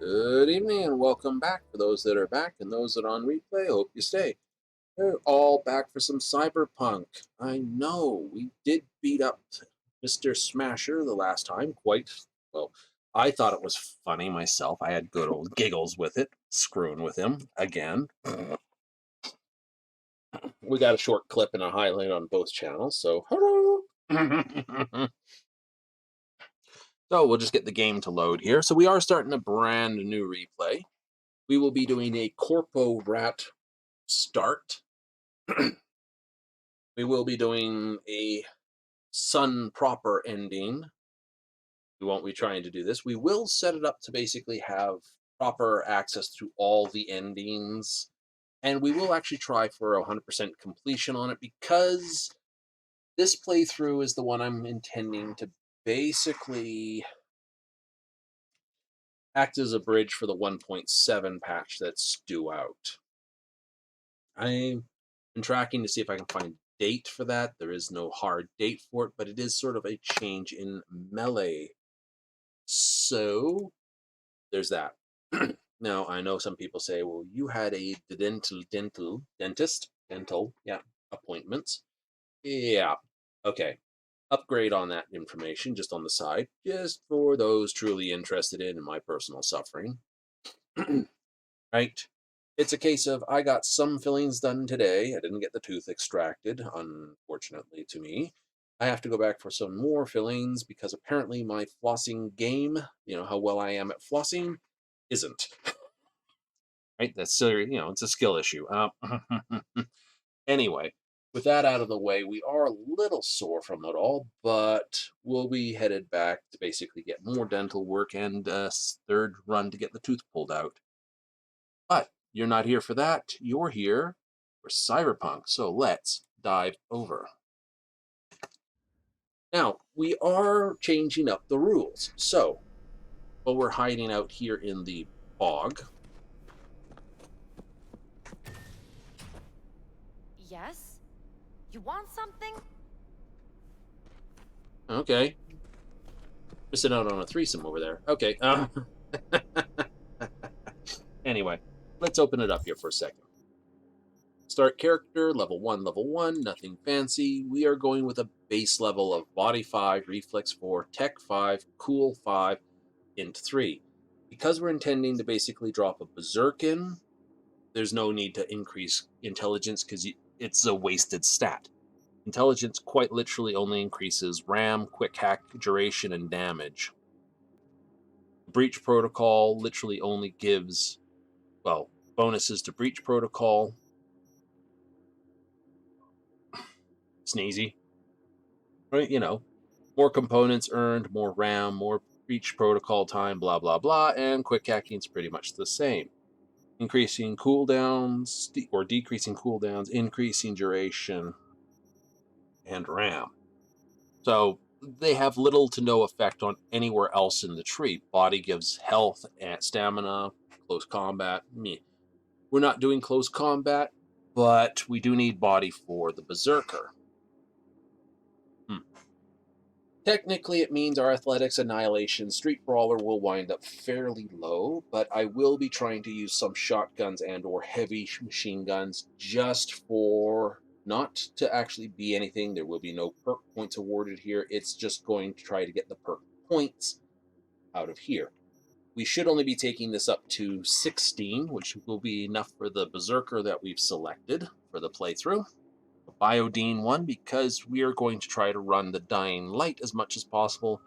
Good evening and welcome back. For those that are back and those that are on replay, hope you stay. We're all back for some Cyberpunk. I know we did beat up Mr. Smasher the last time quite well. I thought it was funny myself. I had good old giggles with it, screwing with him again. We got a short clip and a highlight on both channels, so hello. So we'll just get the game to load here. So we are starting a brand new replay. We will be doing a Corpo Rat start. We will be doing a Sun proper ending. We won't be trying to do this. We will set it up to basically have proper access to all the endings. And we will actually try for 100% completion on it because this playthrough is the one I'm intending to basically act as a bridge for the 1.7 patch that's due out. I'm tracking to see if I can find date for that. There is no hard date for it, but it is sort of a change in melee. So there's that. Now, I know some people say, well, you had a dental appointments. Yeah, okay. Upgrade on that information just on the side, just for those truly interested in my personal suffering. Right? It's a case of I got some fillings done today. I didn't get the tooth extracted, unfortunately to me. I have to go back for some more fillings because apparently my flossing game, how well I am at flossing, isn't. Right? That's silly, it's a skill issue. Anyway, with that out of the way, we are a little sore from it all, but we'll be headed back to basically get more dental work and a third run to get the tooth pulled out. But you're not here for that. You're here for Cyberpunk. So let's dive over. Now, we are changing up the rules. So, while we're hiding out here in the bog. Yes? You want something? Okay. Missing out on a threesome over there. Okay. Anyway, let's open it up here for a second. Start character, level 1, nothing fancy. We are going with a base level of body 5, reflex 4, tech 5, cool 5, int 3. Because we're intending to basically drop a berserk in, there's no need to increase intelligence because it's a wasted stat. Intelligence quite literally only increases RAM, quick hack, duration, and damage. Breach protocol literally only gives, well, bonuses to breach protocol. Sneezy. Right, more components earned, more RAM, more breach protocol time, blah, blah, blah, and quick hacking's pretty much the same. Increasing cooldowns, or decreasing cooldowns, increasing duration, and RAM. So they have little to no effect on anywhere else in the tree. Body gives health and stamina, close combat. We're not doing close combat, but we do need body for the Berserker. Technically, it means our Athletics Annihilation Street Brawler will wind up fairly low, but I will be trying to use some shotguns and or heavy machine guns just for not to actually be anything. There will be no perk points awarded here. It's just going to try to get the perk points out of here. We should only be taking this up to 16, which will be enough for the Berserker that we've selected for the playthrough. Biodine 1 because we are going to try to run the Dying Light as much as possible,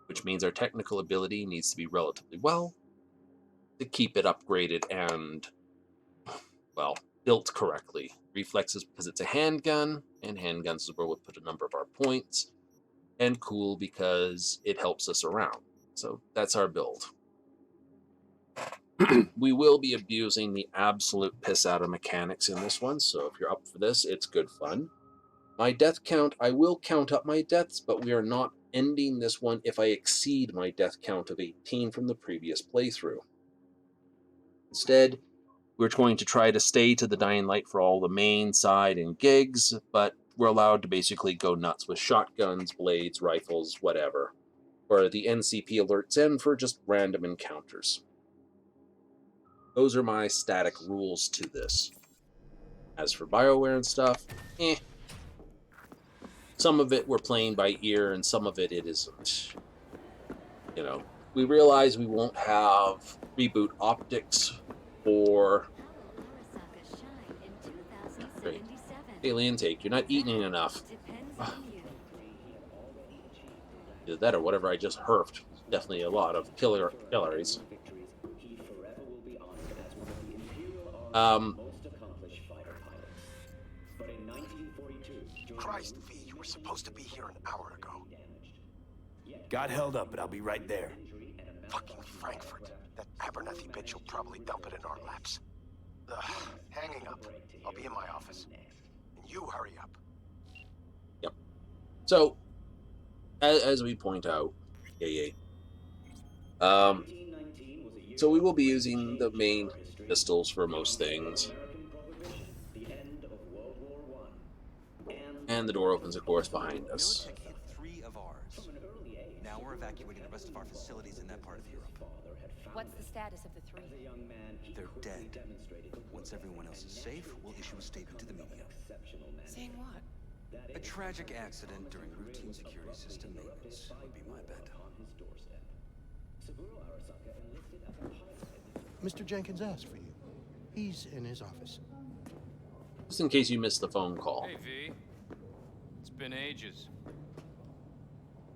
which means our technical ability needs to be relatively well to keep it upgraded and, well, built correctly. Reflexes because it's a handgun, and handguns is where we'll put a number of our points, and cool because it helps us around. So that's our build. We will be abusing the absolute piss out of mechanics in this one, so if you're up for this, it's good fun. My death count, I will count up my deaths, but we are not ending this one if I exceed my death count of 18 from the previous playthrough. Instead, we're going to try to stay to the Dying Light for all the main, side, and gigs, but we're allowed to basically go nuts with shotguns, blades, rifles, whatever, where the NCP alerts in for just random encounters. Those are my static rules to this. As for BioWare and stuff, some of it we're playing by ear, and some of it isn't. You know, we realize we won't have reboot optics for great daily intake. You're not eating enough. Either that or whatever I just herfed. Definitely a lot of calories. Christ, V, you were supposed to be here an hour ago. Got held up, but I'll be right there. Fucking Frankfurt. That Abernathy bitch will probably dump it in our laps. Ugh, hanging up. I'll be in my office. And you hurry up. Yep. So, as we point out, so we will be using the main pistols for most things. And the door opens, of course, behind us. Militech hit 3 of ours. Now we're evacuating the rest of our facilities in that part of Europe. What's the status of the 3? They're dead. Once everyone else is safe, we'll issue a statement to the media. Saying what? A tragic accident during routine security system maintenance would be my bet. Mr. Jenkins asked for you. He's in his office. Just in case you missed the phone call. Hey, V. It's been ages.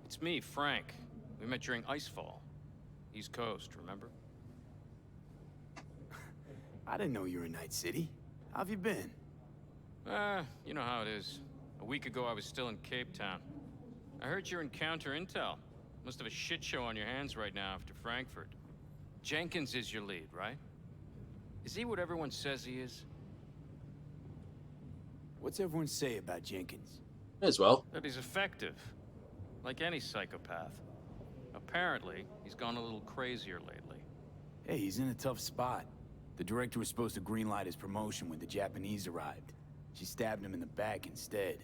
It's me, Frank. We met during Icefall. East Coast, remember? I didn't know you were in Night City. How have you been? You know how it is. A week ago, I was still in Cape Town. I heard you're in counter intel. Must have a shit show on your hands right now after Frankfurt. Jenkins is your lead, right? Is he what everyone says he is? What's everyone say about Jenkins? As well. That he's effective. Like any psychopath. Apparently, he's gone a little crazier lately. Hey, he's in a tough spot. The director was supposed to greenlight his promotion when the Japanese arrived. She stabbed him in the back instead.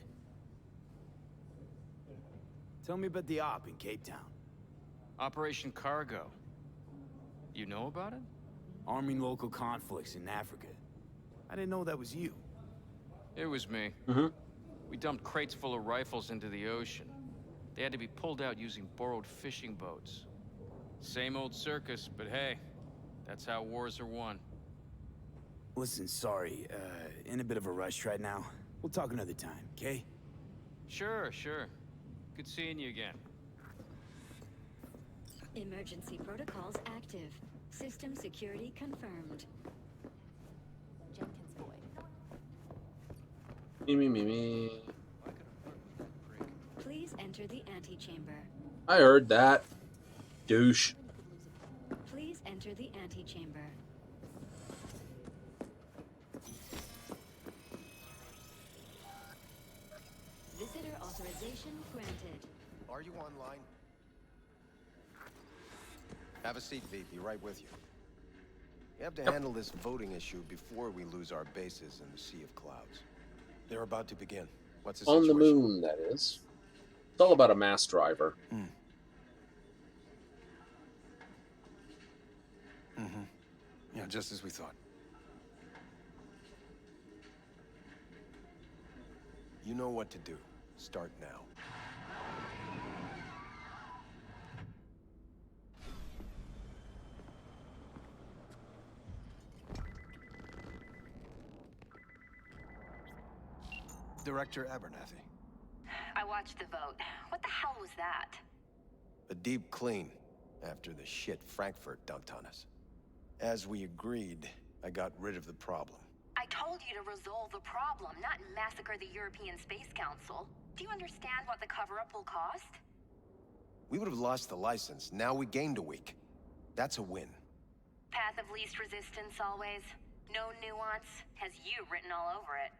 Tell me about the op in Cape Town. Operation Cargo. You know about it? Arming local conflicts in Africa. I didn't know that was you. It was me. We dumped crates full of rifles into the ocean. They had to be pulled out using borrowed fishing boats. Same old circus, but hey, that's how wars are won. Listen, sorry, in a bit of a rush right now. We'll talk another time, okay? Sure. Good seeing you again. Emergency protocols active. System security confirmed. Jenkins boy. Me. Please enter the antechamber. I heard that. Douche. Please enter the antechamber. Visitor authorization granted. Are you online? Have a seat, V. Be right with you. We have to handle this voting issue before we lose our bases in the Sea of Clouds. They're about to begin. What's the On situation? the moon, that is. It's all about a mass driver. Yeah, just as we thought. You know what to do. Start now. Director Abernathy. I watched the vote. What the hell was that? A deep clean after the shit Frankfurt dumped on us. As we agreed, I got rid of the problem. I told you to resolve the problem, not massacre the European Space Council. Do you understand what the cover-up will cost? We would have lost the license. Now we gained a week. That's a win. Path of least resistance always. No nuance. Has you written all over it.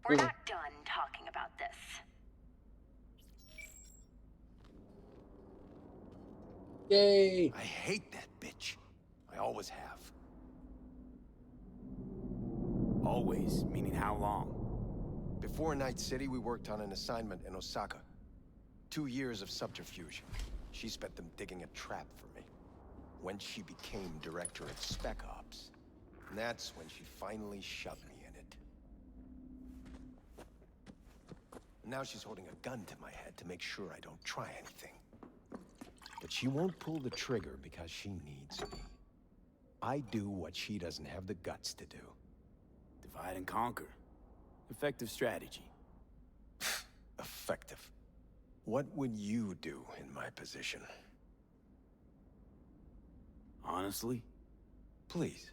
We're not done talking about this. Yay! I hate that bitch. I always have. Always, meaning how long? Before Night City, we worked on an assignment in Osaka. 2 years of subterfuge. She spent them digging a trap for me. When she became director of Spec Ops, And that's when she finally shoved me in it. Now she's holding a gun to my head to make sure I don't try anything. But she won't pull the trigger because she needs me. I do what she doesn't have the guts to do. Divide and conquer. Effective strategy. Effective. What would you do in my position? Honestly, Please.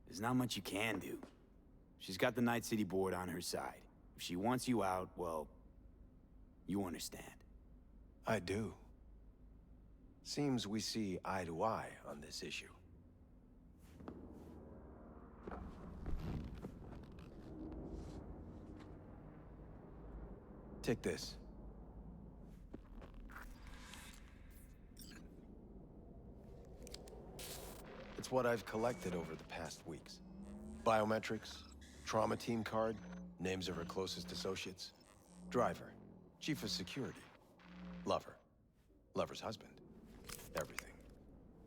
there's not much you can do. She's got the Night City board on her side. If she wants you out, well, you understand. I do. Seems we see eye to eye on this issue. Take this. It's what I've collected over the past weeks. Biometrics, trauma team card, names of her closest associates, driver, chief of security, lover, lover's husband, everything.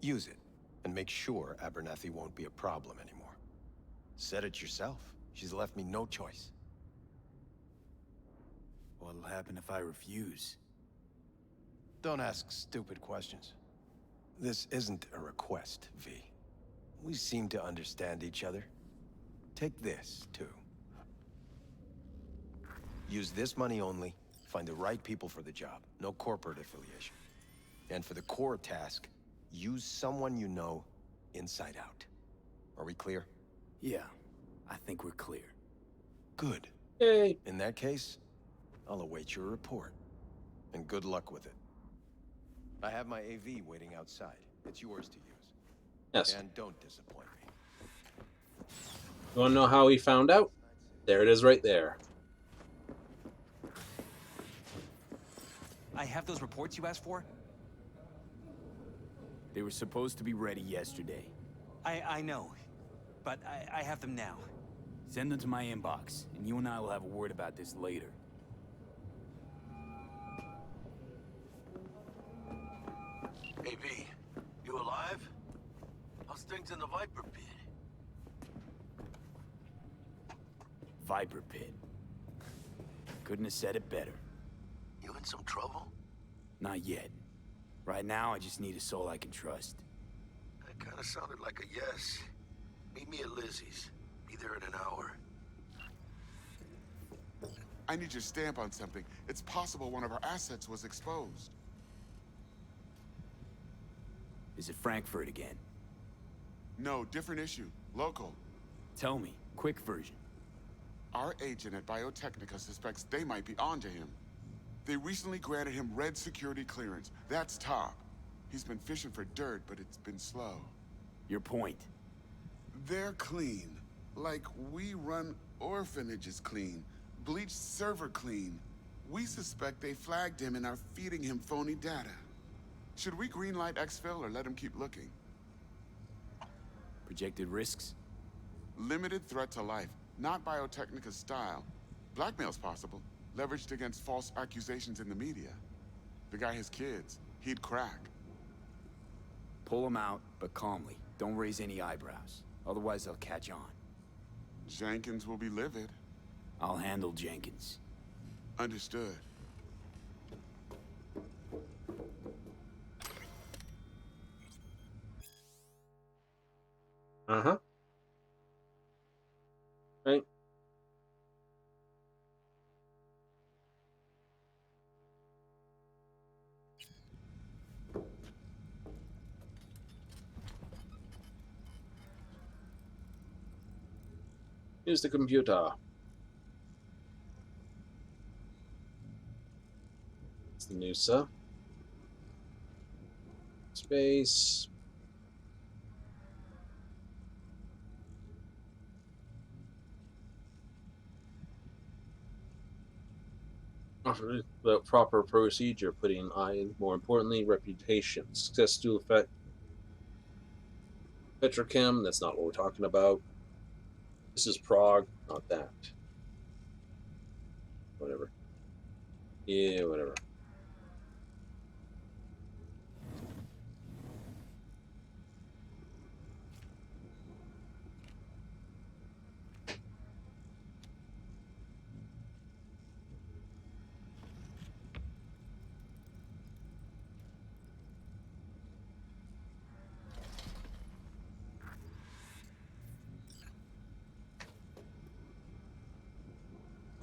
Use it, and make sure Abernathy won't be a problem anymore. Said it yourself. She's left me no choice. What'll happen if I refuse? Don't ask stupid questions. This isn't a request, V. We seem to understand each other. Take this, too. Use this money only, find the right people for the job, no corporate affiliation. And for the core task, use someone you know inside out. Are we clear? Yeah, I think we're clear. Good. Yay. In that case, I'll await your report. And good luck with it. I have my AV waiting outside. It's yours to use. Yes. And don't disappoint me. You want to know how he found out? There it is right there. I have those reports you asked for? They were supposed to be ready yesterday. I know. But I have them now. Send them to my inbox, and you and I will have a word about this later. Hey, V, you alive? How's things in the Viper Pit? Viper Pit. Couldn't have said it better. You in some trouble? Not yet. Right now, I just need a soul I can trust. That kind of sounded like a yes. Meet me at Lizzie's. Be there in an hour. I need your stamp on something. It's possible one of our assets was exposed. Is it Frankfurt again? No, different issue. Local. Tell me, quick version. Our agent at Biotechnica suspects they might be onto him. They recently granted him red security clearance. That's top. He's been fishing for dirt, but it's been slow. Your point. They're clean. Like we run orphanages clean. Bleached server clean. We suspect they flagged him and are feeding him phony data. Should we greenlight exfil or let him keep looking? Projected risks? Limited threat to life. Not Biotechnica's style. Blackmail's possible. Leveraged against false accusations in the media. The guy has kids. He'd crack. Pull him out, but calmly. Don't raise any eyebrows. Otherwise, they'll catch on. Jenkins will be livid. I'll handle Jenkins. Understood. Uh-huh. Right. Use the computer. It's the Noosa. Space. The proper procedure, putting I, more importantly, reputation. Success to effect. Petrochem, that's not what we're talking about. This is Prague, not that. Whatever. Yeah, whatever.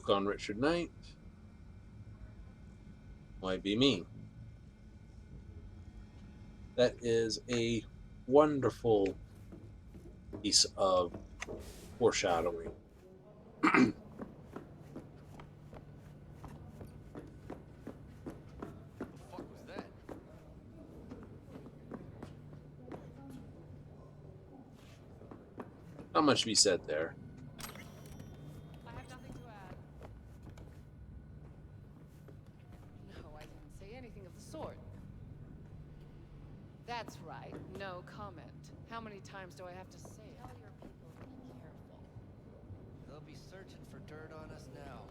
Look on Richard Knight. Why be me? That is a wonderful piece of foreshadowing. Not much to be said there. I have nothing to add. No, I didn't say anything of the sort. That's right, no comment. How many times do I have to say it? Tell your people to be careful. They'll be searching for dirt on us now.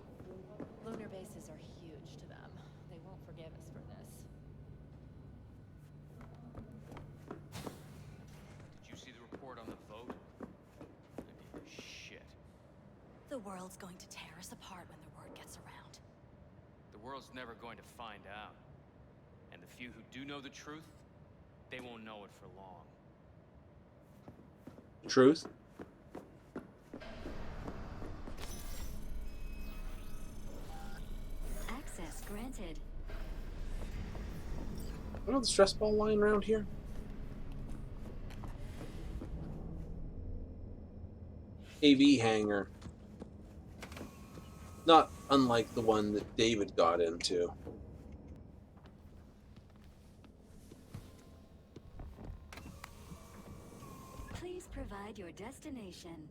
Lunar bases are huge to them. They won't forgive us for this. Did you see the report on the vote? Shit. The world's going to tear us apart when the word gets around. The world's never going to find out. And the few who do know the truth, they won't know it for long. Truth? Access granted. I know the stress ball lying around here. AV hangar. Not unlike the one that David got into. Please provide your destination.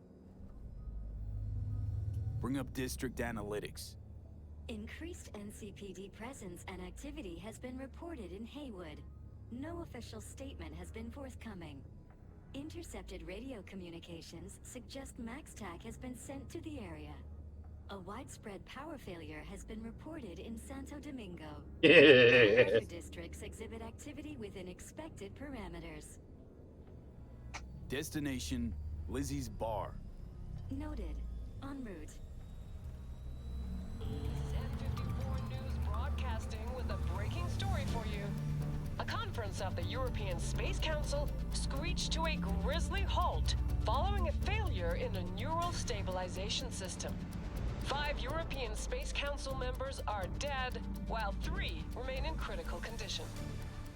Bring up district analytics. Increased NCPD presence and activity has been reported in Haywood. No official statement has been forthcoming. Intercepted radio communications suggest MaxTac has been sent to the area. A widespread power failure has been reported in Santo Domingo. Other districts exhibit activity within expected parameters. Destination, Lizzie's Bar. Noted. En route. N54 News broadcasting with a breaking story for you. A conference of the European Space Council screeched to a grisly halt following a failure in a neural stabilization system. 5 European Space Council members are dead, while 3 remain in critical condition.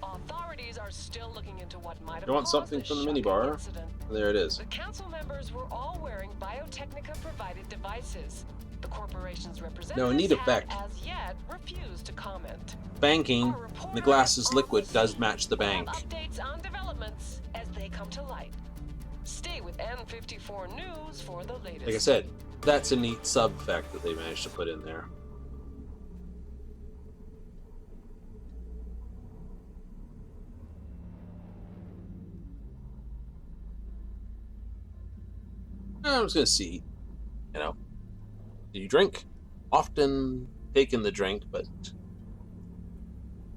Authorities are still looking into what might have You want caused something the from the shocking minibar? incident. There it is. The council members were all wearing Biotechnica-provided devices. The corporation's representatives No, neat effect. have as yet refused to comment. Banking, the glass is liquid, does match the bank. Updates on developments as they come to light. Stay with N54 News for the latest. Like I said, that's a neat sub effect that they managed to put in there. I was gonna see, you know, do you drink? Often taken the drink, but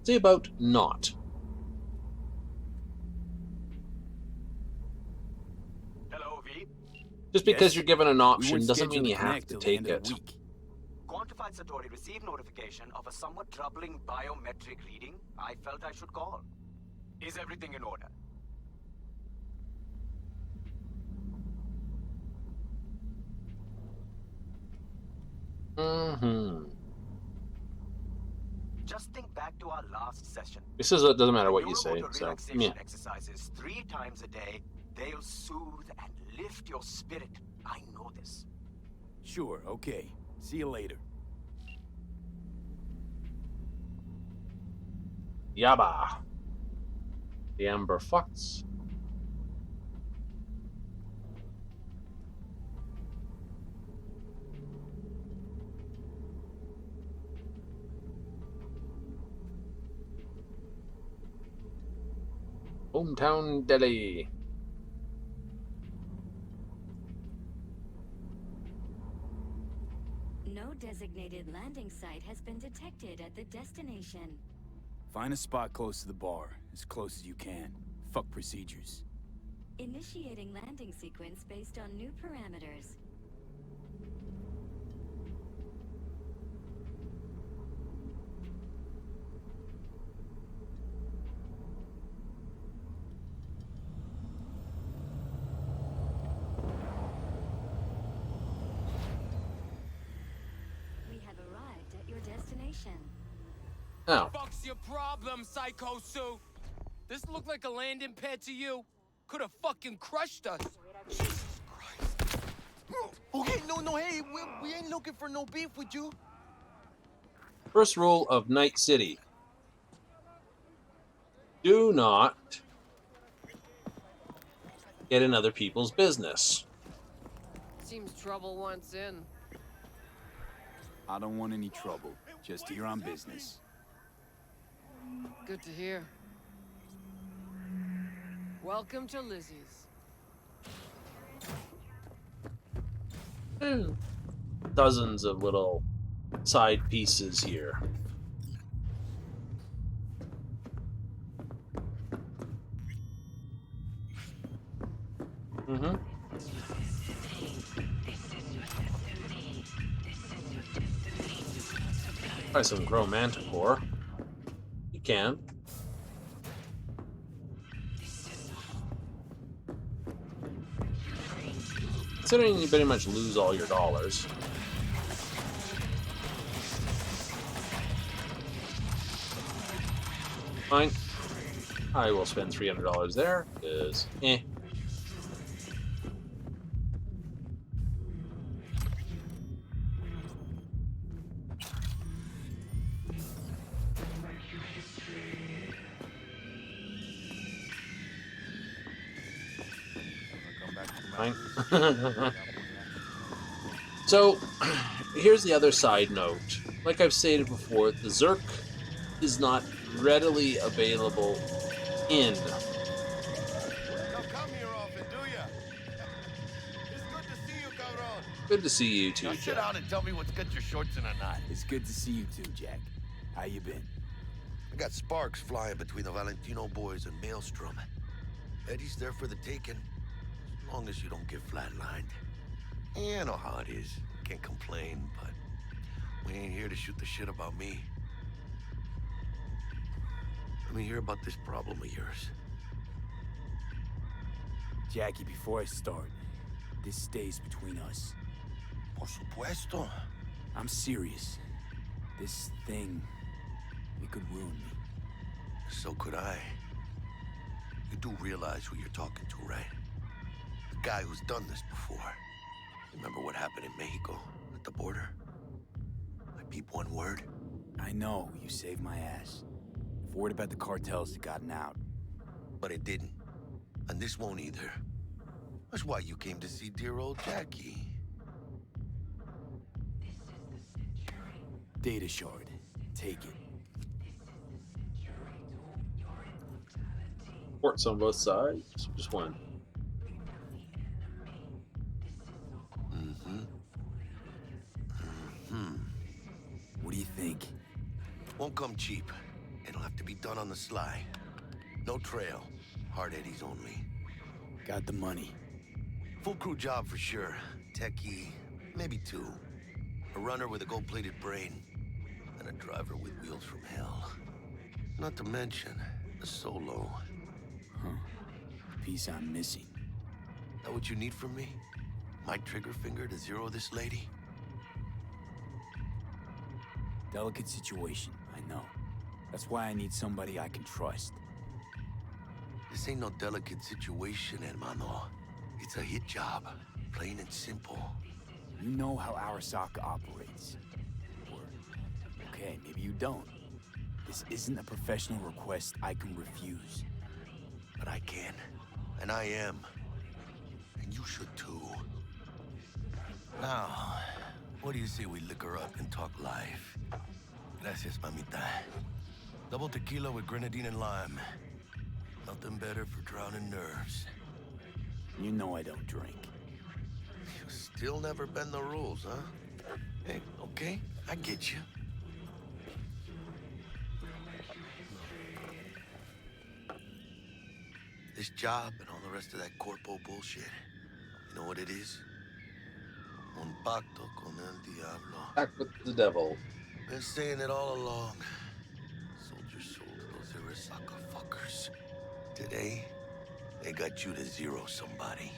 say about not. Hello, V. Just because Yes. you're given an We option weren't doesn't scheduled mean you to have connect to till the take end of it. the week. Quantified Satori received notification of a somewhat troubling biometric reading. I felt I should call. Is everything in order? Just think back to our last session. This is it doesn't matter what you say. Neuromotor So relaxation yeah. exercises 3 times a day. They'll soothe and lift your spirit. I know this. Sure, okay. See you later. Yaba. The Amber Fox. Hometown Delhi. No designated landing site has been detected at the destination. Find a spot close to the bar, as close as you can. Fuck procedures. Initiating landing sequence based on new parameters. Oh. Fuck's your problem, Psycho Suit? This look like a landing pad to you? Could have fucking crushed us. Jesus Christ. Okay, no, hey, we ain't looking for no beef with you. First rule of Night City. Do not get in other people's business. Seems trouble once in. I don't want any trouble. Just here on business. Good to hear. Welcome to Lizzie's. Dozens of little side pieces here. Mm-hmm. Try some Chromanticore. You can. Considering you pretty much lose all your dollars. Fine. I will spend $300 there, because Fine. So, here's the other side note. Like I've stated before, the Zerk is not readily available in. Don't come here often, do ya? It's good to see you, cabron. Good to see you too, Now sit Jack. down and tell me what's got your shorts in a knot. It's good to see you too, Jack. How you been? I got sparks flying between the Valentino boys and Maelstrom. Eddie's there for the taking, as long as you don't get flatlined. Yeah, I know how it is. Can't complain, but we ain't here to shoot the shit about me. Let me hear about this problem of yours. Jackie, before I start, this stays between us. Por supuesto. I'm serious. This thing, it could ruin me. So could I. You do realize who you're talking to, right? The guy who's done this before. Remember what happened in Mexico, at the border? I peep one word. I know, you saved my ass. If word about the cartels had gotten out. But it didn't. And this won't either. That's why you came to see dear old Jackie. Data shard. Take it. Ports on both sides. Just one. What do you think? Won't come cheap. It'll have to be done on the sly. No trail. Hard eddies only. Got the money. Full crew job for sure. Techie, maybe two. A runner with a gold-plated brain. And a driver with wheels from hell. Not to mention, a solo. Huh. Piece I'm missing. That what you need from me? My trigger finger to zero this lady? Delicate situation, I know. That's why I need somebody I can trust. This ain't no delicate situation, hermano. It's a hit job. Plain and simple. You know how Arasaka operates. Or, okay, maybe you don't. This isn't a professional request I can refuse. But I can. And I am. And you should too. Now, what do you say we liquor up and talk life? Gracias, mamita. Double tequila with grenadine and lime. Nothing better for drowning nerves. You know I don't drink. You still never bend the rules, huh? Hey, okay, I get you. This job and all the rest of that corpo bullshit, you know what it is? Un pacto con el diablo. Act with the devil. Been saying it all along. Soldiers sold to those Arasaka fuckers. Today, they got you to zero somebody.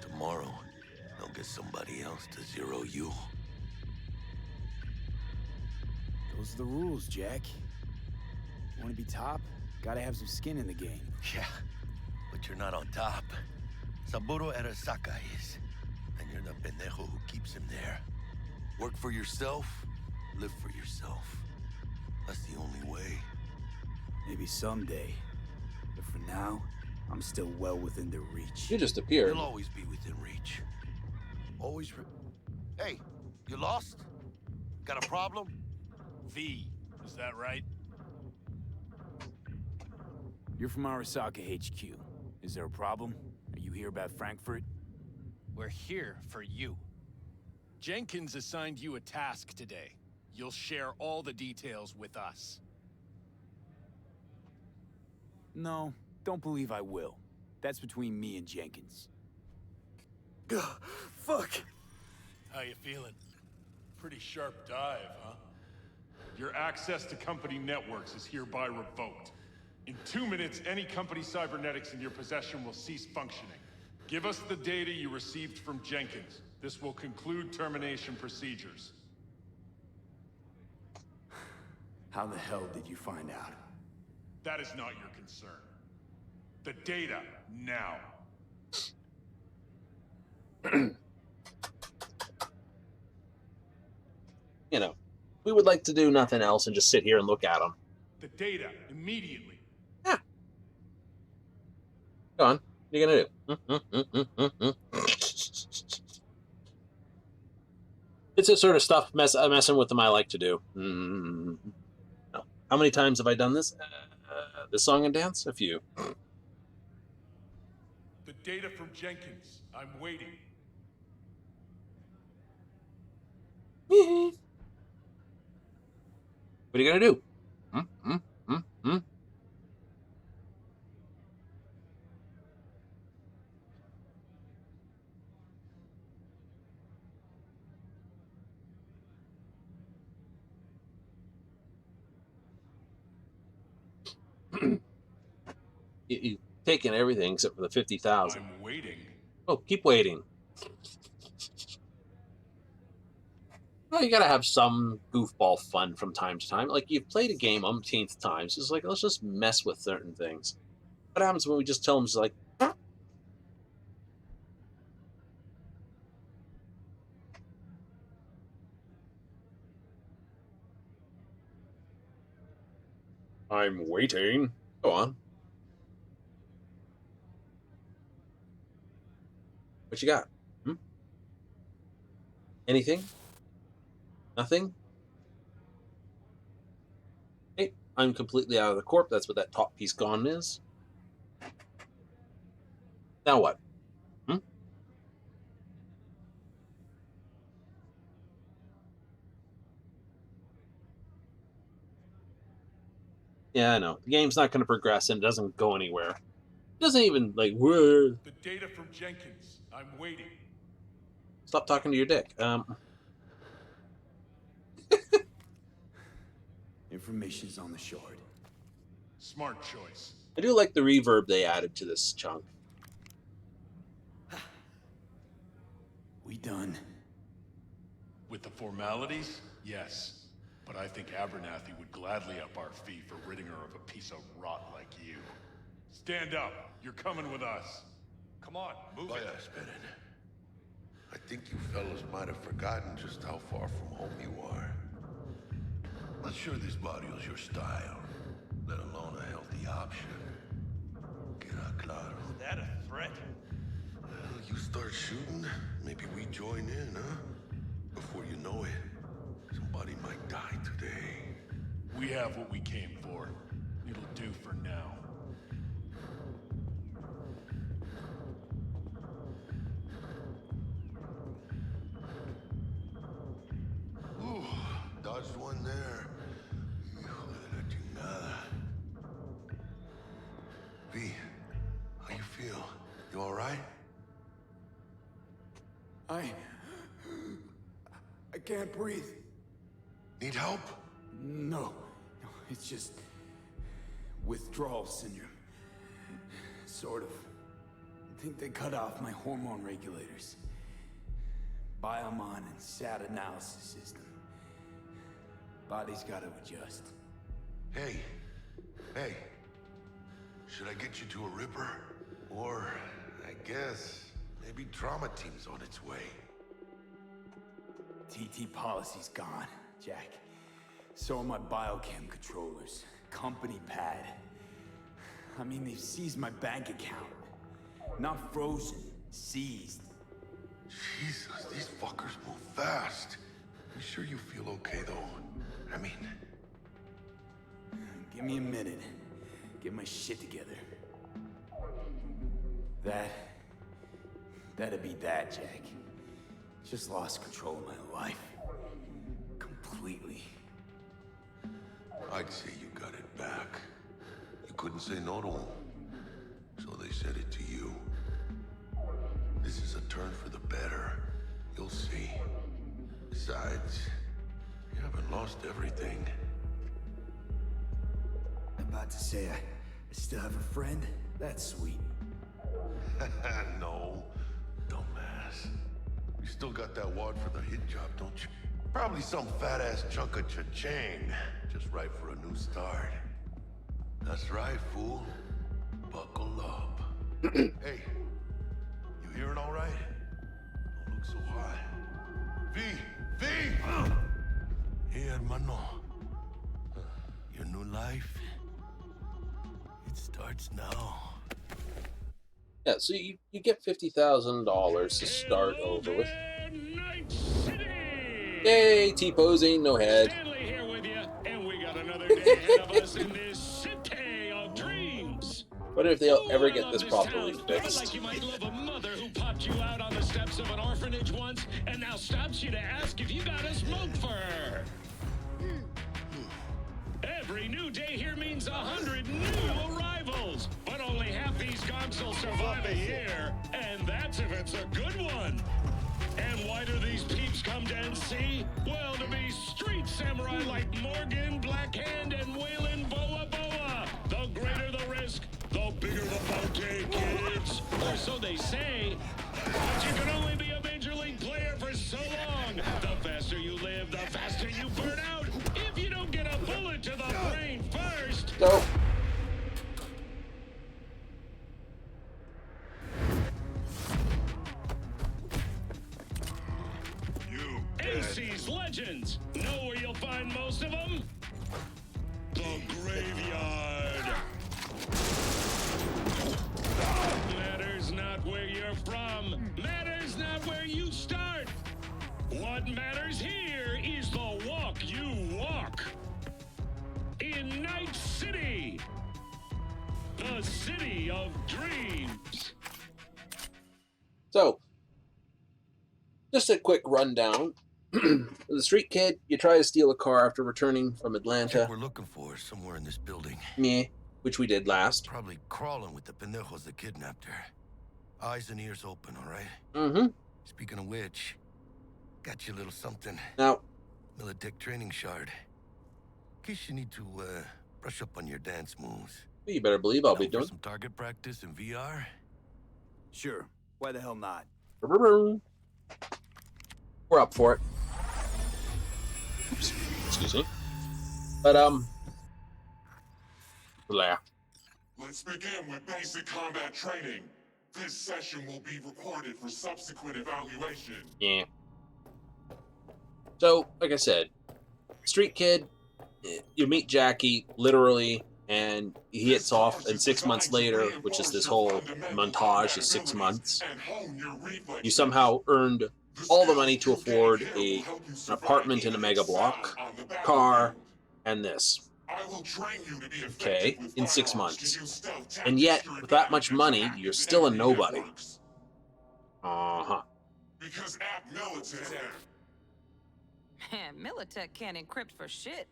Tomorrow, they'll get somebody else to zero you. Those are the rules, Jack. Want to be top? Gotta have some skin in the game. Yeah, but you're not on top. Saburo Arasaka is. And you're the pendejo who keeps him there. Work for yourself, live for yourself. That's the only way. Maybe someday. But for now, I'm still well within their reach. You just appeared. You'll always be within reach. Always Hey, you lost? Got a problem? V, is that right? You're from Arasaka HQ. Is there a problem? Are you here about Frankfurt? We're here for you. Jenkins assigned you a task today. You'll share all the details with us. No, don't believe I will. That's between me and Jenkins. Fuck! How you feeling? Pretty sharp dive, huh? Your access to company networks is hereby revoked. In 2 minutes, any company cybernetics in your possession will cease functioning. Give us the data you received from Jenkins. This will conclude termination procedures. How the hell did you find out? That is not your concern. The data, now. You know, we would like to do nothing else and just sit here and look at them. The data, immediately. Yeah. Go on. What are you gonna do? It's the sort of stuff messing with them I like to do. No. How many times have I done this? This song and dance? A few. The data from Jenkins. I'm waiting. What are you gonna do? You've taken everything except for the 50,000. I'm waiting. Oh, keep waiting. Well, you gotta have some goofball fun from time to time. Like, you've played a game umpteenth times. It's like, let's just mess with certain things. What happens when we just tell them, it's like, I'm waiting. Go on. What you got? Anything? Nothing? Hey, I'm completely out of the corp. That's what that top piece gone is. Now what? Yeah, I know. The game's not going to progress and it doesn't go anywhere. It doesn't even, like, whoa. The data from Jenkins. I'm waiting. Stop talking to your dick. Information's on the shard. Smart choice. I do like the reverb they added to this chunk. We done? With the formalities, yes. But I think Abernathy would gladly up our fee for ridding her of a piece of rot like you. Stand up. You're coming with us. Come on, move it. I think you fellas might have forgotten just how far from home you are. Not sure this barrio's your style, let alone a healthy option. Queda claro. Is that a threat? Well, you start shooting, maybe we join in, huh? Before you know it, somebody might die today. We have what we came for. It'll do for now. Ooh, dodged one there. Hijo de la chingada. V, how you feel? You all right? I can't breathe. Need help? No, it's just withdrawal syndrome. Sort of. I think they cut off my hormone regulators. Biomon and SAT analysis system. Body's gotta adjust. Hey. Should I get you to a Ripper? Or, I guess, maybe Trauma Team's on its way. TT policy's gone, Jack. So are my biochem controllers. Company pad. I mean, they've seized my bank account. Not frozen, seized. Jesus, these fuckers move fast. You sure you feel okay, though? I mean... Give me a minute. Get my shit together. That'd be that, Jack. Just lost control of my life. Completely. I'd say you got it back. You couldn't say no to them. So they said it to you. This is a turn for the better. You'll see. Besides, you haven't lost everything. I'm about to say I still have a friend? That's sweet. No, dumbass. You still got that wad for the hit job, don't you? Probably some fat-ass chunk of cha-ching. Just right for a new start. That's right, fool. Buckle up. Hey, you hearing all right? Don't look so hot. V! Hey, hermano. Your new life, it starts now. Yeah, so you get $50,000 to start over with. Yay, T-posing, no head. Stanley here with you, and we got another day ahead of us in this city of dreams. What if they'll ever get this town. properly fixed? Like you might love a mother who popped you out on the steps of an orphanage once, and now stops you to ask if you got a smoke for her. Every new day here means 100 new arrivals, but only half these gonks will survive a year, and that's if it's a good one. And why do these peeps come to NC? Well, to be street samurai like Morgan, Blackhand, and Waylon Boa Boa. The greater the risk, the bigger the bounty, kids. Or so they say. But you can only be a major league player for so long. The faster you live, the faster you burn out. If you don't get a bullet to the brain first. Go. NC's legends. Know where you'll find most of them? The graveyard. Matters not where you're from. Matters not where you start. What matters here is the walk you walk. In Night City. The city of dreams. So, just a quick rundown. The street kid, you try to steal a car after returning from Atlanta. What we're looking for is somewhere in this building. Yeah, which we did last. Probably crawling with the pendejos that kidnapped her. Eyes and ears open, all right? Mm-hmm. Speaking of which, got you a little something. Now, Militech training shard. In case you need to brush up on your dance moves. You better believe I'll be doing some target practice in VR. Sure. Why the hell not? We're up for it. Oops. Excuse me. But, blah. Let's begin with basic combat training. This session will be recorded for subsequent evaluation. Yeah. So, like I said, street kid, you meet Jackie, literally, and he hits off, and 6 months later, which is this whole montage of 6 months, you somehow earned all the money to afford an apartment in a mega block, car, and this. Okay, in 6 months. And yet, with that much money, you're still a nobody. Uh-huh. Because at Militech... Man, Militech can't encrypt for shit.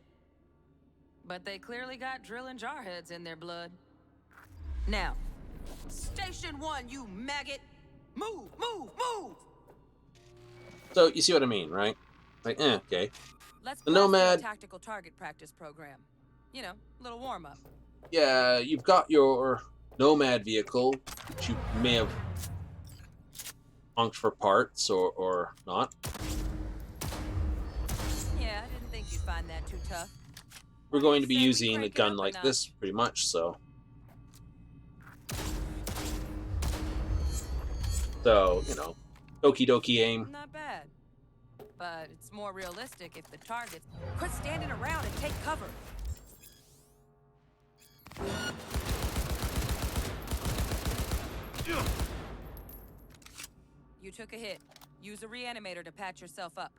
But they clearly got drill and jarheads in their blood. Now, Station 1, you maggot! Move, move, move! So, you see what I mean, right? Like, okay. Let's the Nomad... tactical target practice program. You know, little warm-up. Yeah, you've got your Nomad vehicle, which you may have honked for parts or not. Yeah, I didn't think you'd find that too tough. We're going to be Say we using a crank it gun up a like notch. this pretty much, so. So, you know, okie dokie aim. Not bad. But it's more realistic if the targets quit standing around and take cover. You took a hit. Use a reanimator to patch yourself up.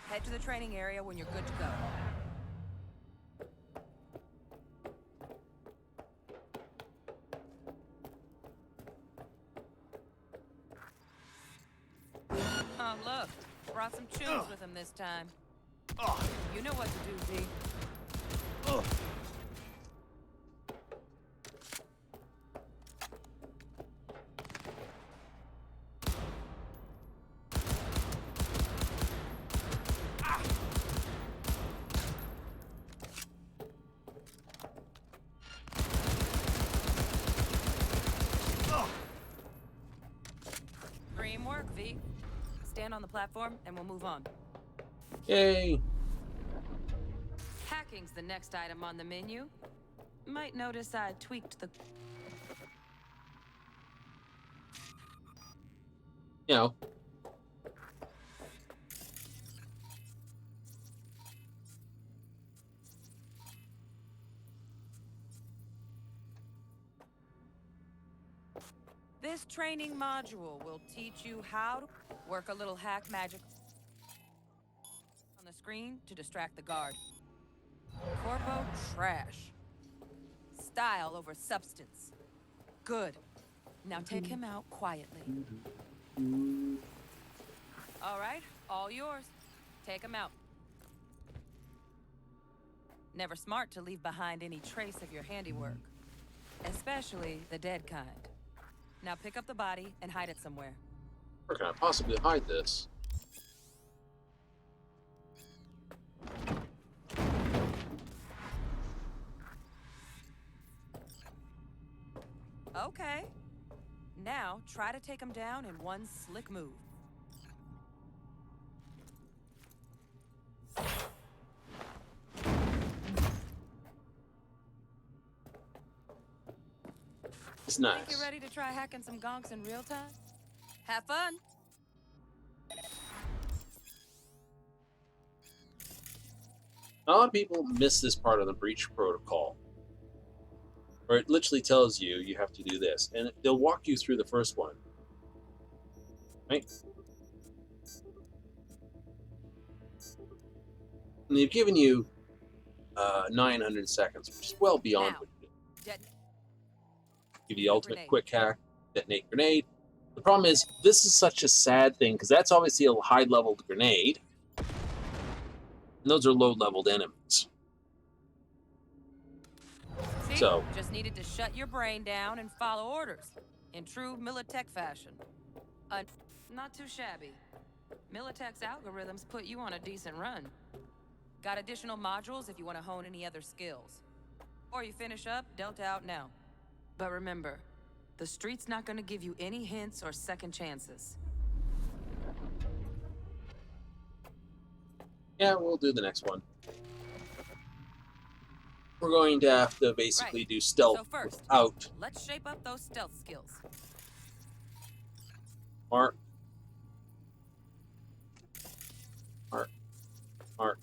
Head to the training area when you're good to go. Oh, look. Brought some tunes with him this time. You know what to do, Z. Dream work, V. Stand on the platform and we'll move on. Yay! Hacking's the next item on the menu. Might notice I tweaked the... You know. This training module will teach you how to work a little hack magic on the screen to distract the guard. Corpo trash. Style over substance. Good. Now take him out quietly. All right, all yours. Take him out. Never smart to leave behind any trace of your handiwork. Especially the dead kind. Now pick up the body and hide it somewhere. Where can I possibly hide this? Okay. Now try to take him down in one slick move. It's Think nice. you're ready to try hacking some gonks in real time? Have fun. A lot of people miss this part of the breach protocol, where it literally tells you you have to do this, and they'll walk you through the first one, right? And they've given you 900 seconds, which is well beyond Now, what you do. Jet. Give you the ultimate Grenade. quick hack, detonate grenade. The problem is, this is such a sad thing, because that's obviously a high-leveled grenade, and those are low-leveled enemies. See? So, Just needed to shut your brain down and follow orders. In true Militech fashion. Not too shabby. Militech's algorithms put you on a decent run. Got additional modules if you want to hone any other skills. Or you finish up, Delta out now. But remember, the street's not gonna give you any hints or second chances. yeah, we'll do the next one. We're going to have to basically do stealth So first, without let's shape up those stealth skills. Mark. Mark. Mark.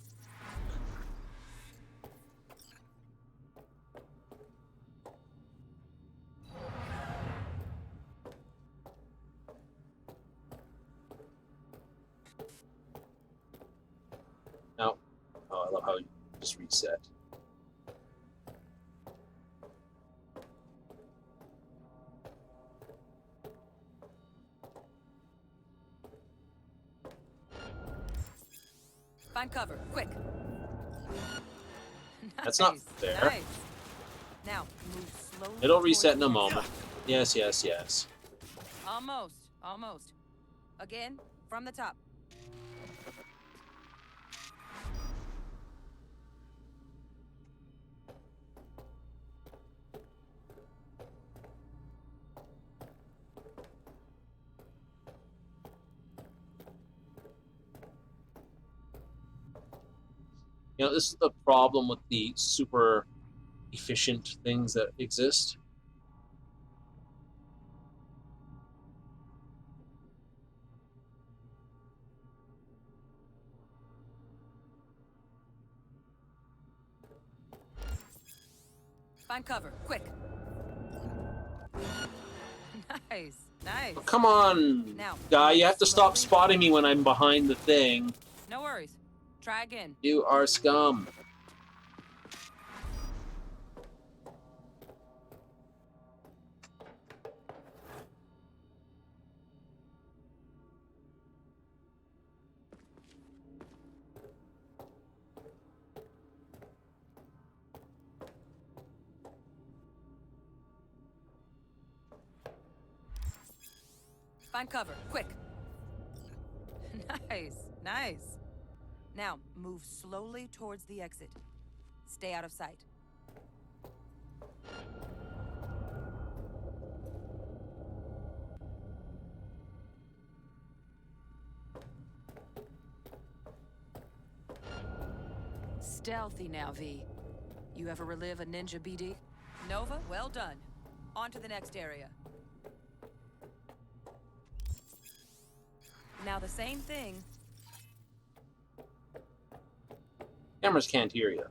Now, oh, I love how you just reset. Find cover, quick. That's not Nice, fair. Nice. Now, move slowly. It'll towards reset in the a exit. moment. Yes, yes, yes. Almost, almost. Again, from the top. You know, this is the problem with the super efficient things that exist. Find cover, quick. Nice, nice. Oh, come on, Now, guy. You have to stop slowly. spotting me when I'm behind the thing. No worries. Try again. You are scum. Find cover, quick. Nice, nice. Now, move slowly towards the exit. Stay out of sight. Stealthy now, V. You ever relive a ninja BD? Nova, well done. On to the next area. Now the same thing. Cameras can't hear you.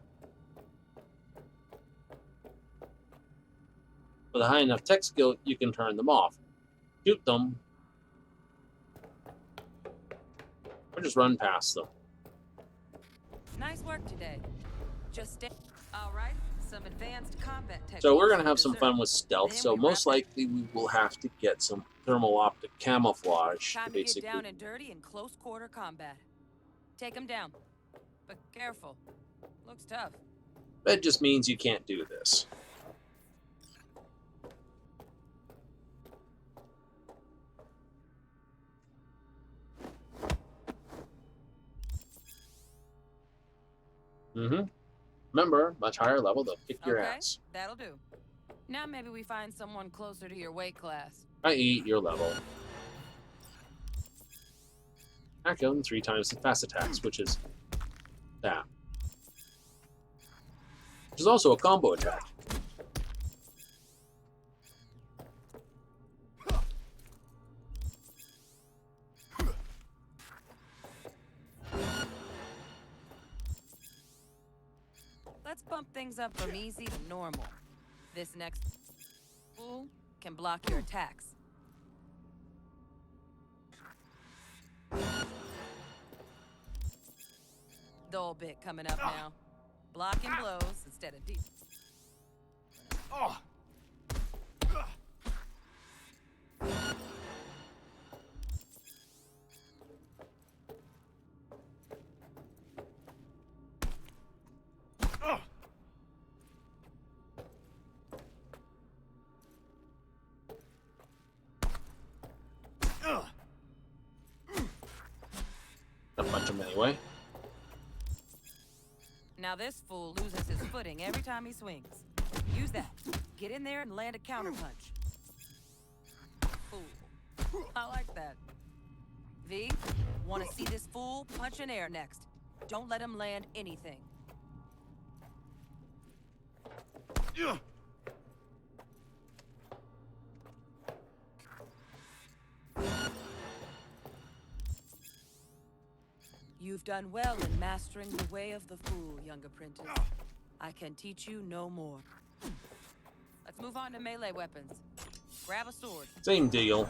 With a high enough tech skill, you can turn them off. Shoot them. Or just run past them. Nice work today. Just stay. All right, some advanced combat techniques. So we're going to have for some Zerk. fun with stealth, Then so we most wrap it. likely we will have to get some thermal optic camouflage Time to to get basically... down and dirty in close quarter combat. Take him down. But careful. Looks tough. That just means you can't do this. Remember, much higher level, they'll kick your Okay, ass. that'll do. Now maybe we find someone closer to your weight class. I.e., your level. Action 3 times the fast attacks, which is that. Which is also a combo attack. Let's bump things up from easy to normal. This next fool can block your attacks. Dull bit coming up now. Blocking blows instead of deep. A bunch of them anyway. Now this fool loses his footing every time he swings. Use that. Get in there and land a counterpunch. Fool. I like that. V, want to see this fool punch in air next. Don't let him land anything. You've done well in mastering the way of the fool, young apprentice. I can teach you no more. Let's move on to melee weapons. Grab a sword. Same deal.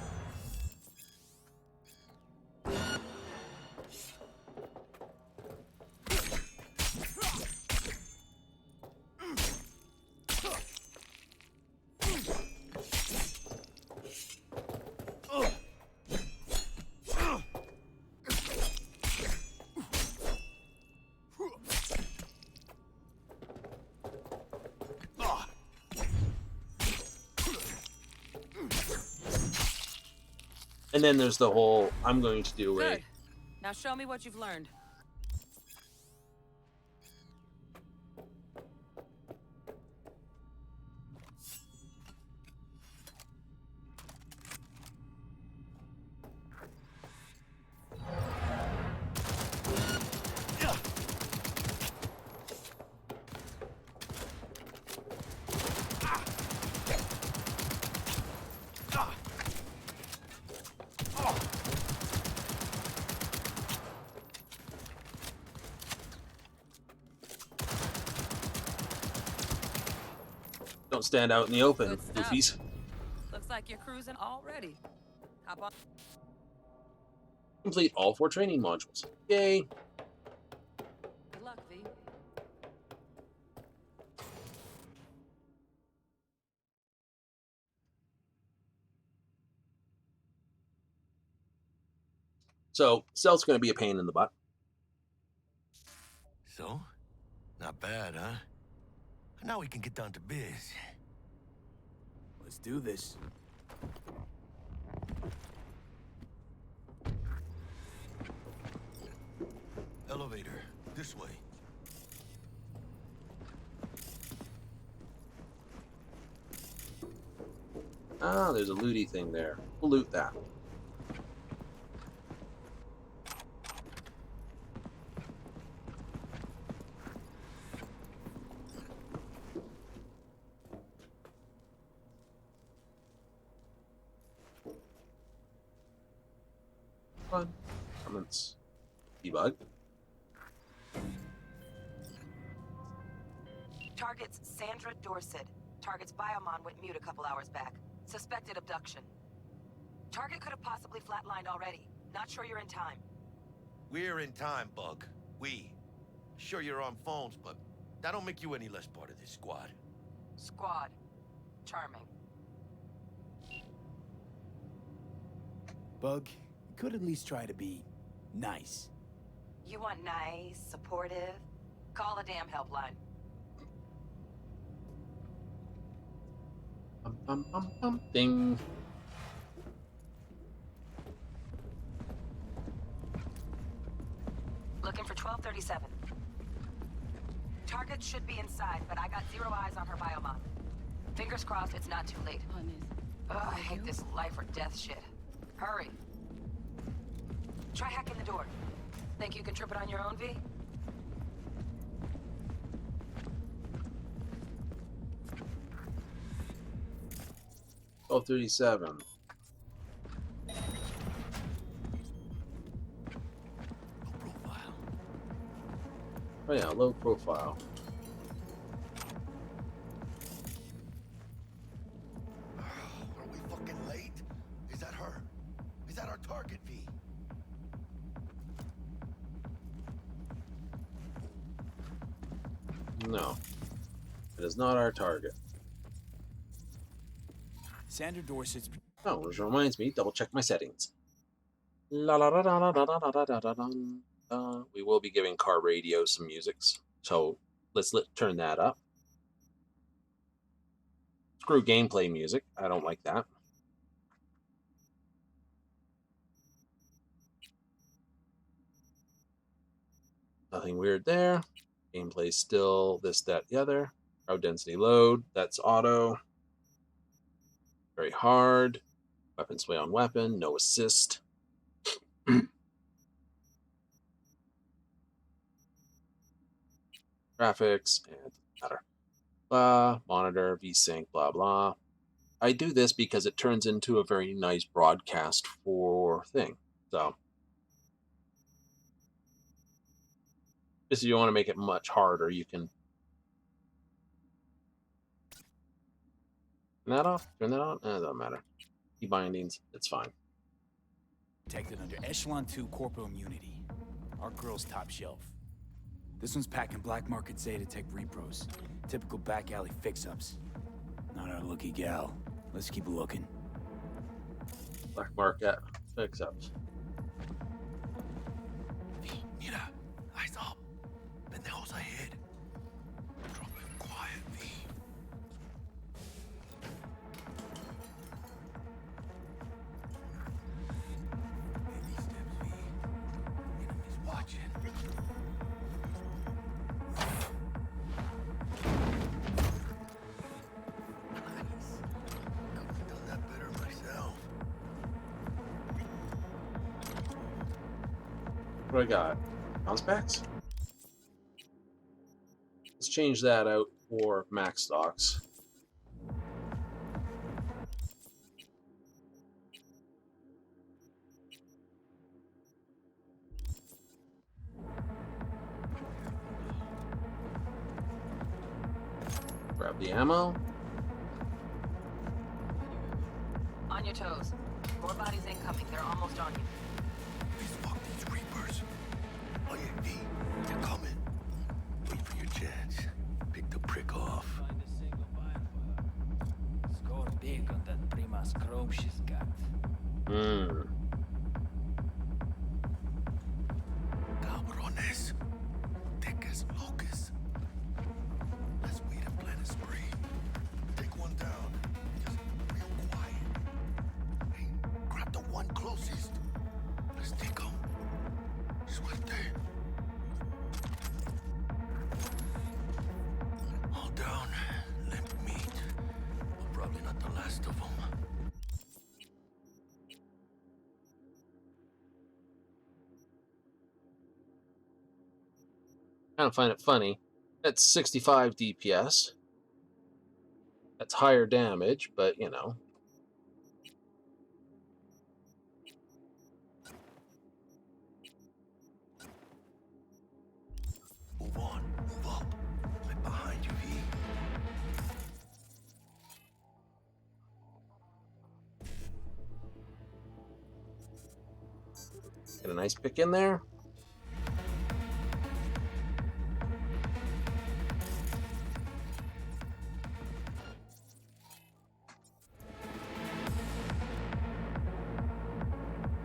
And then there's the whole, I'm going to do a... Good. Now show me what you've learned. Don't stand out in the open, Good stuff. goofies. Looks like you're cruising already. Hop on. Complete all 4 training modules. Yay! Good luck, V. So, stealth's going to be a pain in the butt. So? Not bad, huh? Now we can get down to biz. Let's do this. Elevator, this way. Ah, there's a looty thing there. We'll loot that. Fun. Comments. Debug. Target's Sandra Dorset. Target's biomon went mute a couple hours back. Suspected abduction. Target could have possibly flatlined already. Not sure you're in time. We're in time, Bug. We. Sure you're on phones, but that don't make you any less part of this squad. Squad. Charming. Bug, you could at least try to be nice. You want nice, supportive? Call a damn helpline. Ding. Looking for 1237. Target should be inside, but I got 0 eyes on her biomon. Fingers crossed it's not too late. Ugh, I hate this life or death shit. Hurry. Try hacking the door. Think you can trip it on your own, V? Oh, 37. Oh yeah, low profile. Are we fucking late? Is that her? Is that our target, V? No. It is not our target. Sandra Dorset's... Oh, which reminds me, double check my settings. La la la la la la la la la la. We will be giving car radios some musics, so let's turn that up. Screw gameplay music. I don't like that. Nothing weird there. Gameplay still this, that, the other. Crowd density load. That's auto. Very hard. Weapon sway on weapon. No assist. Graphics. And matter. Blah. Monitor. VSync. Blah, blah. I do this because it turns into a very nice broadcast for thing. So. If you want to make it much harder, you can turn that off, turn that on. It doesn't matter. Key bindings, it's fine. Protected under Echelon 2 Corporal Immunity. Our girl's top shelf. This one's packing black market Zetatech repros. Typical back alley fix-ups. Not our lucky gal. Let's keep looking. Black market fix-ups. Mira, eyes up. Pendejos ahead. Drop it quiet, V. Baby steps, V. Enemies watching. Nice. Couldn't have done that better myself. What do I got? Bounce backs? Let's change that out for max stocks. Grab the ammo. Bounties incoming. They're almost on you. Fuck these Reapers. Oh yeah, V, they're coming. Wait for your chance. Pick the prick off. Score big on that Primas chrome she's got. Cabrones. Thick as locusts. Let's wait and plan a spree. Take one down. Just real quiet. Hey, grab the one closest. Let's take him. Suerte. All down. Limp meat. But probably not the last of them. Kind of find it funny. That's 65 DPS. That's higher damage, but you know. Move on. Move up. Right behind you, V. Get a nice pick in there.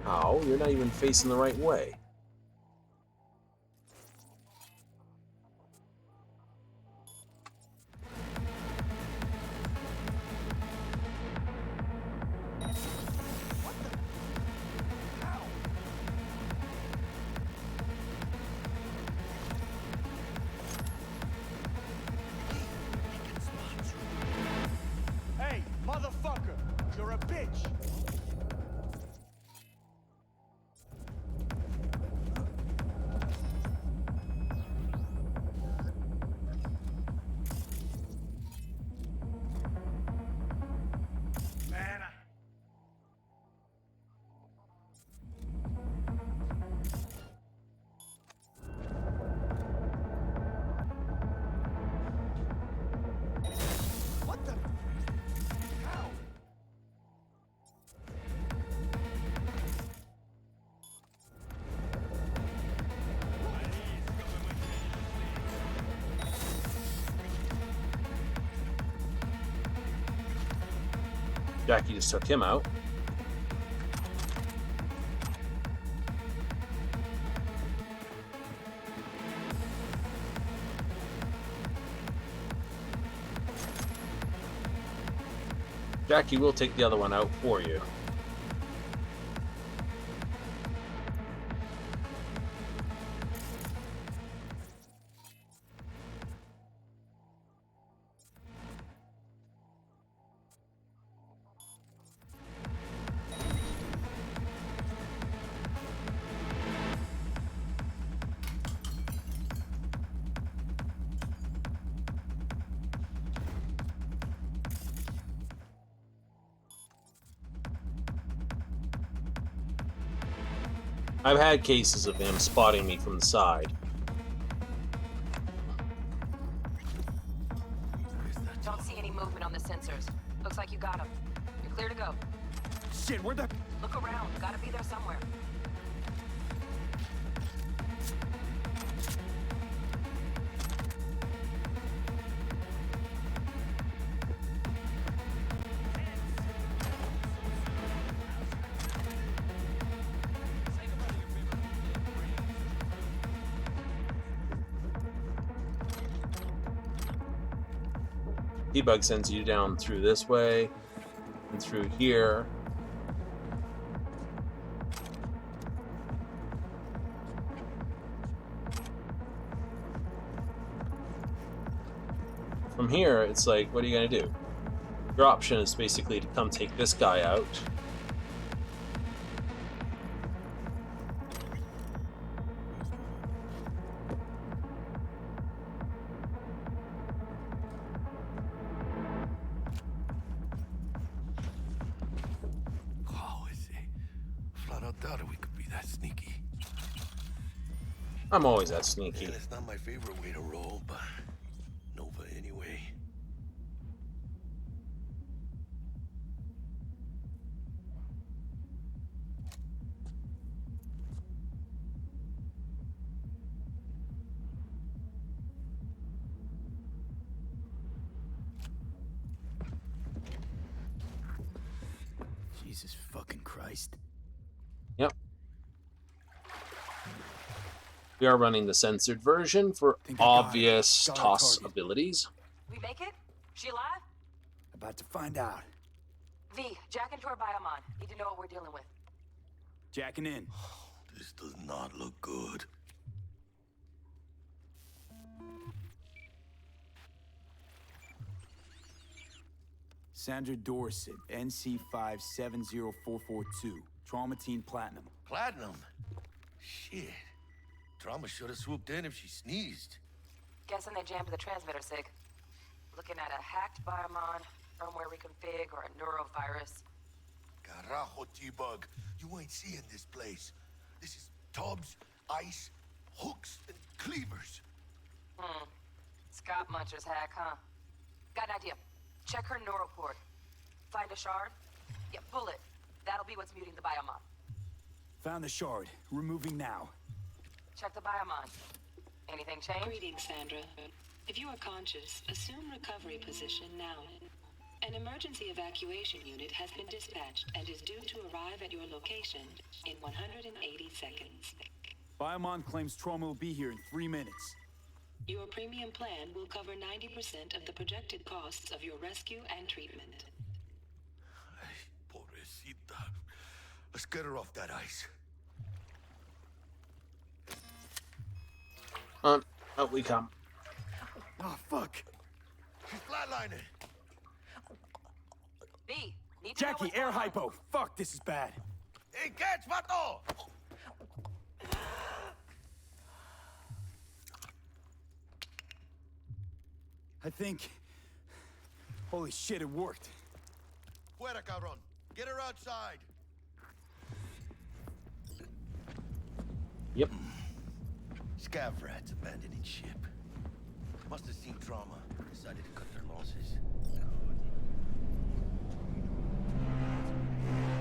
How? You're not even facing the right way. Hey, motherfucker! You're a bitch! Man, what the? How? Jackie just took him out. Jackie will take the other one out for you. I've had cases of him spotting me from the side. Don't see any movement on the sensors. Looks like you got them. You're clear to go. Shit, where the? Look around. Gotta be there somewhere. Debug sends you down through this way and through here. From here, it's like, what are you going to do? Your option is basically to come take this guy out. Doubted we could be that sneaky. I'm always that sneaky. And it's not my favorite way to roll, but Nova anyway. Jesus fucking Christ. Yep. We are running the censored version for obvious toss abilities. We make it? She alive? About to find out. V, jack into her biomon. Need to know what we're dealing with. Jacking in. This does not look good. Sandra Dorset, NC570442. Trauma Team Platinum. Platinum? Shit. Trauma should have swooped in if she sneezed. Guessing they jammed the transmitter, Sig. Looking at a hacked biomon, firmware reconfig, or a neurovirus. Carajo, T-Bug. You ain't seeing this place. This is tubs, ice, hooks, and cleavers. Scott Muncher's hack, huh? Got an idea. Check her neuroport. Find a shard? Yeah, pull it. That'll be what's muting the biomon. Found the shard. Removing now. Check the biomon. Anything change? Greetings, Sandra. If you are conscious, assume recovery position now. An emergency evacuation unit has been dispatched and is due to arrive at your location in 180 seconds. Biomon claims trauma will be here in 3 minutes. Your premium plan will cover 90% of the projected costs of your rescue and treatment. Pobrecita. Let's get her off that ice. Out we come. Oh, fuck. She's flatlining. B, need to Jackie, air hypo. Fuck, this is bad. Hey, catch, vato! I think... Holy shit, it worked. Fuera, cabrón. Get her outside. Yep. Scav rats abandoning ship. Must have seen trauma. Decided to cut their losses.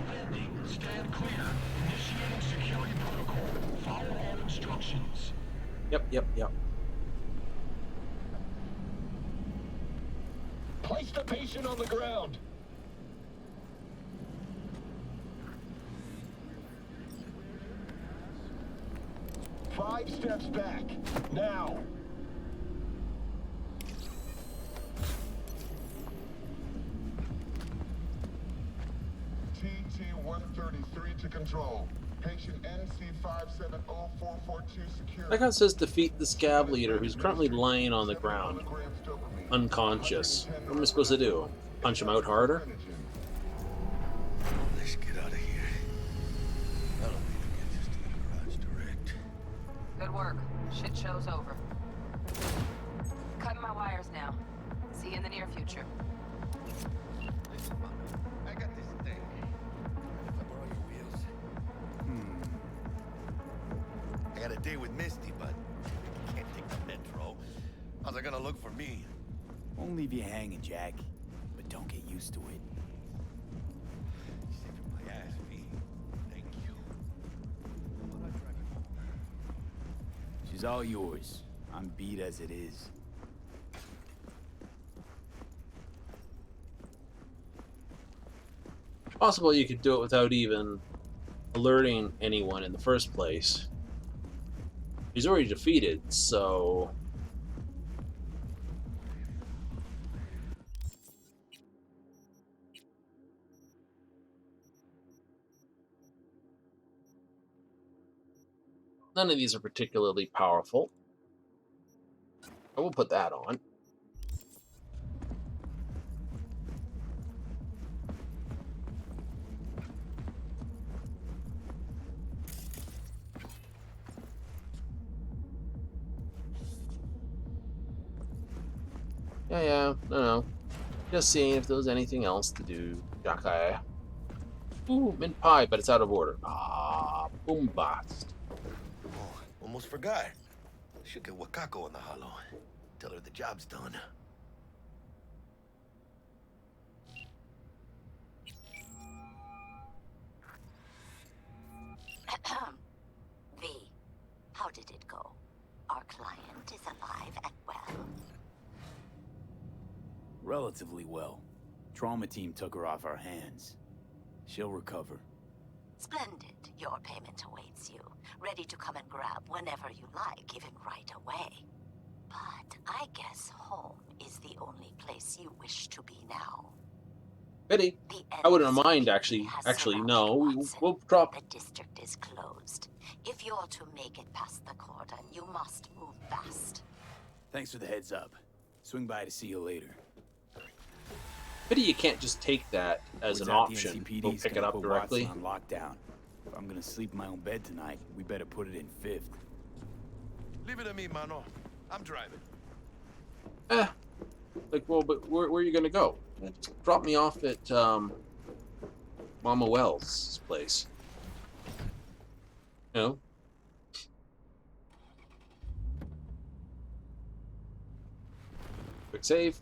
Landing. Stand clear. Initiating security protocol. Follow all instructions. Yep. Place the patient on the ground. Five steps back. Now. TT-133 to control. Patient NC570442 secure. Like how it says defeat the scab leader who's currently lying on the ground. Unconscious. What am I supposed to do? Punch him out harder? Let's get out of here. I don't think we get this to the garage direct. Good work. Shit show's over. Cutting my wires now. See you in the near future. Listen, Mama, I got this thing. If I borrow your wheels? I got a date with Misty, but I can't take the metro. How's it gonna look for me? Won't leave you hanging, Jack. But don't get used to it. Saving my ass, V. Thank you. She's all yours. I'm beat as it is. Possible you could do it without even alerting anyone in the first place. He's already defeated, so... None of these are particularly powerful. I will put that on. Yeah, no. Just seeing if there was anything else to do. Jacky. Ooh, mint pie, but it's out of order. Ah, boom bast. Oh, almost forgot. Should get Wakako in the hollow. Tell her the job's done. V, how did it go? Our client is alive and well. Relatively well. Trauma team took her off our hands. She'll recover. Splendid. Your payment awaits you, ready to come and grab whenever you like, even right away. But I guess home is the only place you wish to be now. Pity. I wouldn't mind, actually. No. We'll drop. The district is closed. If you're to make it past the cordon, you must move fast. Thanks for the heads up. Swing by to see you later. Pity you can't just take that as an option. Go pick it up directly. On lockdown. If I'm gonna sleep in my own bed tonight, we better put it in 5th. Leave it to me, mano. I'm driving. Like, well, but where are you gonna go? Just drop me off at Mama Wells' place. You know? Quick save.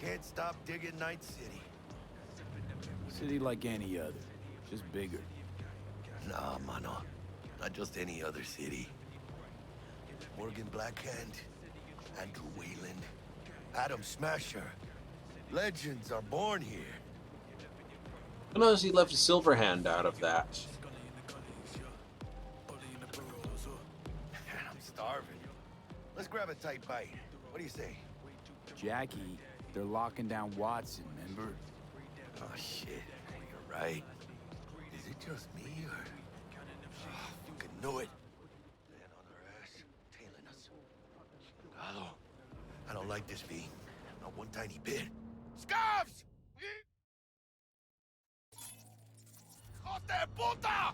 Can't stop digging Night City. City like any other, just bigger. Nah, mano. Not just any other city. Morgan Blackhand, Andrew Wayland, Adam Smasher. Legends are born here. I noticed he left a Silverhand out of that. I'm starving. Let's grab a tight bite. What do you say? Jackie, they're locking down Watson, remember? Oh, shit. You're right. Is it just me, or... Oh, fucking knew it. Man on our ass, tailing us. Chingado. I don't like this, V. Not one tiny bit. Scavs! Joder puta!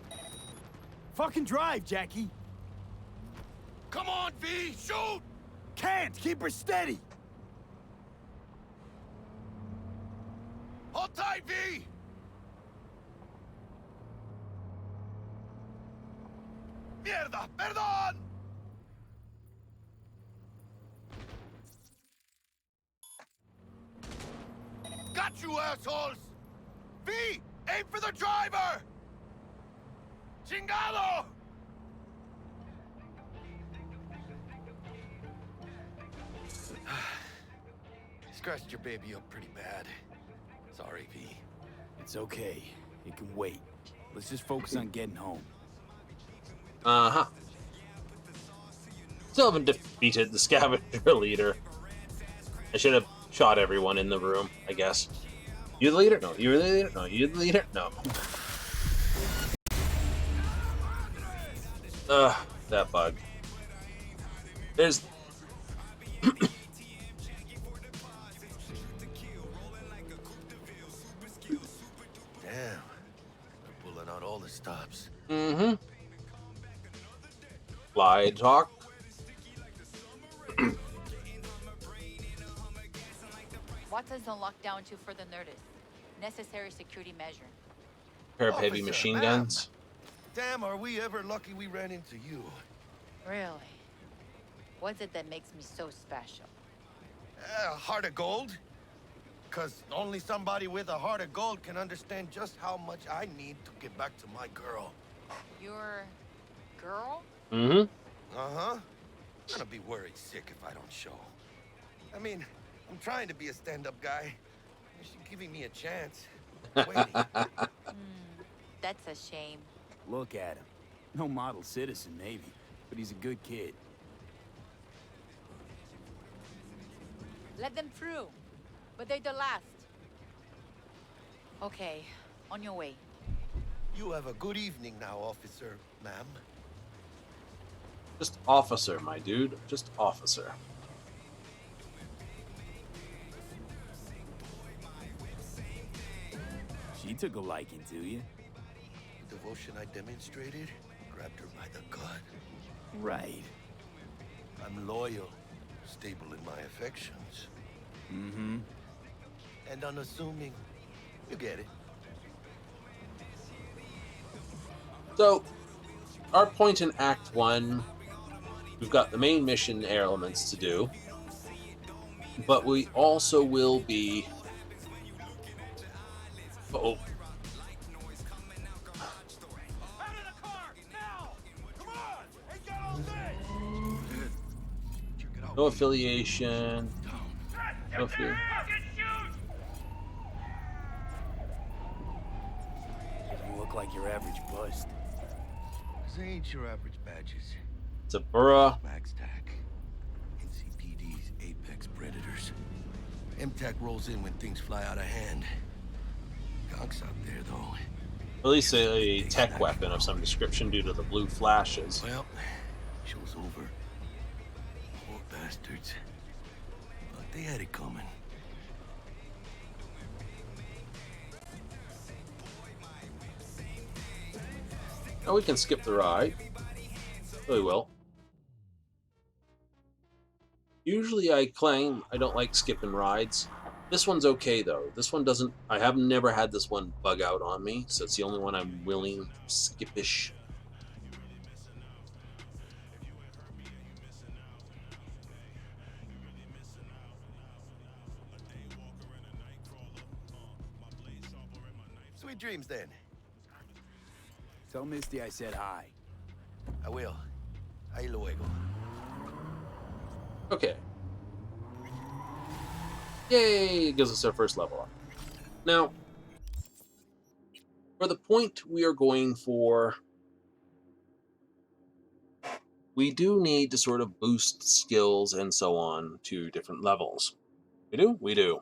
Fucking drive, Jackie! Come on, V! Shoot! Can't! Keep her steady! Hold tight, V! Mierda! Perdón! Got you, assholes! V! Aim for the driver! Chingado! Scratched your baby up pretty bad. Sorry, V. It's okay. It can wait. Let's just focus on getting home. Uh-huh. Still haven't defeated the scavenger leader. I should have shot everyone in the room, I guess. You the leader? No. You the leader? No. You the leader? No. That bug. There's... Damn. They're pulling out all the stops. Mm-hmm. Fly talk. Watson's on lockdown to further notice. Necessary security measure. Pair of heavy machine guns. Damn, are we ever lucky we ran into you. Really? What's it that makes me so special? Heart of gold? Because only somebody with a heart of gold can understand just how much I need to get back to my girl. Your girl? Mm-hmm. Uh-huh. I'm gonna be worried sick if I don't show. I mean, I'm trying to be a stand-up guy. She's giving me a chance. Waiting. That's a shame. Look at him. No model citizen, maybe, but he's a good kid. Let them through. But they're the last. Okay, on your way. You have a good evening now, officer, ma'am. Just officer, my dude. Just officer. She took a liking to you. The devotion I demonstrated grabbed her by the gut. Right. I'm loyal, stable in my affections. Mm-hmm. And unassuming. You get it. So, our point in Act 1, we've got the main mission elements to do, but we also will be... Uh-oh. No affiliation. No affiliation. You look like your average bust. They ain't your average badges. It's a Burra. MaxTac. NCPD's apex predators. MTAC rolls in when things fly out of hand. Gonks out there, though. At least a tech weapon of some description due to the blue flashes. Well, show's over. Poor bastards. But they had it coming. Oh, we can skip the ride. Really will. Usually I claim I don't like skipping rides. This one's okay though. This one doesn't... I have never had this one bug out on me, so it's the only one I'm willing to skippish. Sweet dreams, then. Tell Misty I said hi. I will. Ahí luego. Okay. Yay! It gives us our first level up. Now, for the point we are going for, we do need to sort of boost skills and so on to different levels. We do? We do.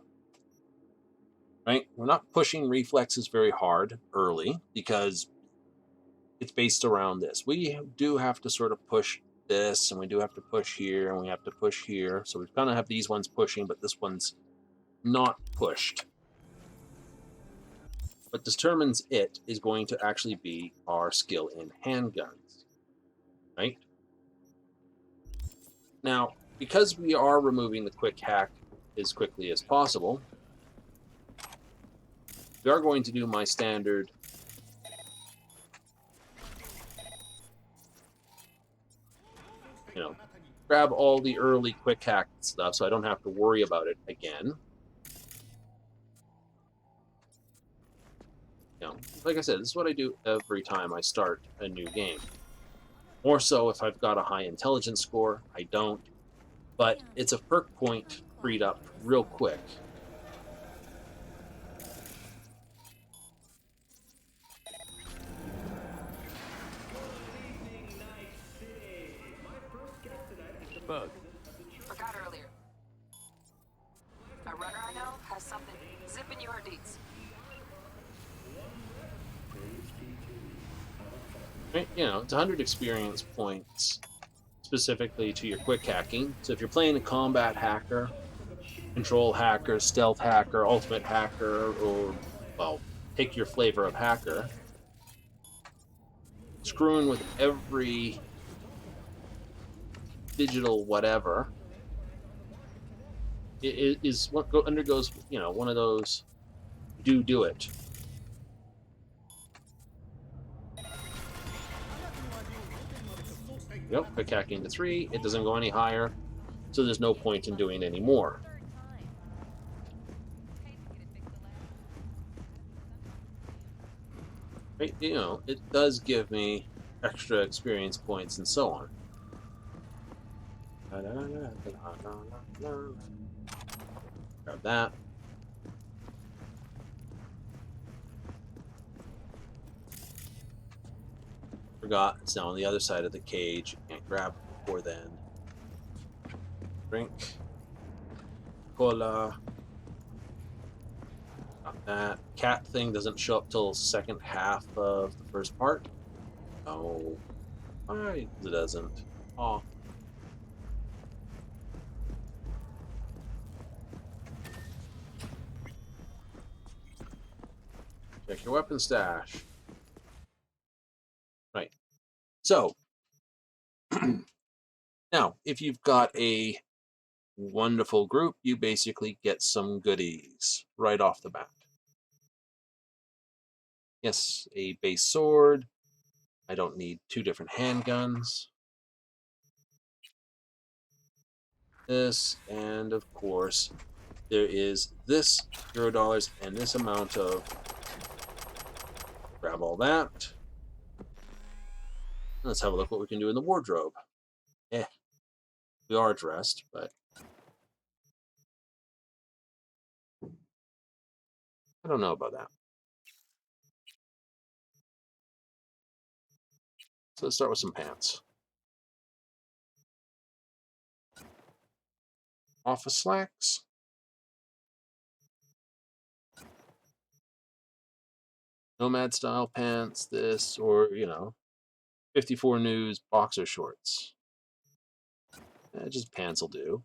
Right? We're not pushing reflexes very hard early because it's based around this. We do have to sort of push this, and we do have to push here, and we have to push here. So we kind of have these ones pushing, but this one's not pushed. What determines it is going to actually be our skill in handguns. Right? Now, because we are removing the quick hack as quickly as possible, we are going to do my standard grab all the early quick hack stuff so I don't have to worry about it again. Like I said, this is what I do every time I start a new game. More so if I've got a high intelligence score, I don't. But it's a perk point freed up real quick. Bug. Forgot earlier. A runner I know has something zipping your deets. Right? It's 100 experience points specifically to your quick hacking. So if you're playing a combat hacker, control hacker, stealth hacker, ultimate hacker, or, well, pick your flavor of hacker, screwing with every digital whatever, it is what undergoes, one of those do it. Yep, quick hacking to 3, it doesn't go any higher, so there's no point in doing any more. Right, it does give me extra experience points and so on. Grab that. Forgot, it's now on the other side of the cage. Can't grab it before then. Drink. Cola. Got that. Cat thing doesn't show up till second half of the first part. Oh. Why it doesn't? Aw. Check your weapon stash. Right. So, now, if you've got a wonderful group, you basically get some goodies right off the bat. Yes, a base sword, I don't need 2 different handguns. This, and of course, there is this $0 and this amount of. Grab all that. Let's have a look what we can do in the wardrobe. We are dressed, but I don't know about that. So let's start with some pants. Office slacks. Nomad style pants, this, or, 54 News boxer shorts. Just pants will do.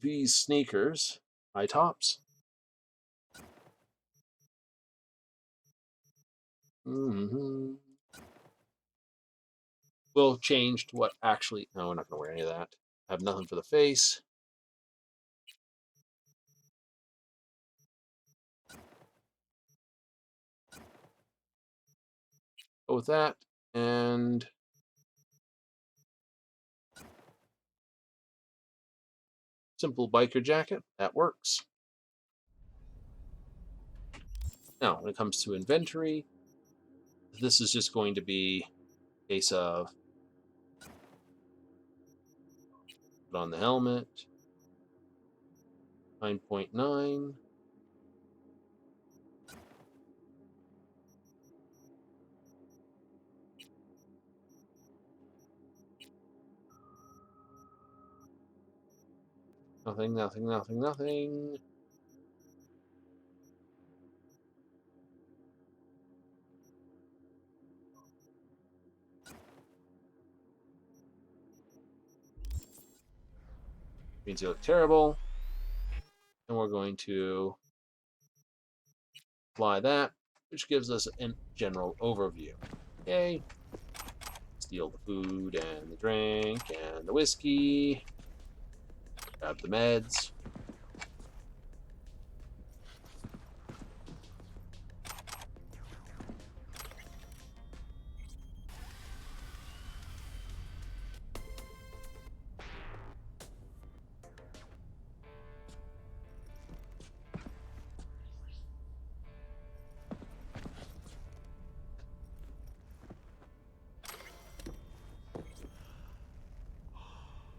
These sneakers, high tops. We'll change to what actually. No, we're not going to wear any of that. I have nothing for the face. Go with that. And simple biker jacket. That works. Now, when it comes to inventory, this is just going to be a case of put on the helmet. 9.9. Nothing, nothing, nothing, nothing. Means you look terrible. And we're going to apply that, which gives us a general overview. Okay. Steal the food and the drink and the whiskey. Grab the meds.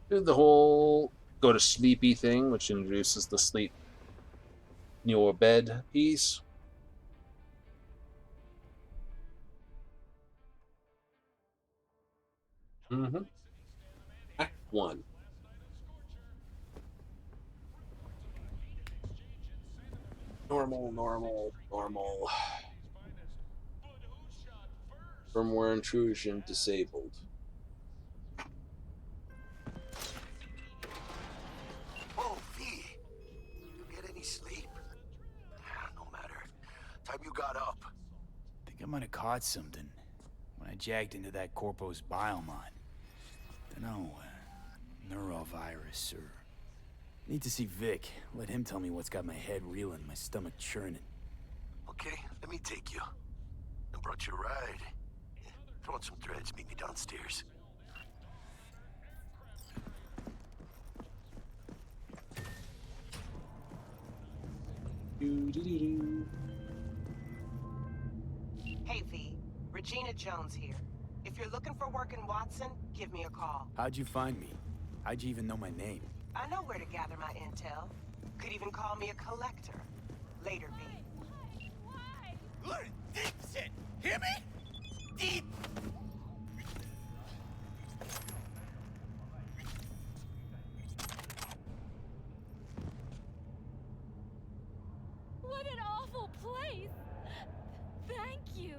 Do the whole go to sleepy thing, which introduces the sleep in your bed piece. Act 1. Normal, normal, normal. Firmware intrusion disabled. Oh, V. You get any sleep? No matter. Time you got up. Think I might have caught something when I jacked into that Corpo's biomod. Dunno, neurovirus or... Need to see Vic. Let him tell me what's got my head reeling, my stomach churning. Okay, let me take you. I brought you a ride. Throw on some threads, meet me downstairs. Hey, V. Regina Jones here. If you're looking for work in Watson, give me a call. How'd you find me? How'd you even know my name? I know where to gather my intel. Could even call me a collector. Later, V. Learn deep shit! Hear me? Deep! What an awful place! Thank you!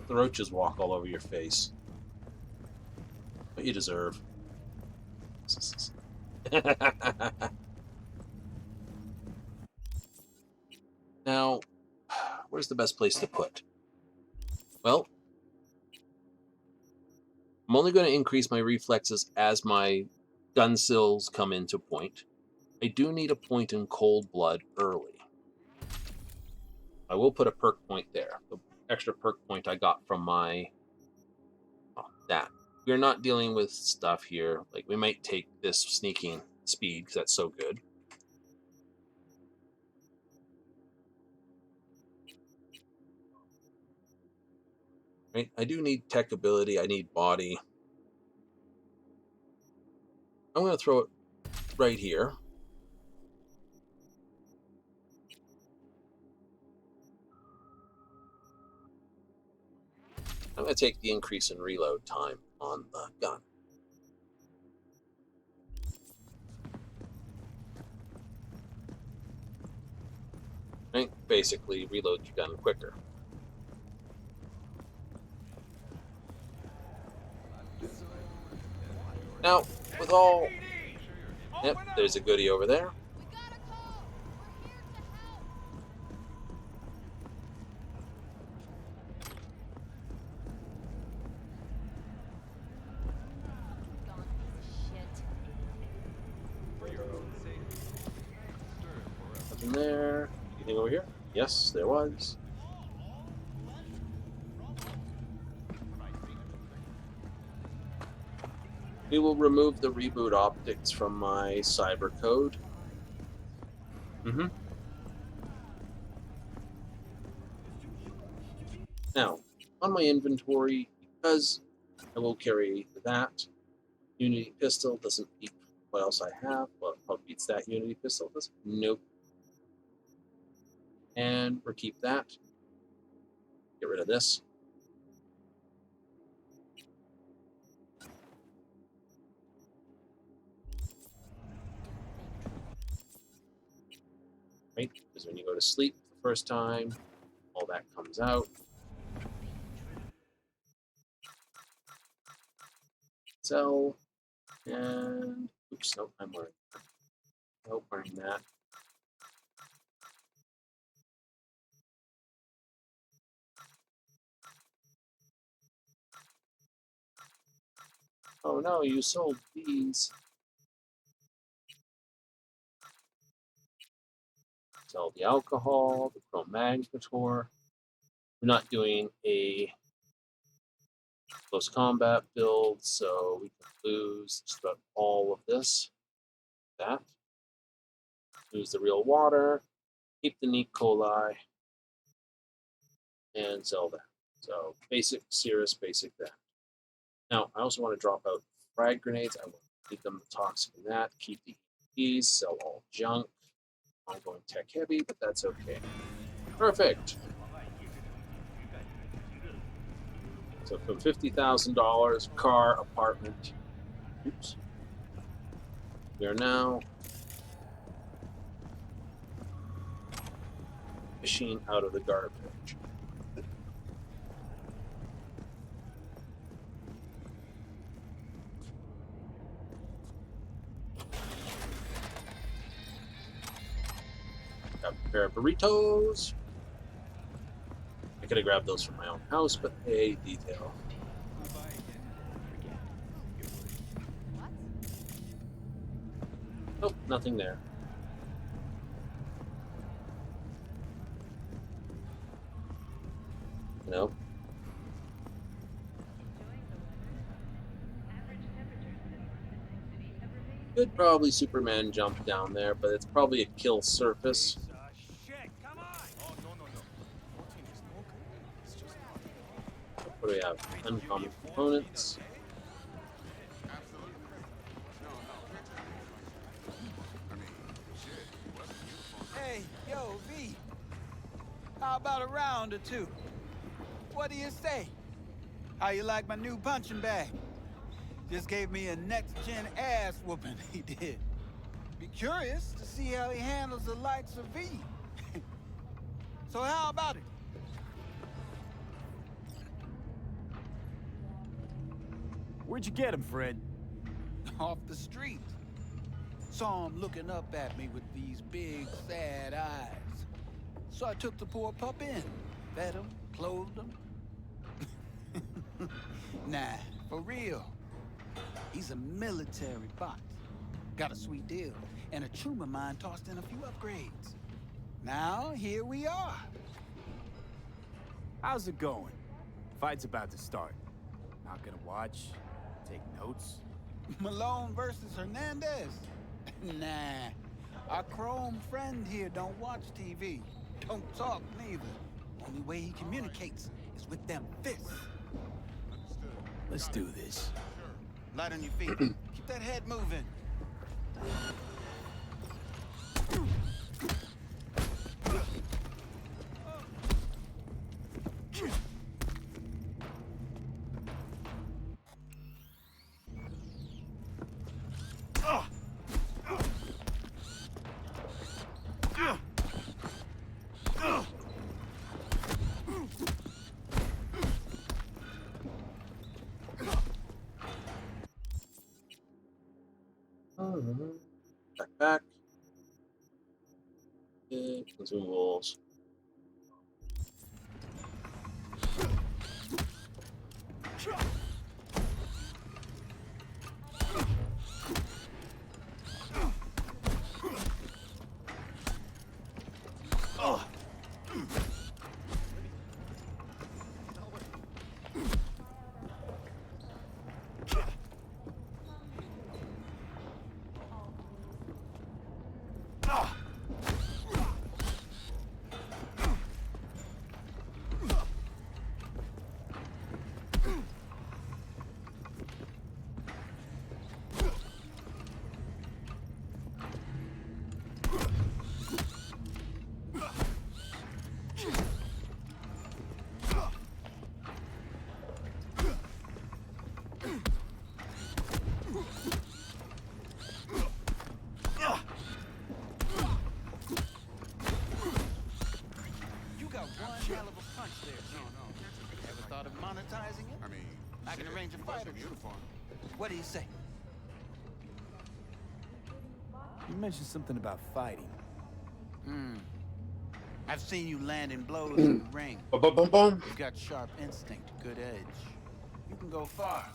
The roaches walk all over your face. What you deserve. Now, where's the best place to put? Well, I'm only going to increase my reflexes as my gun sills come into point. I do need a point in cold blood early. I will put a perk point there. The extra perk point I got from my... Oh, that. We're not dealing with stuff here. Like, we might take this sneaking speed, because that's so good. Right? I do need tech ability. I need body. I'm going to throw it right here. I'm going to take the increase in reload time on the gun. Right? Basically, reload your gun quicker. Now, with all... Yep, there's a goodie over there. Nothing there. Anything over here? Yes, there was. We will remove the reboot optics from my cyber code. Now, on my inventory, because I will carry that, Unity pistol doesn't beat what else I have. Well, it probably beats that Unity pistol. Does nope. And we'll keep that. Get rid of this. Right? Because when you go to sleep the first time, all that comes out. Sell. And oops, nope, I'm wearing. Nope, wearing that. Oh no, you sold these. Sell the alcohol, the chrome magnetor. We're not doing a close combat build, so we can lose just about all of this. That. Lose the real water, keep the neat coli, and sell that. So basic Cirrus, basic that. Now, I also want to drop out frag grenades. I want to keep them toxic in that, keep the EPs, sell all junk. I'm going tech heavy, but that's okay. Perfect. So from $50,000, car, apartment. Oops. We are now machine out of the garbage. Got a pair of burritos. I could have grabbed those from my own house, but hey, detail. Nope, nothing there. Nope. Could probably Superman jump down there, but it's probably a kill surface. What do we have? Uncommon components. Hey, yo, V. How about a round or two? What do you say? How you like my new punching bag? Just gave me a next-gen ass whooping, he did. Be curious to see how he handles the likes of V. So how about it? Where'd you get him, Fred? Off the street. Saw him looking up at me with these big, sad eyes. So I took the poor pup in. Fed him, clothed him. Nah, for real. He's a military bot. Got a sweet deal, and a tumor mine tossed in a few upgrades. Now, here we are. How's it going? Fight's about to start. Not gonna watch? Take notes? Malone versus Hernandez? Nah. Our chrome friend here don't watch TV. Don't talk neither. Only way he communicates is with them fists. Let's do this. Light on your feet. Keep that head moving. Back. Consumables. Hell of a punch there, kid. Ever thought of monetizing it? I mean, I can arrange a fight or uniform. What do you say? You mentioned something about fighting. I've seen you landing blows in the ring. You've got sharp instinct, good edge. You can go far,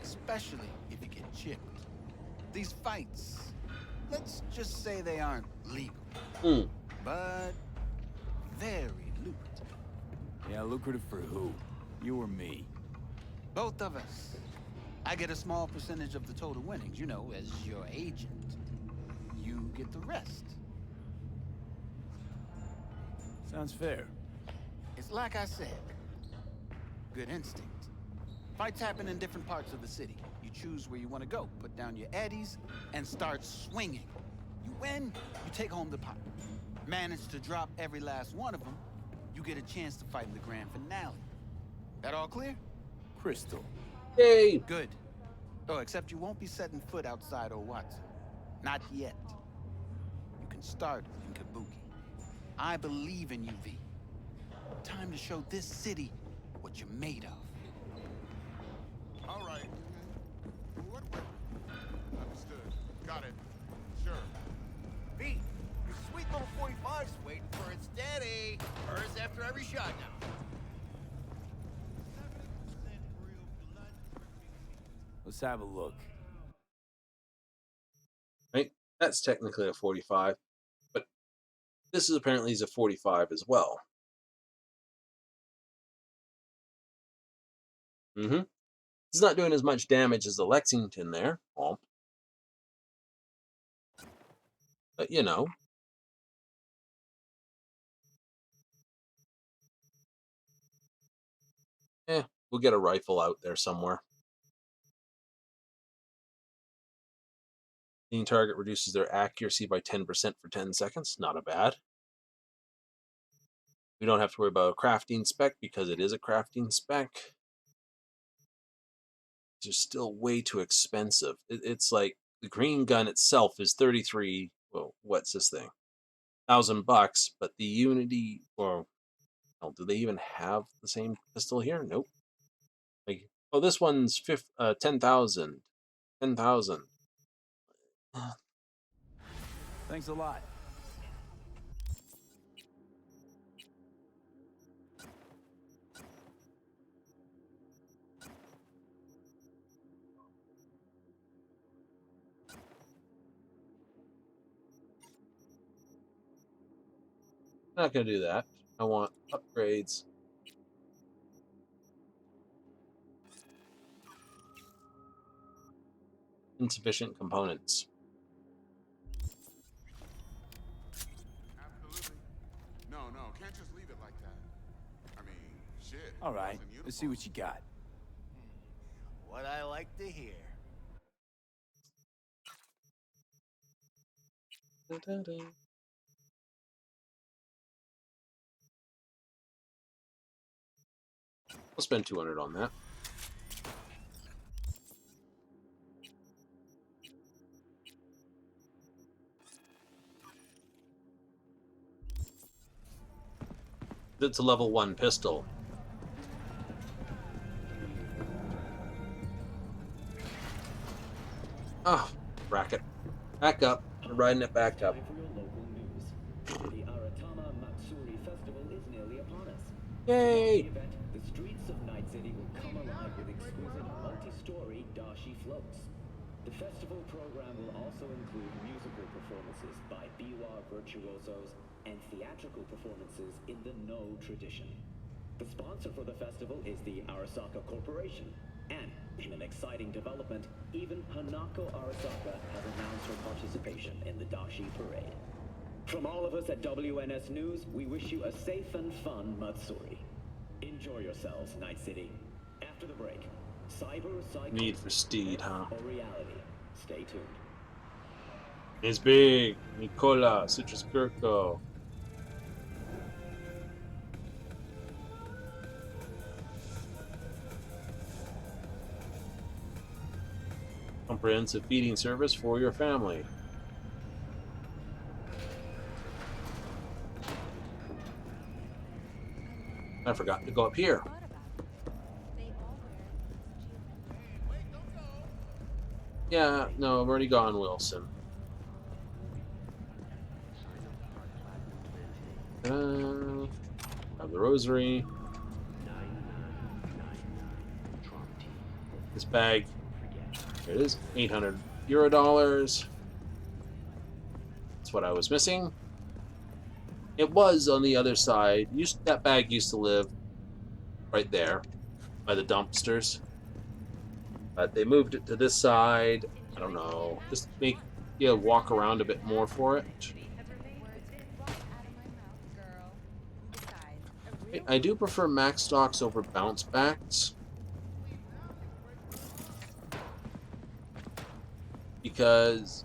especially if you get chipped. These fights, let's just say they aren't legal, but very lucrative. Yeah, lucrative for who? You or me? Both of us. I get a small percentage of the total winnings, you know, as your agent. You get the rest. Sounds fair. It's like I said. Good instinct. Fights happen in different parts of the city. You choose where you want to go, put down your eddies, and start swinging. You win, you take home the pot. Manage to drop every last one of them, you get a chance to fight in the grand finale. That all clear? Crystal. Yay! Good. Oh, except you won't be setting foot outside Watson. Not yet. You can start in Kabuki. I believe in you, V. Time to show this city what you're made of. All right. What? Understood. Got it. Sure. V, your sweet little 45's waiting for its daddy. Hers after every shot now. Let's have a look. Right? That's technically a 45, but this is apparently a 45 as well. It's not doing as much damage as the Lexington there. But you know. We'll get a rifle out there somewhere. Hitting target reduces their accuracy by 10% for 10 seconds. Not a bad. We don't have to worry about a crafting spec because it is a crafting spec. They're still way too expensive. It's like the green gun itself is 33. Well, what's this thing? $1,000, but the Unity, or do they even have the same pistol here? Nope. Like Oh, this one's 10,000. 10,000. Thanks a lot. Not gonna do that. I want upgrades. Insufficient components. Absolutely. No, can't just leave it like that. I mean, shit. All right, let's see what you got. What I like to hear. I'll spend 200 on that. It's a level 1 pistol. Ah, bracket. Back up. I'm riding it back up. Yay! The streets of Night City will come alive with exquisite multi-story dashi floats. The festival program will also include musical performances by biwa virtuosos and theatrical performances in the No tradition. The sponsor for the festival is the Arasaka Corporation, and in an exciting development, even Hanako Arasaka has announced her participation in the Dashi Parade. From all of us at WNS News, we wish you a safe and fun Matsuri. Enjoy yourselves, Night City. After the break, cyber Need for Steed, huh? or reality. Stay tuned. It's big. Nicola, Citrus Kirko. Comprehensive feeding service for your family. I forgot to go up here. Yeah, no, I'm already gone, Wilson. Have the rosary. This bag. There it is. €800. That's what I was missing. It was on the other side. That bag used to live right there by the dumpsters. But they moved it to this side. I don't know. Just make you walk around a bit more for it. I do prefer max stocks over bounce backs. Because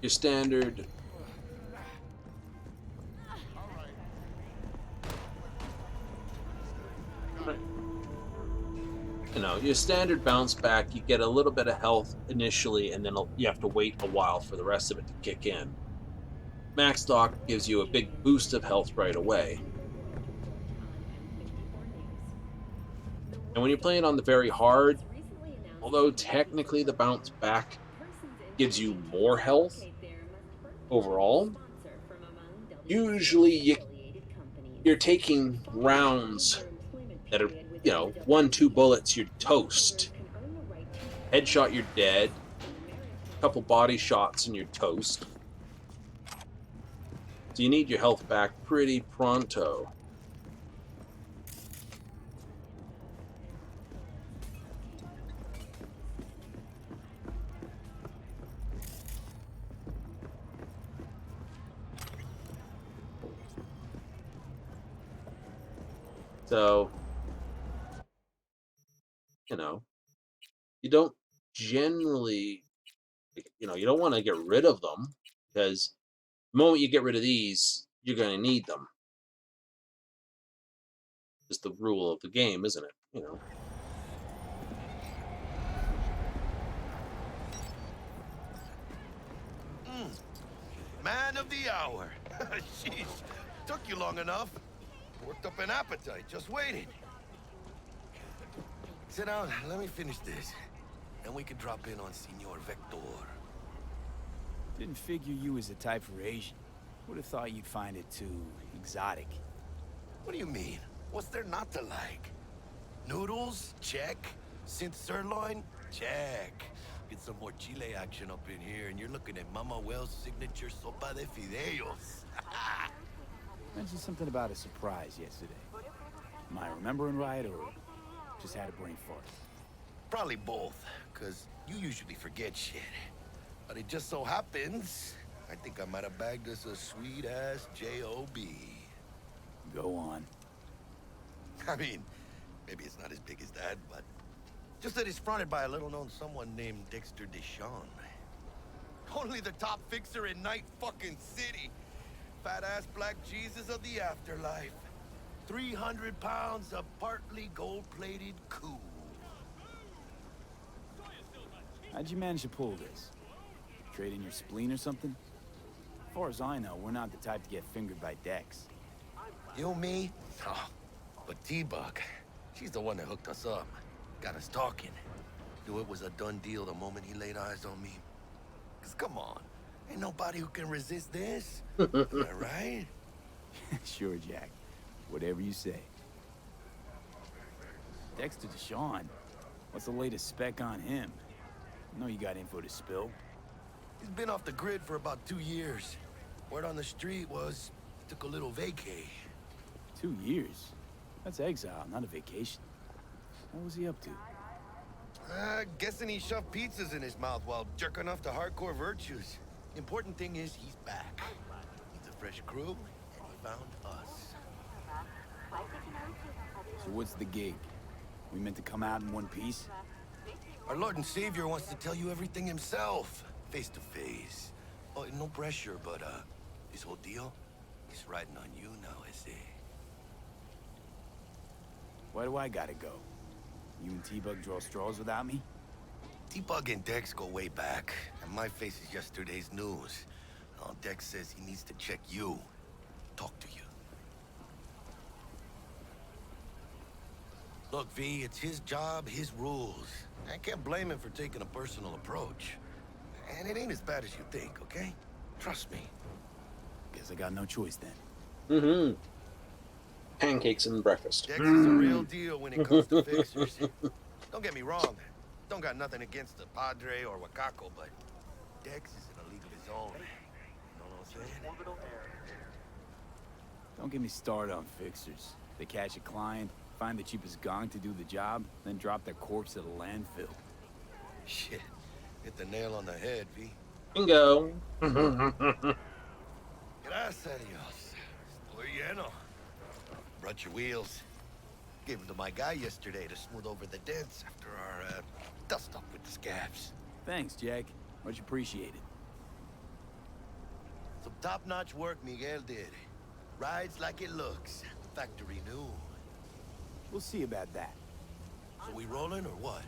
your standard your standard bounce back, you get a little bit of health initially, and then you have to wait a while for the rest of it to kick in. Max stock gives you a big boost of health right away. And when you're playing on the very hard, although technically the bounce back gives you more health overall, usually you're taking rounds that are, 1-2 bullets, you're toast. Headshot, you're dead. A couple body shots and you're toast. So you need your health back pretty pronto. So, you don't generally, you don't want to get rid of them, because the moment you get rid of these, you're going to need them. It's the rule of the game, isn't it? Man of the hour. Jeez, took you long enough. Worked up an appetite just waiting. Sit down, let me finish this. And we can drop in on Senor Vector. Didn't figure you was the type for Asian. Would have thought you'd find it too exotic. What do you mean? What's there not to like? Noodles? Check. Synth sirloin? Check. Get some more Chile action up in here, and you're looking at Mama Wells' signature sopa de fideos. Mentioned something about a surprise yesterday. Am I remembering right, or just had a brain fart? Probably both, because you usually forget shit. But it just so happens, I think I might have bagged us a sweet-ass J.O.B. Go on. I mean, maybe it's not as big as that, but just that it's fronted by a little-known someone named Dexter Deshawn. Only the top fixer in Night fucking City. Fat-ass black Jesus of the afterlife. 300 pounds of partly gold-plated cool. How'd you manage to pull this? Trade in your spleen or something? As far as I know, we're not the type to get fingered by Dex. You, me? Oh, but T-Bug, she's the one that hooked us up. Got us talking. Knew it was a done deal the moment he laid eyes on me. 'Cause come on, ain't nobody who can resist this. Am I right? Sure, Jack. Whatever you say. Dexter Deshawn? What's the latest spec on him? I know you got info to spill. He's been off the grid for about 2 years. Word on the street was he took a little vacay. 2 years? That's exile, not a vacation. What was he up to? Guessing he shoved pizzas in his mouth while jerking off to hardcore virtues. Important thing is he's back. He's a fresh crew, and he found us. So what's the gig? We meant to come out in one piece? Our Lord and Savior wants to tell you everything himself, face to face. Oh, no pressure, but this whole deal is riding on you now, I say. Why do I gotta go? You and T-Bug draw straws without me? T-Bug and Dex go way back, and my face is yesterday's news. Now Dex says he needs to check you, talk to you. Look, V, it's his job, his rules. I can't blame him for taking a personal approach. And it ain't as bad as you think, okay? Trust me. Guess I got no choice then. Mm-hmm. Pancakes and breakfast. Dex is a real deal when it comes to fixers. Don't get me wrong. Don't got nothing against the Padre or Wakako, but Dex is in a league of his own. You know what I'm saying? Don't get me started on fixers. They catch a client, find the cheapest gong to do the job, then drop their corpse at a landfill. Shit. Hit the nail on the head, V. Bingo. Gracias a Dios. Estoy lleno. Brought your wheels. Gave them to my guy yesterday to smooth over the dents after our dust-up with the scabs. Thanks, Jack. Much appreciated. Some top-notch work Miguel did. Rides like it looks. Factory new. We'll see about that. So we rolling or what?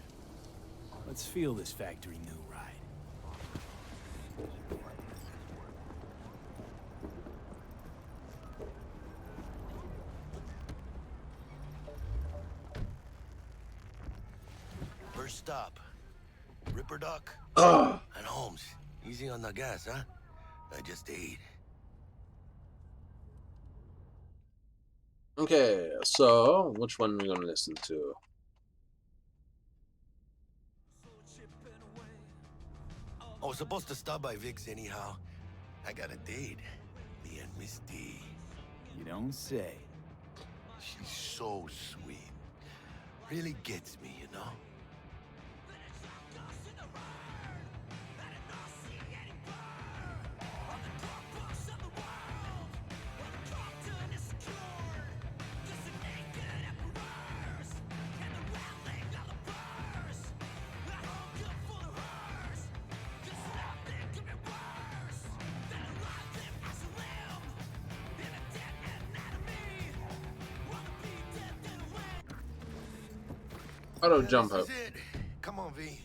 Let's feel this factory new ride. First stop. Ripper Duck. Ugh. And Holmes. Easy on the gas, huh? I just ate. Okay, so which one are we going to listen to? I was supposed to stop by Vic's anyhow. I got a date. Me and Miss D. You don't say. She's so sweet. Really gets me, you know? Auto jump This up. is it. Come on, V.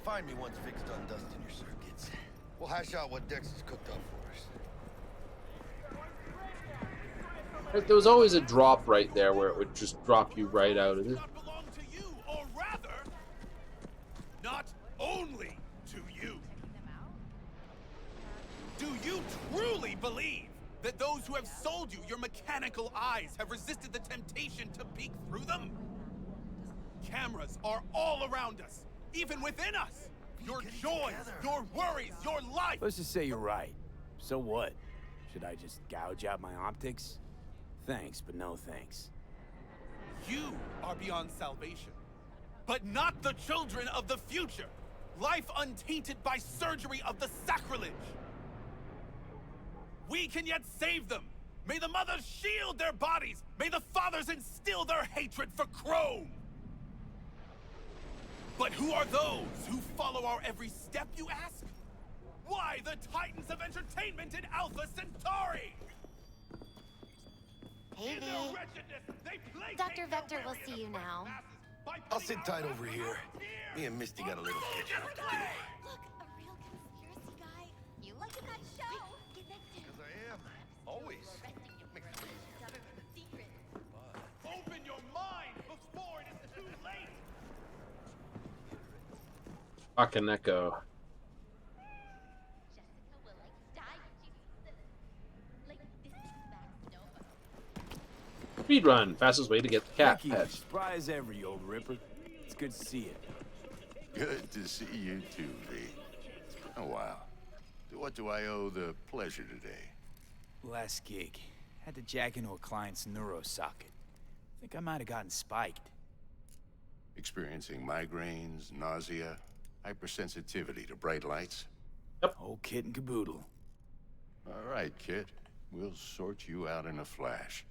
Find me once Vic's done dusting your circuits. We'll hash out what Dex has cooked up for us. There was always a drop right there where it would just drop you right out of it. That those who have sold you your mechanical eyes have resisted the temptation to peek through them? Cameras are all around us, even within us. Your joys, your worries, your life. Let's just say you're right. So what? Should I just gouge out my optics? Thanks, but no thanks. You are beyond salvation, but not the children of the future. Life untainted by surgery of the sacrilege. We can yet save them. May the mothers shield their bodies. May the fathers instill their hatred for Chrome. But who are those who follow our every step, you ask? Why the titans of entertainment in Alpha Centauri? Hey, V. Dr. Vector will see you now. I'll sit tight over here. Me and Misty got a little catch up to do. Look, a real conspiracy guy. You like a nice show. Get next to him. Because I am. Always. Makes it easier. Open your mind before it is too late. Fucking Echo. Speedrun, fastest way to get the cat Thank you. pet. Spry as ever, you old ripper. It's good to see you. Good to see you too, V. It's been a while. To what do I owe the pleasure today? Last gig. Had to jack into a client's neuro socket. Think I might have gotten spiked. Experiencing migraines, nausea, hypersensitivity to bright lights? Yep. Whole kit and caboodle. All right, kid. We'll sort you out in a flash.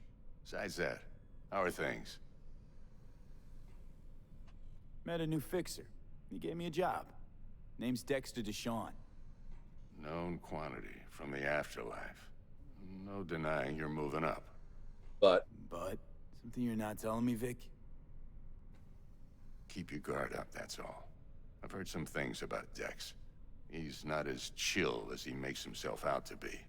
Besides that, how are things? Met a new fixer. He gave me a job. Name's Dexter Deshawn. Known quantity from the afterlife. No denying you're moving up. But? Something you're not telling me, Vic? Keep your guard up, that's all. I've heard some things about Dex. He's not as chill as he makes himself out to be.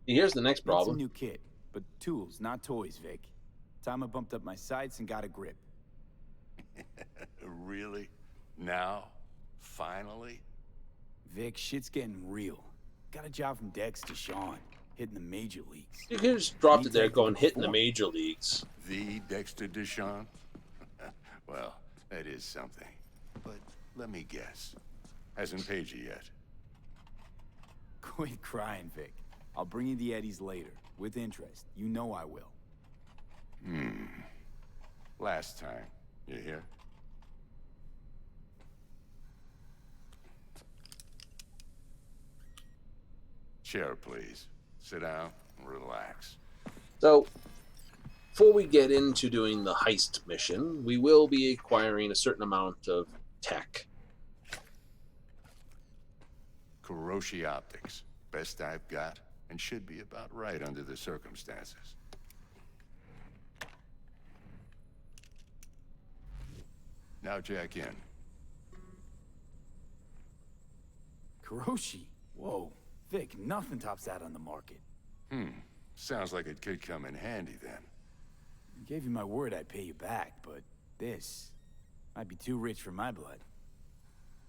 Here's the next problem. It's a new kit, but tools, not toys, Vic. Time I bumped up my sights and got a grip. Really? Now? Finally? Vic, shit's getting real. Got a job from Dex to Sean, hitting the major leagues. You could just dropped it there going hitting the major leagues. The Dexter Deshawn? Well, that is something. But let me guess. Hasn't paid you yet. Quit crying, Vic. I'll bring you the eddies later, with interest. You know I will. Last time. You hear? Chair, please. Sit down and relax. So, before we get into doing the heist mission, we will be acquiring a certain amount of tech. Kuroshi Optics. Best I've got, and should be about right under the circumstances. Now jack in. Kuroshi? Whoa. Vic, nothing tops that on the market. Sounds like it could come in handy then. I gave you my word I'd pay you back, but this might be too rich for my blood.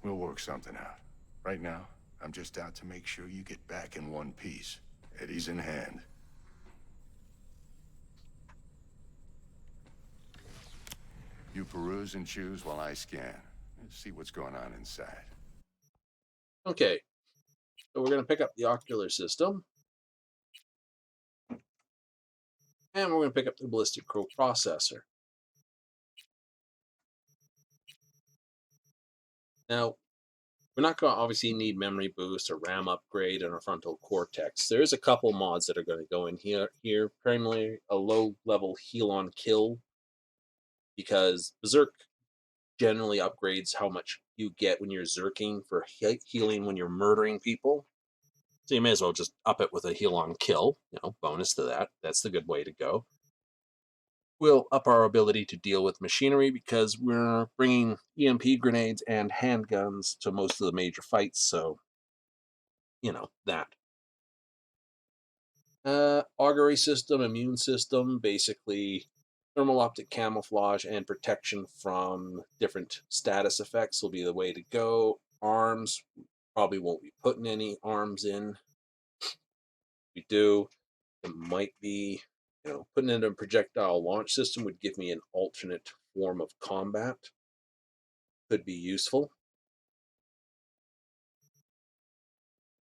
We'll work something out. Right now, I'm just out to make sure you get back in one piece. Eddie's in hand. You peruse and choose while I scan. Let's see what's going on inside. Okay. So we're going to pick up the ocular system. And we're going to pick up the ballistic processor. Now, we're not going to obviously need memory boost or RAM upgrade in our frontal cortex. There's a couple mods that are going to go in here. Primarily a low-level heal on kill, because Berserk generally upgrades how much you get when you're zerking for healing when you're murdering people. So you may as well just up it with a heal on kill. Bonus to that. That's the good way to go. We'll up our ability to deal with machinery because we're bringing EMP grenades and handguns to most of the major fights, so, that. Augury system, immune system, basically thermal optic camouflage and protection from different status effects will be the way to go. Arms, probably won't be putting any arms in. we do. It might be, putting in a projectile launch system would give me an alternate form of combat. Could be useful.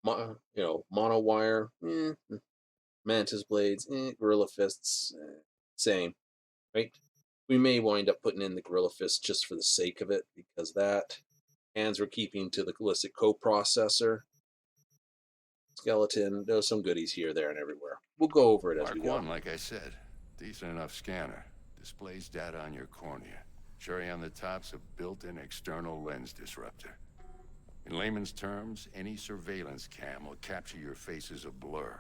Monowire, mantis blades, gorilla fists, same, right? We may wind up putting in the gorilla fist just for the sake of it, because that hands we're keeping to the ballistic coprocessor. Skeleton, there's some goodies here, there, and everywhere. We'll go over it as we go. Mark 1, like I said, decent enough scanner. Displays data on your cornea. Cherry on the top's a built-in external lens disruptor. In layman's terms, any surveillance cam will capture your face as a blur.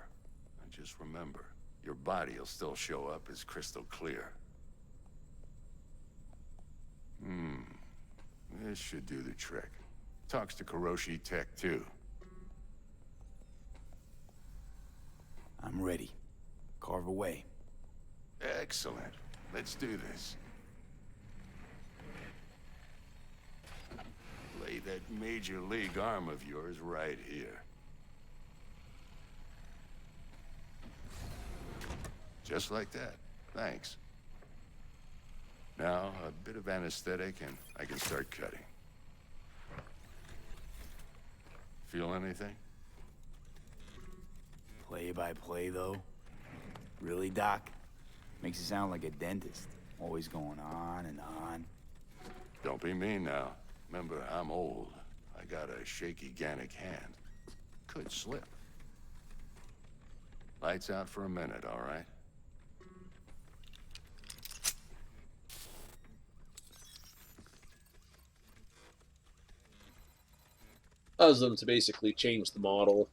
And just remember, your body will still show up as crystal clear. This should do the trick. Talks to Kuroshi Tech, too. I'm ready. Carve away. Excellent. Let's do this. Lay that major league arm of yours right here. Just like that. Thanks. Now, a bit of anesthetic and I can start cutting. Feel anything? Play by play, though? Really, Doc? Makes you sound like a dentist. Always going on and on. Don't be mean now. Remember, I'm old. I got a shaky Gannic hand. Could slip. Lights out for a minute, all right? Allows them to basically change the model.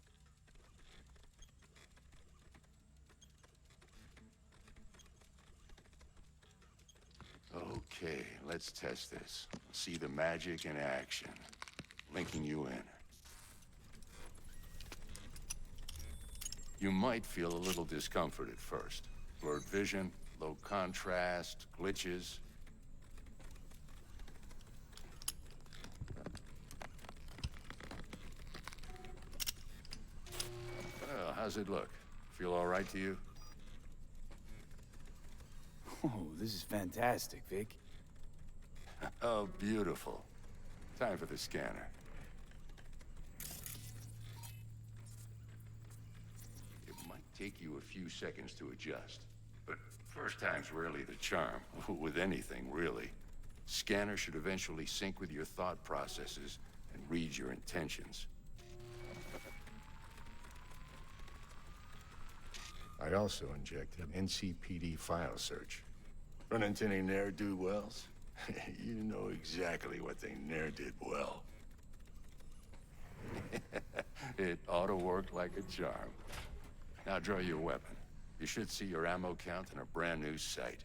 Okay, let's test this. See the magic in action. Linking you in. You might feel a little discomfort at first. Blurred vision, low contrast, glitches. Well, how's it look? Feel all right to you? Oh, this is fantastic, Vic. Oh, beautiful. Time for the scanner. It might take you a few seconds to adjust, but first time's rarely the charm, with anything, really. Scanner should eventually sync with your thought processes and read your intentions. I also injected an NCPD file search. Run into any ne'er-do-wells? You know exactly what they ne'er did well. It ought to work like a charm. Now draw your weapon. You should see your ammo count in a brand new sight.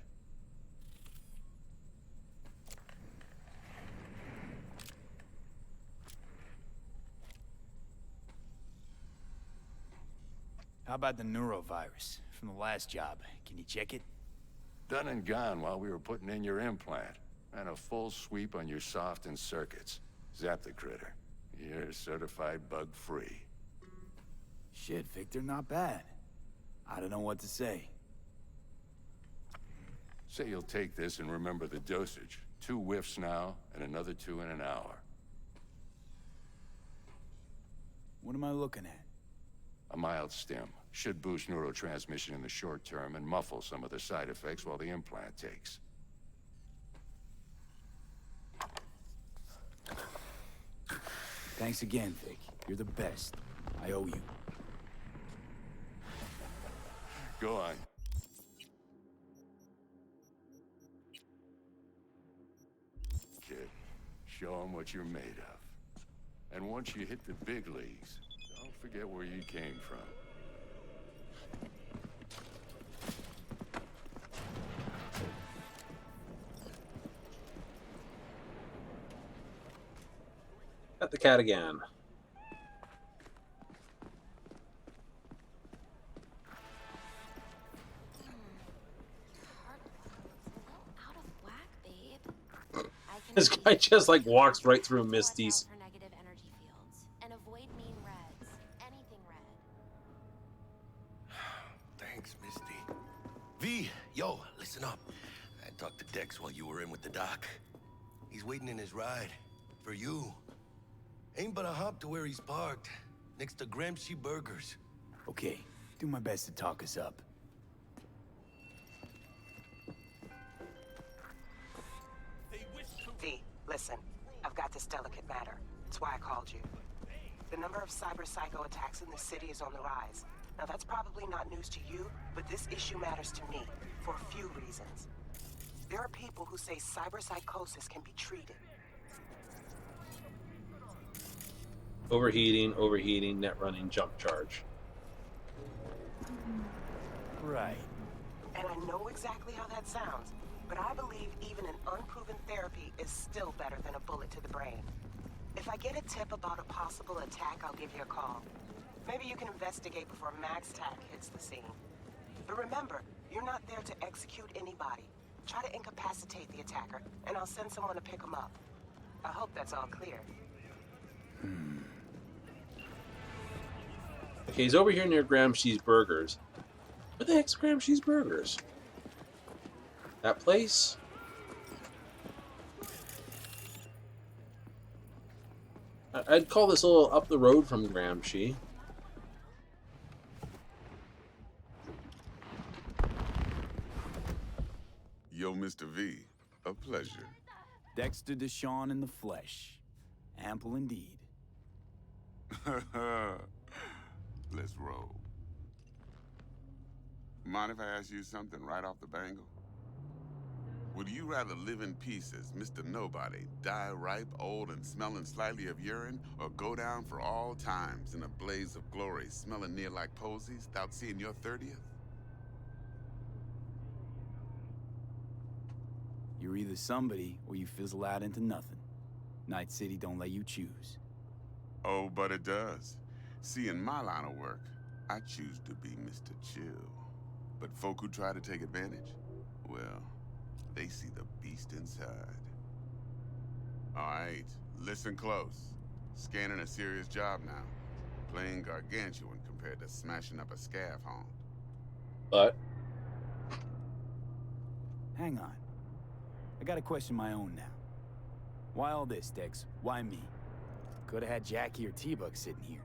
How about the neurovirus from the last job? Can you check it? Done and gone while we were putting in your implant. And a full sweep on your soft and circuits. Zap the critter. You're certified bug-free. Shit, Victor, not bad. I don't know what to say. Say you'll take this and remember the dosage. 2 whiffs now, and another 2 in an hour. What am I looking at? A mild stim. Should boost neurotransmission in the short term and muffle some of the side effects while the implant takes. Thanks again, Vic. You're the best. I owe you. Go on. Kid, show them what you're made of. And once you hit the big leagues, don't forget where you came from. At the cat again. This guy just like walks right through Misty's. Her negative energy fields and avoid mean reds. Anything red. Thanks, Misty. V, yo, listen up. I talked to Dex while you were in with the doc. He's waiting in his ride. For you. Ain't but a hop to where he's parked. Next to Gramsci Burgers. Okay, do my best to talk us up. V, listen. I've got this delicate matter. That's why I called you. The number of cyber psycho attacks in the city is on the rise. Now that's probably not news to you, but this issue matters to me for a few reasons. There are people who say cyber psychosis can be treated. Overheating, net running, jump charge. Right. And I know exactly how that sounds, but I believe even an unproven therapy is still better than a bullet to the brain. If I get a tip about a possible attack, I'll give you a call. Maybe you can investigate before MaxTac hits the scene. But remember, you're not there to execute anybody. Try to incapacitate the attacker, and I'll send someone to pick him up. I hope that's all clear. Okay, he's over here near Gramsci's Burgers. What the heck's Gramsci's Burgers? That place? I'd call this a little up the road from Gramsci. Yo, Mr. V, a pleasure. Dexter Deshawn in the flesh. Ample indeed. Let's roll. Mind if I ask you something right off the bangle? Would you rather live in peace as Mr. Nobody, die ripe, old, and smelling slightly of urine, or go down for all times in a blaze of glory, smelling near like posies, without seeing your 30th? You're either somebody, or you fizzle out into nothing. Night City don't let you choose. Oh, but it does. See, in my line of work, I choose to be Mr. Chill. But folk who try to take advantage, well, they see the beast inside. All right, listen close. Scanning a serious job now. Playing gargantuan compared to smashing up a scaffold. But? Hang on. I gotta question my own now. Why all this, Dex? Why me? Could've had Jackie or T-Bug sitting here.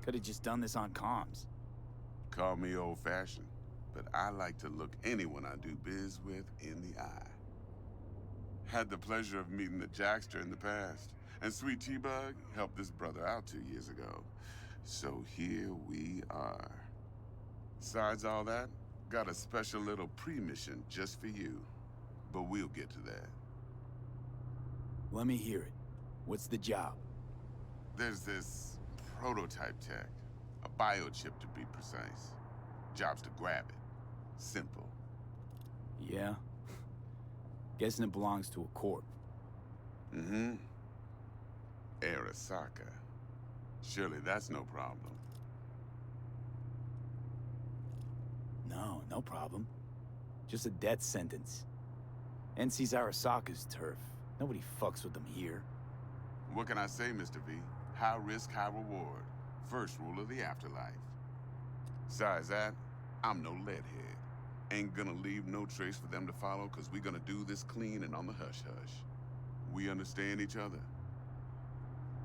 Could've just done this on comms. Call me old-fashioned, but I like to look anyone I do biz with in the eye. Had the pleasure of meeting the Jackster in the past, and Sweet T-Bug helped this brother out 2 years ago. So here we are. Besides all that, got a special little pre-mission just for you. But we'll get to that. Let me hear it. What's the job? There's this prototype tech. A biochip to be precise. Job's to grab it. Simple. Yeah? Guessing it belongs to a corp. Mm-hmm. Arasaka. Surely that's no problem. No problem. Just a death sentence. NC's Arasaka's turf. Nobody fucks with them here. What can I say, Mr. V? High risk, high reward. First rule of the afterlife. Besides that, I'm no leadhead. Ain't gonna leave no trace for them to follow, cause we gonna do this clean and on the hush-hush. We understand each other?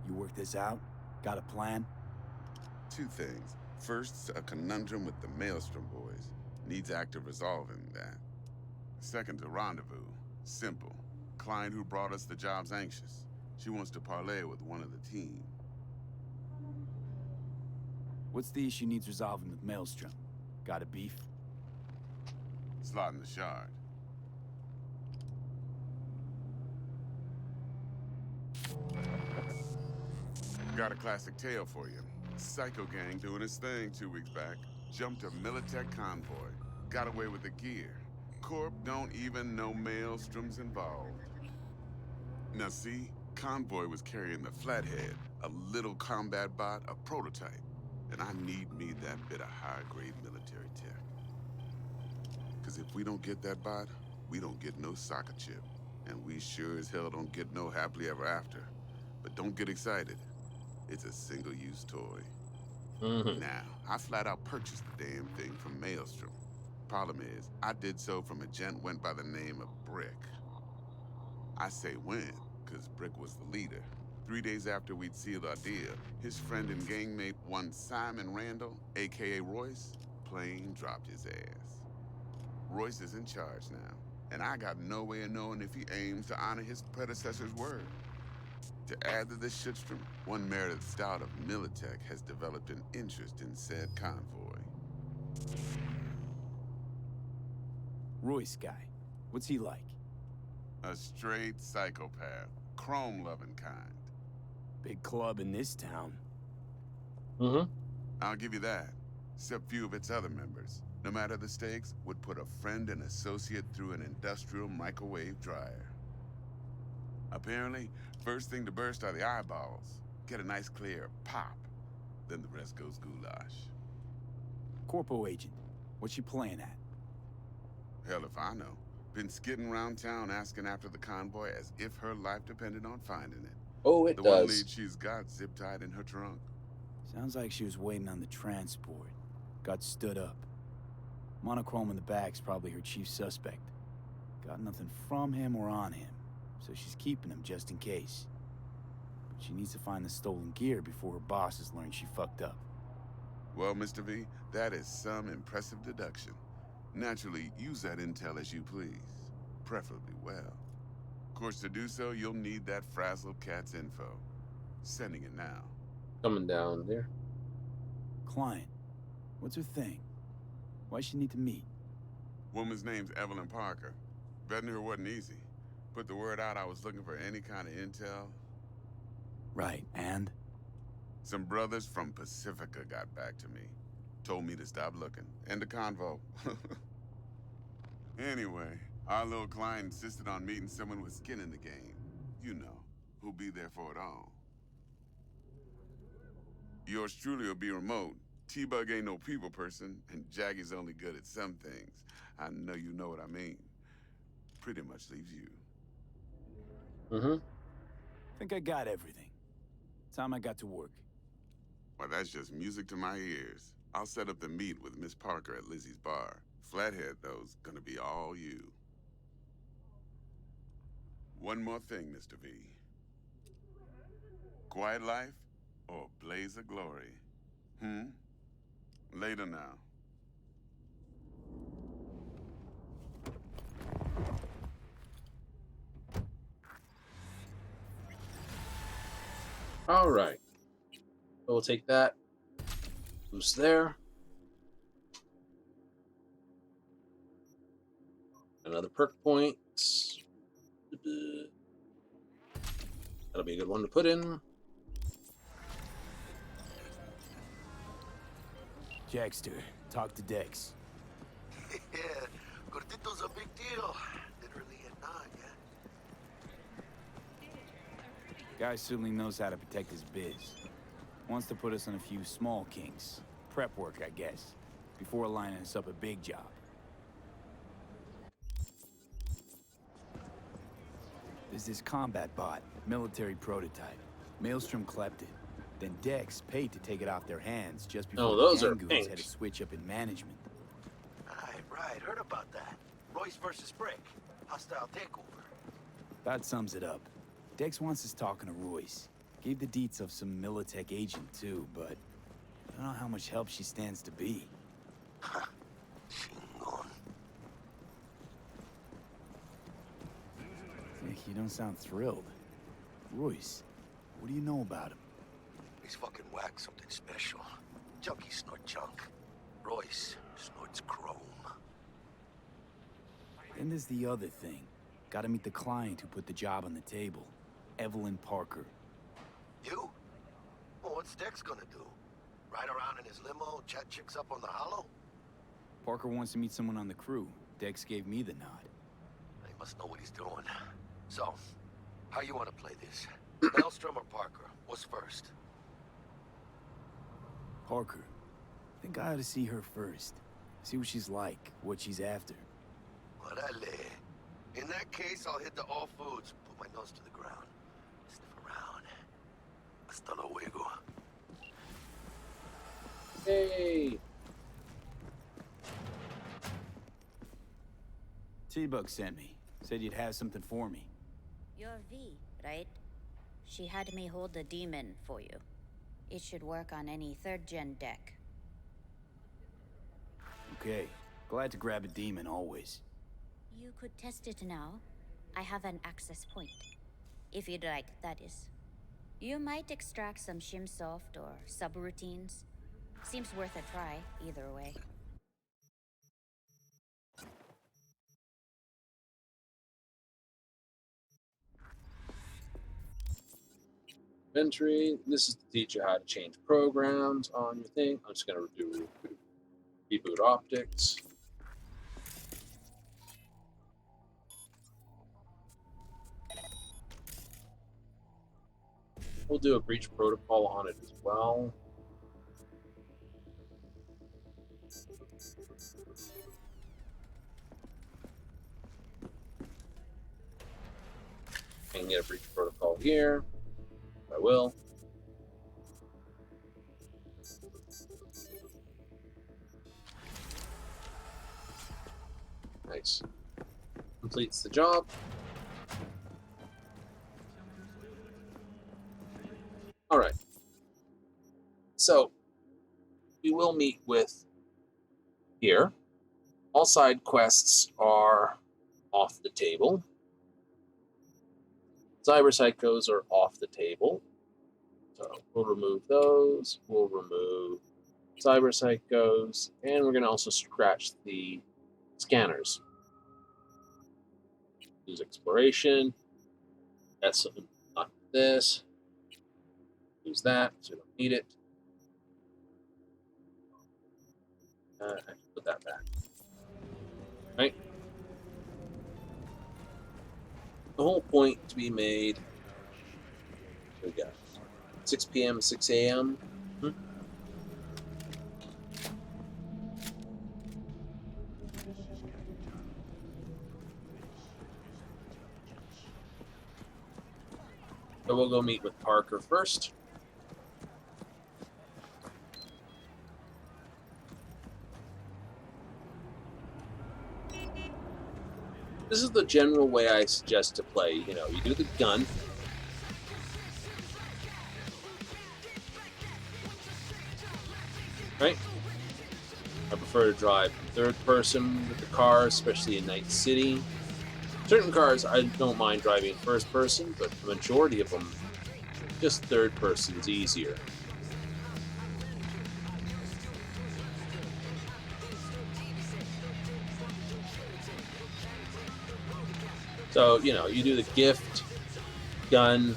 You work this out? Got a plan? Two things. First, a conundrum with the Maelstrom boys. Needs active resolving that. Second, a rendezvous. Simple. Client who brought us the job's anxious. She wants to parlay with one of the team. What's the issue needs resolving with Maelstrom? Got a beef? Slotting the shard. Got a classic tale for you. Psycho gang doing his thing 2 weeks back. Jumped a Militech convoy. Got away with the gear. Corp don't even know Maelstrom's involved. Now see, convoy was carrying the Flathead, a little combat bot, a prototype. And I need me that bit of high-grade military tech. Cause if we don't get that bot, we don't get no soccer chip. And we sure as hell don't get no happily ever after. But don't get excited. It's a single-use toy. Now, I flat out purchased the damn thing from Maelstrom. Problem is, I did so from a gent went by the name of Brick. I say went, because Brick was the leader. 3 days after we'd sealed our deal, his friend and gangmate, one Simon Randall, aka Royce, plain dropped his ass. Royce is in charge now, and I got no way of knowing if he aims to honor his predecessor's word. To add to this shitstorm, one Meredith Stout of Militech has developed an interest in said convoy. Royce guy. What's he like? A straight psychopath, chrome-loving kind. Big club in this town. I'll give you that. Except few of its other members, no matter the stakes, would put a friend and associate through an industrial microwave dryer. Apparently, first thing to burst are the eyeballs. Get a nice clear pop. Then the rest goes goulash. Corpo agent. What's she playing at? Hell if I know. Been skidding around town asking after the convoy as if her life depended on finding it. Oh, it the does. one lead she's got zip-tied in her trunk. Sounds like she was waiting on the transport. Got stood up. Monochrome in the back's probably her chief suspect. Got nothing from him or on him, so she's keeping him just in case. But she needs to find the stolen gear before her bosses learn she fucked up. Well, Mr. V, that is some impressive deduction. Naturally, use that intel as you please. Preferably well. Of course, to do so, you'll need that frazzled cat's info. Sending it now. Coming down there. Client. What's her thing? Why'd she need to meet? Woman's name's Evelyn Parker. Vetting her wasn't easy. Put the word out I was looking for any kind of intel. Right, and? Some brothers from Pacifica got back to me. Told me to stop looking. End the convo. Anyway, our little client insisted on meeting someone with skin in the game. You know, who'll be there for it all. Yours truly will be remote. T-Bug ain't no people person, and Jaggy's only good at some things. I know you know what I mean. Pretty much leaves you. Think I got everything. Time I got to work. Well, that's just music to my ears. I'll set up the meet with Miss Parker at Lizzie's bar. Flathead, though's gonna be all you. One more thing, Mr. V. Quiet life or blaze of glory? Later now. All right. We'll take that. Who's there? Another perk point. That'll be a good one to put in. Jackster, talk to Dex. Yeah, Gordito's a big deal. Literally and not, yeah? Guy certainly knows how to protect his biz. Wants to put us on a few small kinks. Prep work, I guess. Before lining us up a big job. There's this combat bot, military prototype. Maelstrom clept it. Then Dex paid to take it off their hands just before those the are Gangoons pink. had to switch up in management. Right, heard about that. Royce versus Brick. Hostile takeover. That sums it up. Dex wants us talking to Royce. Gave the deets of some Militech agent too, but I don't know how much help she stands to be. You don't sound thrilled. Royce, what do you know about him? He's fucking whack, something special. Junkies snort junk. Royce snorts chrome. Then there's the other thing. Gotta meet the client who put the job on the table. Evelyn Parker. You? Well, what's Dex gonna do? Ride around in his limo, chat chicks up on the hollow? Parker wants to meet someone on the crew. Dex gave me the nod. He must know what he's doing. So, how you want to play this? Maelstrom or Parker? What's first? Parker. Think I ought to see her first. See what she's like, what she's after. Orale. In that case, I'll hit the all foods, put my nose to the ground. Sniff around. Hasta luego. Hey. T-Bug sent me. Said you'd have something for me. You're V, right? She had me hold the demon for you. It should work on any 3rd-gen deck. Okay. Glad to grab a demon, always. You could test it now. I have an access point. If you'd like, that is. You might extract some shimsoft or subroutines. Seems worth a try, either way. Inventory. This is to teach you how to change programs on your thing. I'm just going to do reboot optics. We'll do a breach protocol on it as well. I can get a breach protocol here. I will. Nice. Completes the job. All right. So we will meet with here. All side quests are off the table. Cyber psychos are off the table. So we'll remove those. We'll remove cyber psychos, and we're going to also scratch the scanners. Use exploration. That's not this. Use that, so we don't need it. I can put that back. Right? The whole point to be made. We got 6 p.m., 6 a.m. So we'll go meet with Parker first. This is the general way I suggest to play. You know, you do the gun. Right? I prefer to drive third person with the car, especially in Night City. Certain cars I don't mind driving first person, but the majority of them, just third person is easier. So, you know, you do the gift, gun.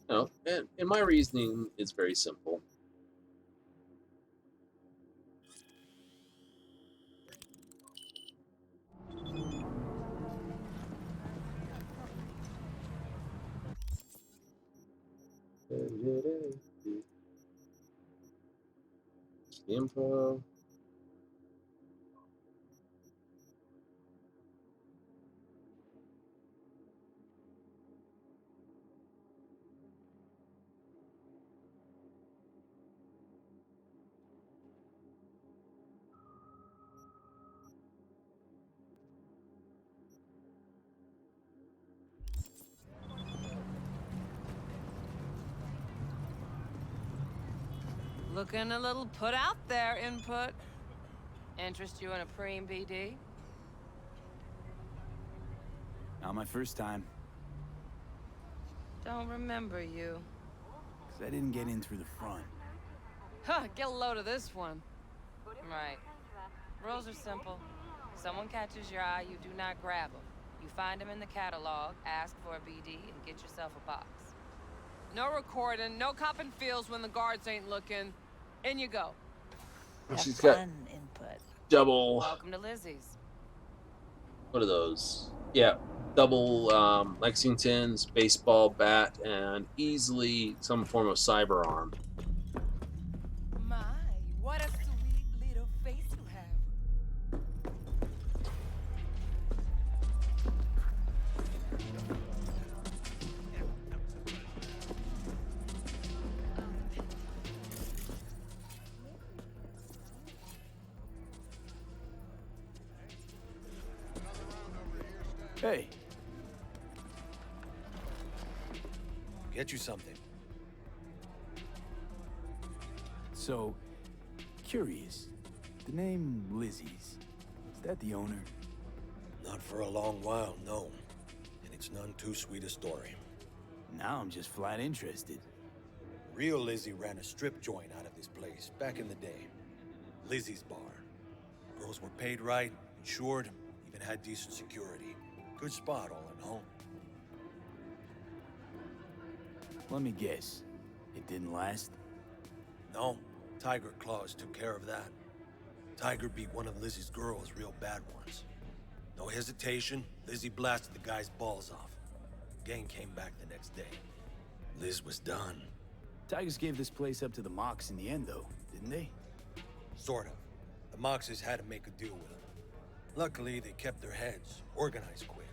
No, and my reasoning is very simple. Info. Looking a little put out there, input. Interest you in a preem BD? Not my first time. Don't remember you. 'Cause I didn't get in through the front. Huh, get a load of this one. Right. Rules are simple. Someone catches your eye, you do not grab them. You find them in the catalog, ask for a BD, and get yourself a box. No recording, no copping feels when the guards ain't looking. In you go. She's got input. double. Welcome to Lizzie's. What are those? Yeah, double Lexingtons, baseball bat, and easily some form of cyber arm. My, what a sweet Hey. Get you something. So, curious. The name Lizzie's, is that the owner? Not for a long while, no. And it's none too sweet a story. Now I'm just flat interested. Real Lizzie ran a strip joint out of this place back in the day. Lizzie's Bar. Girls were paid right, insured, even had decent security. Good spot, all in all. Let me guess. It didn't last? No. Tiger Claws took care of that. Tiger beat one of Lizzie's girls real bad once. No hesitation, Lizzie blasted the guy's balls off. Gang came back the next day. Liz was done. Tigers gave this place up to the Mox in the end, though, didn't they? Sort of. The Moxes had to make a deal with them. Luckily, they kept their heads, organized quick.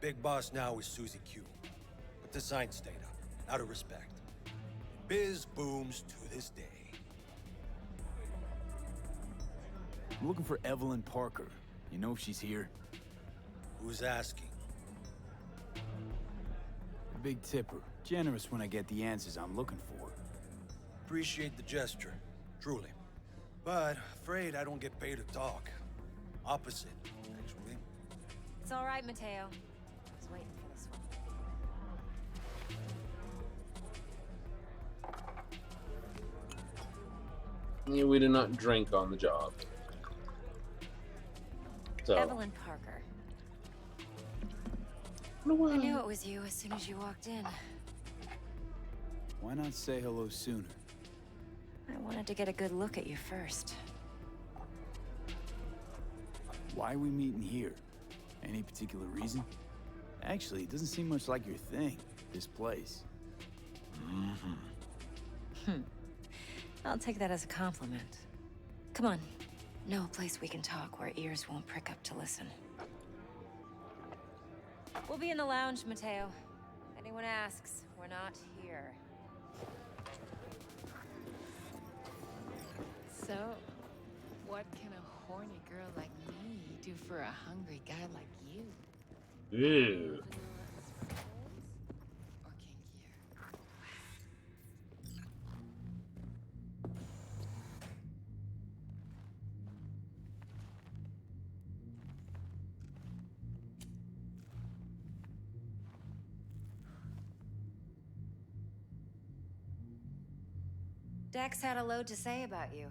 Big boss now is Susie Q. But the sign stayed up, out of respect. Biz booms to this day. I'm looking for Evelyn Parker. You know if she's here? Who's asking? A big tipper. Generous when I get the answers I'm looking for. Appreciate the gesture, truly. But afraid I don't get paid to talk. Opposite, actually. It's all right, Mateo. I was waiting for this one. Yeah, we do not drink on the job. So. Evelyn Parker. I knew it was you as soon as you walked in. Why not say hello sooner? I wanted to get a good look at you first. Why are we meeting here? Any particular reason? Actually, it doesn't seem much like your thing, this place. I'll take that as a compliment. Come on. Know a place we can talk where ears won't prick up to listen. We'll be in the lounge, Mateo. If anyone asks, we're not here. So, what can a horny girl like me do for a hungry guy like you? Ew. Dex had a load to say about you.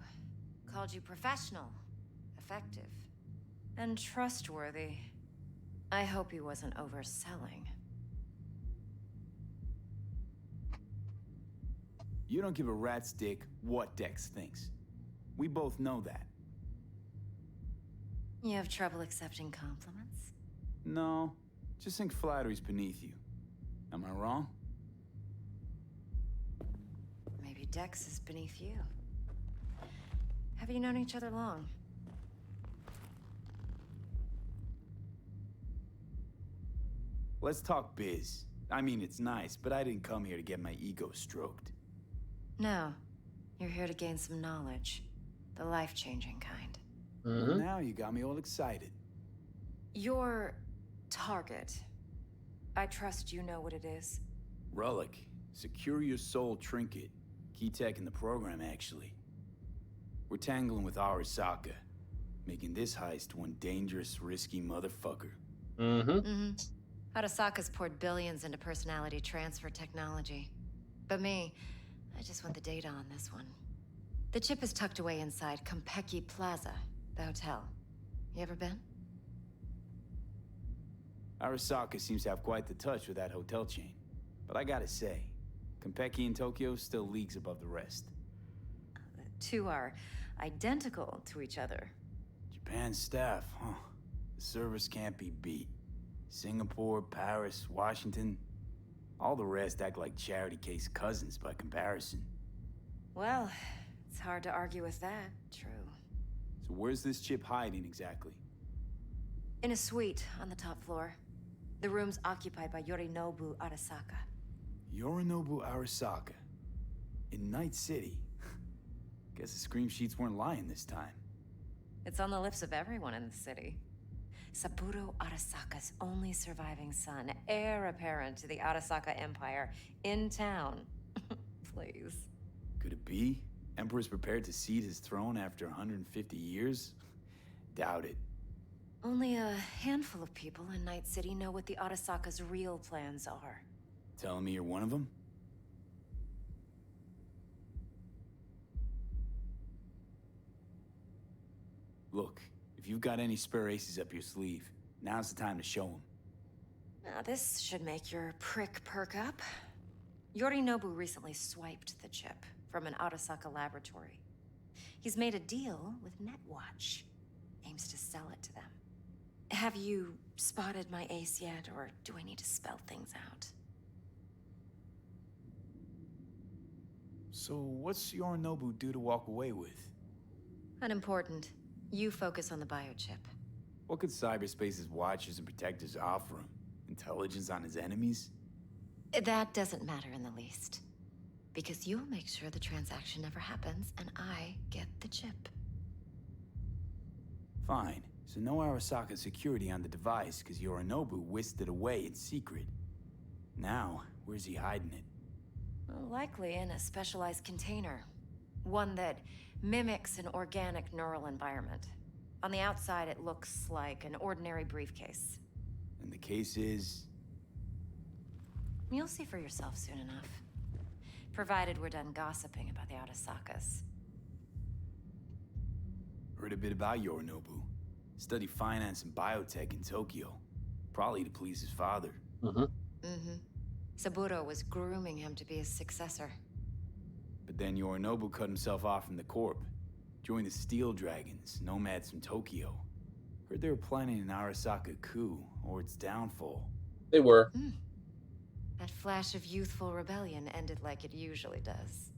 Called you professional, effective, and trustworthy. I hope he wasn't overselling. You don't give a rat's dick what Dex thinks. We both know that. You have trouble accepting compliments? No, just think flattery's beneath you. Am I wrong? Maybe Dex is beneath you. Have you known each other long? Let's talk biz. I mean, it's nice, but I didn't come here to get my ego stroked. No. You're here to gain some knowledge. The life-changing kind. Well, now you got me all excited. Your target. I trust you know what it is. Relic. Secure your soul trinket. Key tech in the program, actually. We're tangling with Arasaka, making this heist one dangerous, risky motherfucker. Arasaka's poured billions into personality transfer technology. But me, I just want the data on this one. The chip is tucked away inside Konpeki Plaza, the hotel. You ever been? Arasaka seems to have quite the touch with that hotel chain. But I gotta say, Konpeki in Tokyo still leagues above the rest. The two are identical to each other. Japan staff, huh? The service can't be beat. Singapore, Paris, Washington. All the rest act like charity case cousins by comparison. Well, it's hard to argue with that. True. So where's this chip hiding exactly? In a suite on the top floor. The room's occupied by Yorinobu Arasaka. Yorinobu Arasaka. In Night City. Guess the scream sheets weren't lying this time. It's on the lips of everyone in the city. Saburo Arasaka's only surviving son, heir apparent to the Arasaka Empire, in town. Please. Could it be? Emperor's prepared to cede his throne after 150 years? Doubt it. Only a handful of people in Night City know what the Arasaka's real plans are. Telling me you're one of them? Look, if you've got any spare aces up your sleeve, now's the time to show them. Now, this should make your prick perk up. Yorinobu recently swiped the chip from an Arasaka laboratory. He's made a deal with Netwatch. Aims to sell it to them. Have you spotted my ace yet, or do I need to spell things out? So what's Yorinobu due to walk away with? Unimportant. You focus on the biochip. What could cyberspace's watchers and protectors offer him? Intelligence on his enemies? That doesn't matter in the least. Because you'll make sure the transaction never happens, and I get the chip. Fine. So no Arasaka security on the device, because Yorinobu whisked it away in secret. Now, where's he hiding it? Well, likely in a specialized container. One that mimics an organic neural environment. On the outside, it looks like an ordinary briefcase. And the case is... You'll see for yourself soon enough. Provided we're done gossiping about the Arasakas. Heard a bit about Yorinobu. Studied finance and biotech in Tokyo. Probably to please his father. Saburo was grooming him to be his successor. But then Yorinobu cut himself off from the Corp. Joined the Steel Dragons, nomads from Tokyo. Heard they were planning an Arasaka coup, or its downfall. They were. That flash of youthful rebellion ended like it usually does.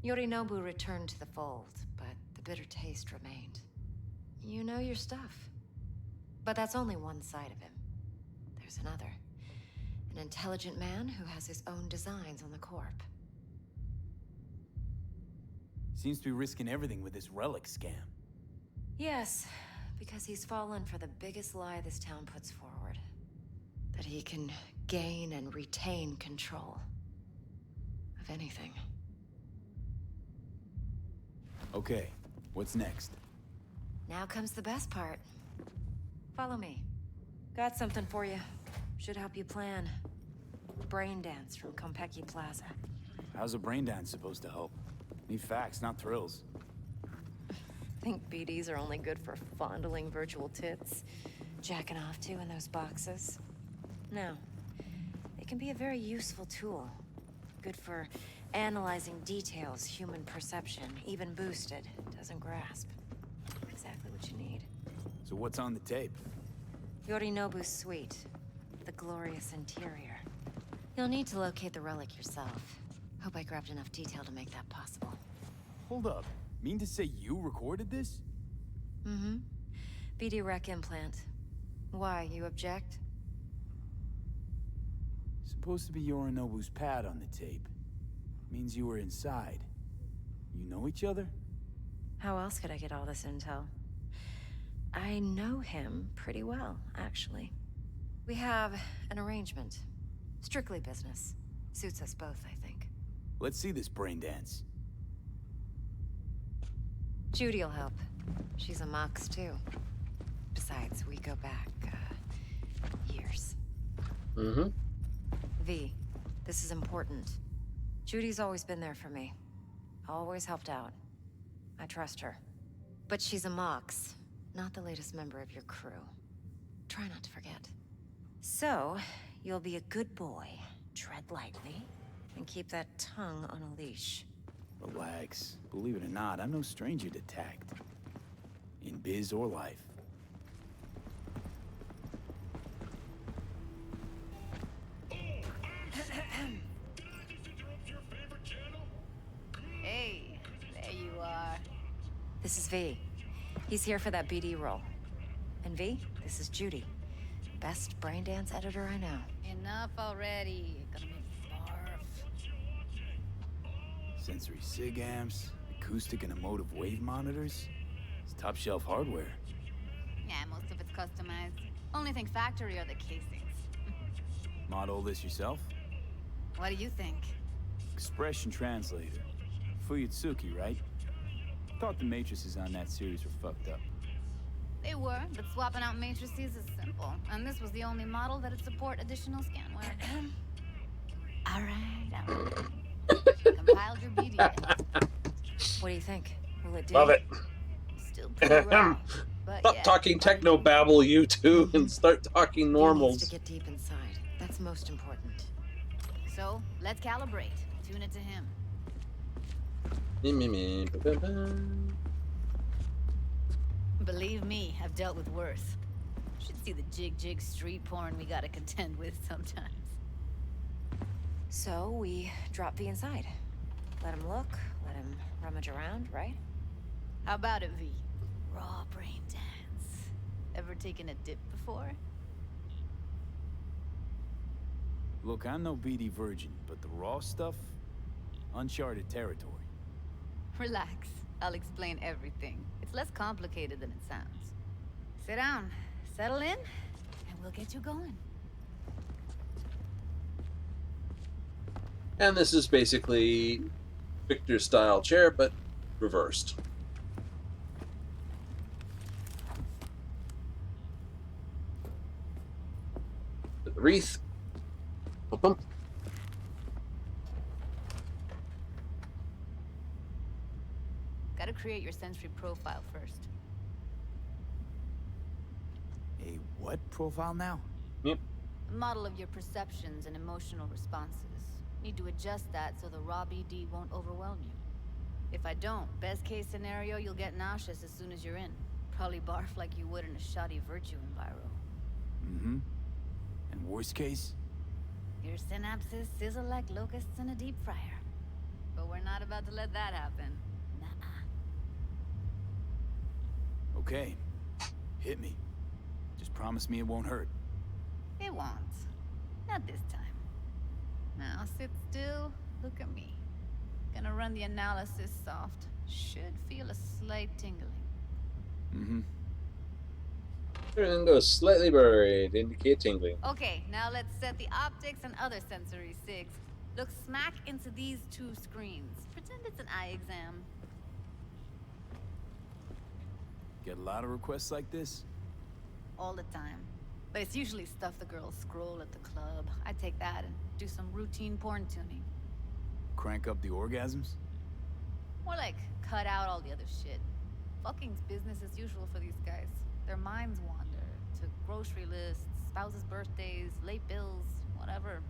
Yorinobu returned to the fold, but the bitter taste remained. You know your stuff. But that's only one side of him. There's another. An intelligent man who has his own designs on the Corp. Seems to be risking everything with this relic scam. Yes, because he's fallen for the biggest lie this town puts forward. That he can gain and retain control of anything. Okay, what's next? Now comes the best part. Follow me. Got something for you. Should help you plan. Brain dance from Konpeki Plaza. How's a brain dance supposed to help? Need facts, not thrills. Think BDs are only good for fondling virtual tits? Jacking off to in those boxes? No. It can be a very useful tool. Good for analyzing details human perception, even boosted, doesn't grasp. Exactly what you need. So what's on the tape? Yorinobu's suite. The glorious interior. You'll need to locate the relic yourself. Hope I grabbed enough detail to make that possible. Hold up. Mean to say you recorded this? BD Rec implant. Why, you object? Supposed to be Yorinobu's pad on the tape. Means you were inside. You know each other? How else could I get all this intel? I know him pretty well, actually. We have an arrangement. Strictly business. Suits us both, I think. Let's see this brain dance. Judy'll help. She's a Mox, too. Besides, we go back, years. V, this is important. Judy's always been there for me. Always helped out. I trust her. But she's a Mox, not the latest member of your crew. Try not to forget. So, you'll be a good boy, tread lightly, and keep that tongue on a leash. Relax. Believe it or not, I'm no stranger to tact. In biz or life. Hey, there you are. This is V. He's here for that BD role. And V, this is Judy. Best brain dance editor I know. Enough already. Gonna make me barf. Sensory SIG amps, acoustic and emotive wave monitors. It's top shelf hardware. Yeah, most of it's customized. Only thing factory are the casings. Model this yourself? What do you think? Expression translator. Fuyutsuki, right? Thought the matrices on that series were fucked up. They were, but swapping out matrices is simple. And this was the only model that'd support additional scanware. Alright. Compiled your BD. What do you think? Will it do? Love it. Still pretty raw, but Stop yeah, talking techno babble, you two, and start talking He needs normals. to get deep inside. That's most important. So, let's calibrate. Tune it to him. Believe me, I've dealt with worse. Should see the jig street porn we gotta contend with sometimes. So we drop V inside. Let him look, let him rummage around, right? How about it, V? Raw brain dance. Ever taken a dip before? Look, I'm no BD virgin, but the raw stuff? Uncharted territory. Relax. I'll explain everything. It's less complicated than it sounds. Sit down, settle in, and we'll get you going. And this is basically Victor's style chair, but reversed. The wreath. Bump, bump. Gotta create your sensory profile first. A what profile now? Yep. A model of your perceptions and emotional responses. Need to adjust that so the raw BD won't overwhelm you. If I don't, best case scenario, you'll get nauseous as soon as you're in. Probably barf like you would in a shoddy virtue enviro. Mm-hmm. And worst case? Your synapses sizzle like locusts in a deep fryer. But we're not about to let that happen. Okay. Hit me. Just promise me it won't hurt. It won't. Not this time. Now sit still, look at me. Gonna run the analysis soft. Should feel a slight tingling. Mm-hmm. Everything goes slightly buried, indicate tingling. Okay, now let's set the optics and other sensory sigs. Look smack into these two screens. Pretend it's an eye exam. Get a lot of requests like this? All the time. But it's usually stuff the girls scroll at the club. I take that and do some routine porn tuning. Crank up the orgasms? More like cut out all the other shit. Fucking's business as usual for these guys. Their minds wander to grocery lists, spouses' birthdays, late bills, whatever.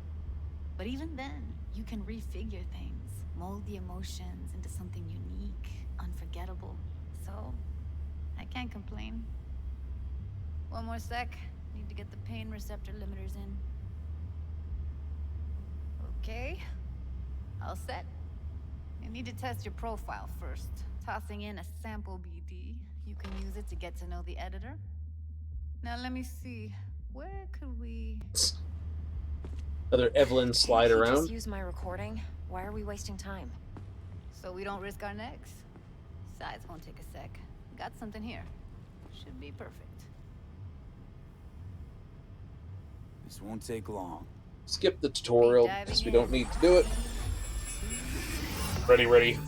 But even then, you can refigure things, mold the emotions into something unique, unforgettable. So, I can't complain. One more sec. Need to get the pain receptor limiters in. Okay. All set. You need to test your profile first. Tossing in a sample BD. You can use it to get to know the editor. Now let me see. Where could we... Other Evelyn slide Can't he around. just use my recording? Why are we wasting time? So we don't risk our necks? Size won't take a sec. Got something here. Should be perfect. This won't take long. Skip the tutorial because we don't need to do it. Ready.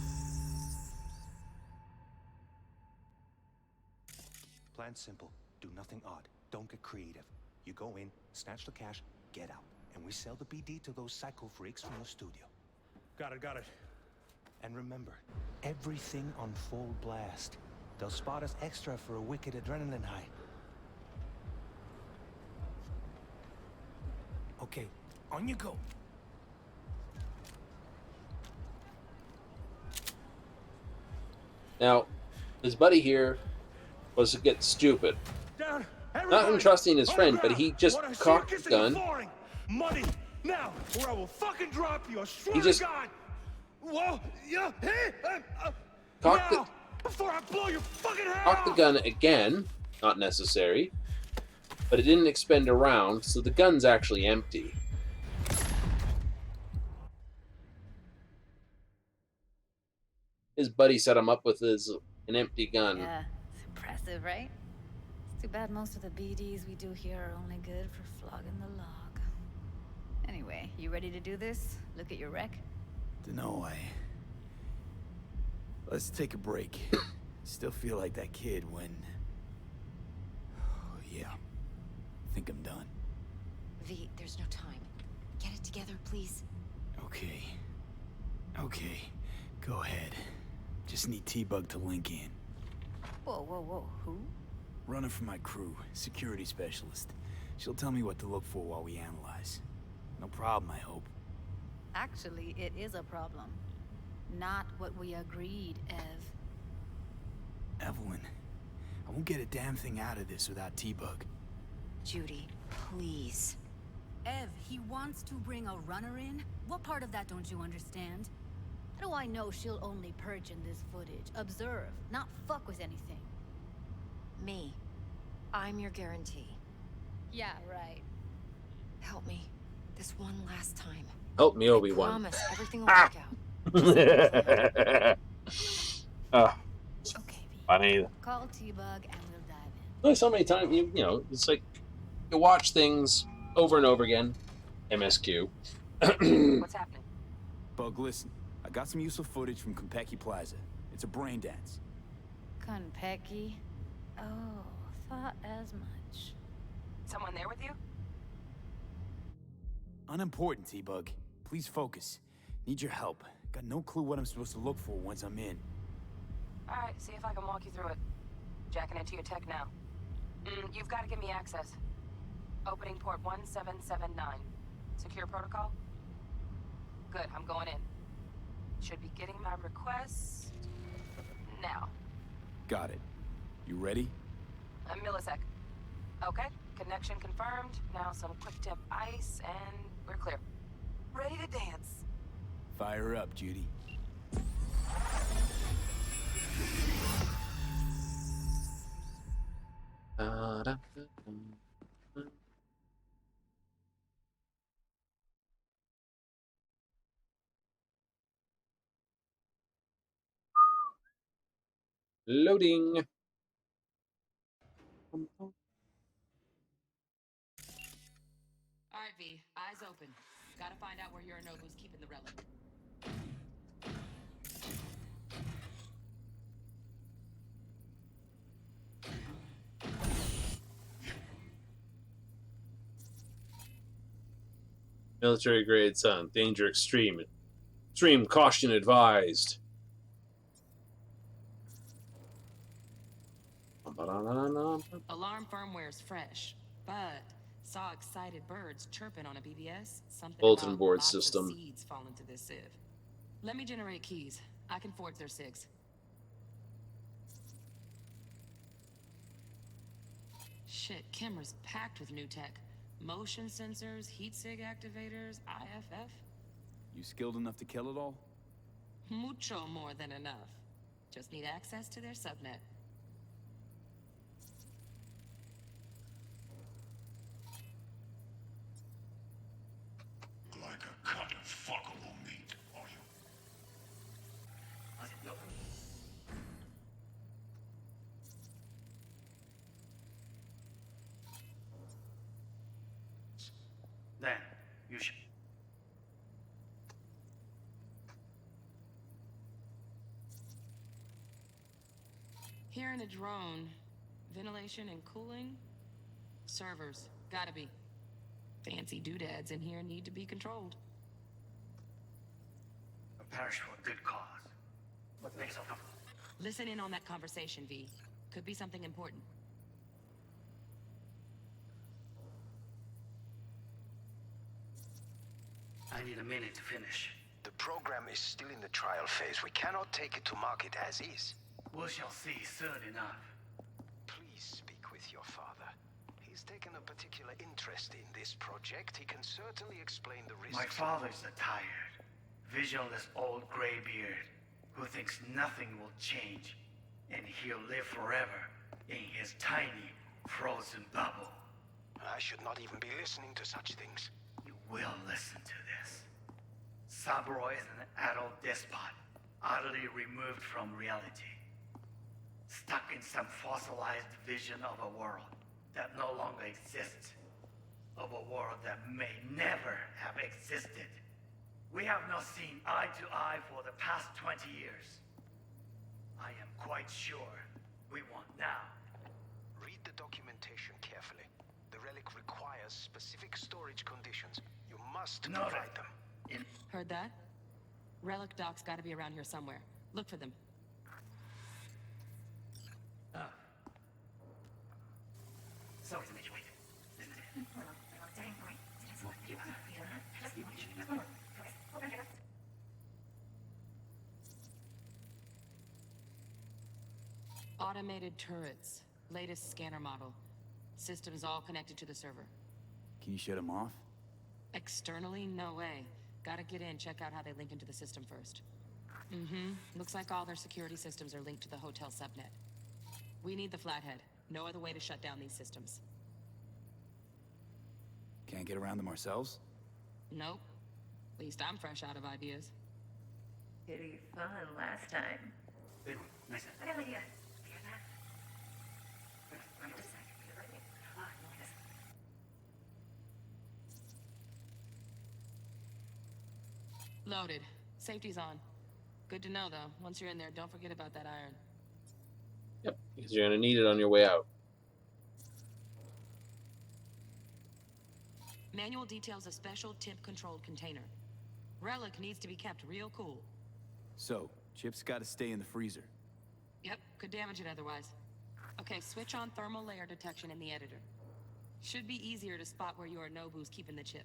Plan simple. Do nothing odd. Don't get creative. You go in, snatch the cash, get out. And we sell the BD to those psycho freaks from the studio. Got it. And remember, everything on full blast. They'll spot us extra for a wicked adrenaline high. Okay, on you go. Now, his buddy here was to get stupid. Down, Not entrusting his friend, but he just cocked the gun. Money now, or I will fucking drop you. I swear He just to God. Whoa, yeah, hey, before I blow your fucking head cocked the gun again. Not necessary, but it didn't expend a round, so the gun's actually empty. His buddy set him up with an empty gun. Yeah, it's impressive, right? Too bad most of the BDs we do here are only good for flogging the log. Anyway, you ready to do this? Look at your wreck? Dunno, Let's take a break. Still feel like that kid when... yeah. Think I'm done. V, there's no time. Get it together, please. Okay. Okay. Go ahead. Just need T-Bug to link in. Whoa, whoa, whoa. Who? Runner for my crew. Security specialist. She'll tell me what to look for while we analyze. No problem, I hope. Actually, it is a problem. Not what we agreed, Ev. Evelyn, I won't get a damn thing out of this without T-Bug. Judy, please. Ev, he wants to bring a runner in? What part of that don't you understand? How do I know she'll only purge in this footage? Observe, not fuck with anything. Me. I'm your guarantee. Yeah, right. Help me. This one last time. Help me, I Obi-Wan. promise everything will work out. Funny. Call T-Bug and we'll dive in. Like so many times, you know, it's like you watch things over and over again. MSQ. What's happening? Bug, listen. I got some useful footage from Konpeki Plaza. It's a brain dance. Konpeki? Oh, thought as much. Someone there with you? Unimportant, T-Bug. Please focus. Need your help. Got no clue what I'm supposed to look for once I'm in. Alright, see if I can walk you through it. Jacking into your tech now. You've got to give me access. Opening port 1779. Secure protocol? Good, I'm going in. Should be getting my request... now. Got it. You ready? A millisec. Okay, connection confirmed. Now some quick tip ice, and we're clear. Ready to dance. Fire up, Judy. Loading. Alright, V. Eyes open. Gotta find out where Yorinobu's keeping the relic. Military grade son. Danger extreme. Extreme caution advised. Alarm firmware's fresh, but saw excited birds chirping on a BBS. Something Bulletin about board lots system. of seeds falling to this sieve. Let me generate keys. I can forge their SIGs. Shit, camera's packed with new tech. Motion sensors, heat sig activators, IFF. You skilled enough to kill it all? Mucho more than enough. Just need access to their subnet. Like a cut of fuckable meat, are you? Then, you should... Here in a drone, ventilation and cooling? Servers, gotta be. Fancy doodads in here need to be controlled. A parish for a good cause. What makes it up? Listen in on that conversation, V. Could be something important. I need a minute to finish. The program is still in the trial phase. We cannot take it to market as is. We shall see soon enough. Please speak with your father. He's taken a particular interest in this project. He can certainly explain the risks. My father's a tired, visionless old graybeard who thinks nothing will change, and he'll live forever in his tiny, frozen bubble. I should not even be listening to such things. You will listen to this. Saburo is an adult despot, utterly removed from reality. stuck in some fossilized vision of a world that no longer exists. Of a world that may never have existed. We have not seen eye to eye for the past 20 years. I am quite sure we want now. Read the documentation carefully. The relic requires specific storage conditions. You must provide them. Heard that? Relic docs gotta be around here somewhere. Look for them. So Automated turrets. Latest scanner model. Systems all connected to the server. Can you shut them off? Externally, no way. Gotta get in, check out how they link into the system first. Mm-hmm. Looks like all their security systems are linked to the hotel subnet. We need the Flathead. No other way to shut down these systems. Can't get around them ourselves? Nope. At least I'm fresh out of ideas. Pretty fun last time. Nice. I got an idea. Loaded. Safety's on. Good to know, though. Once you're in there, don't forget about that iron. Yep, because you're going to need it on your way out. Manual details a special tip-controlled container. Relic needs to be kept real cool. So, chips gotta stay in the freezer. Yep, could damage it otherwise. Okay, switch on thermal layer detection in the editor. Should be easier to spot where Yorinobu's keeping the chip.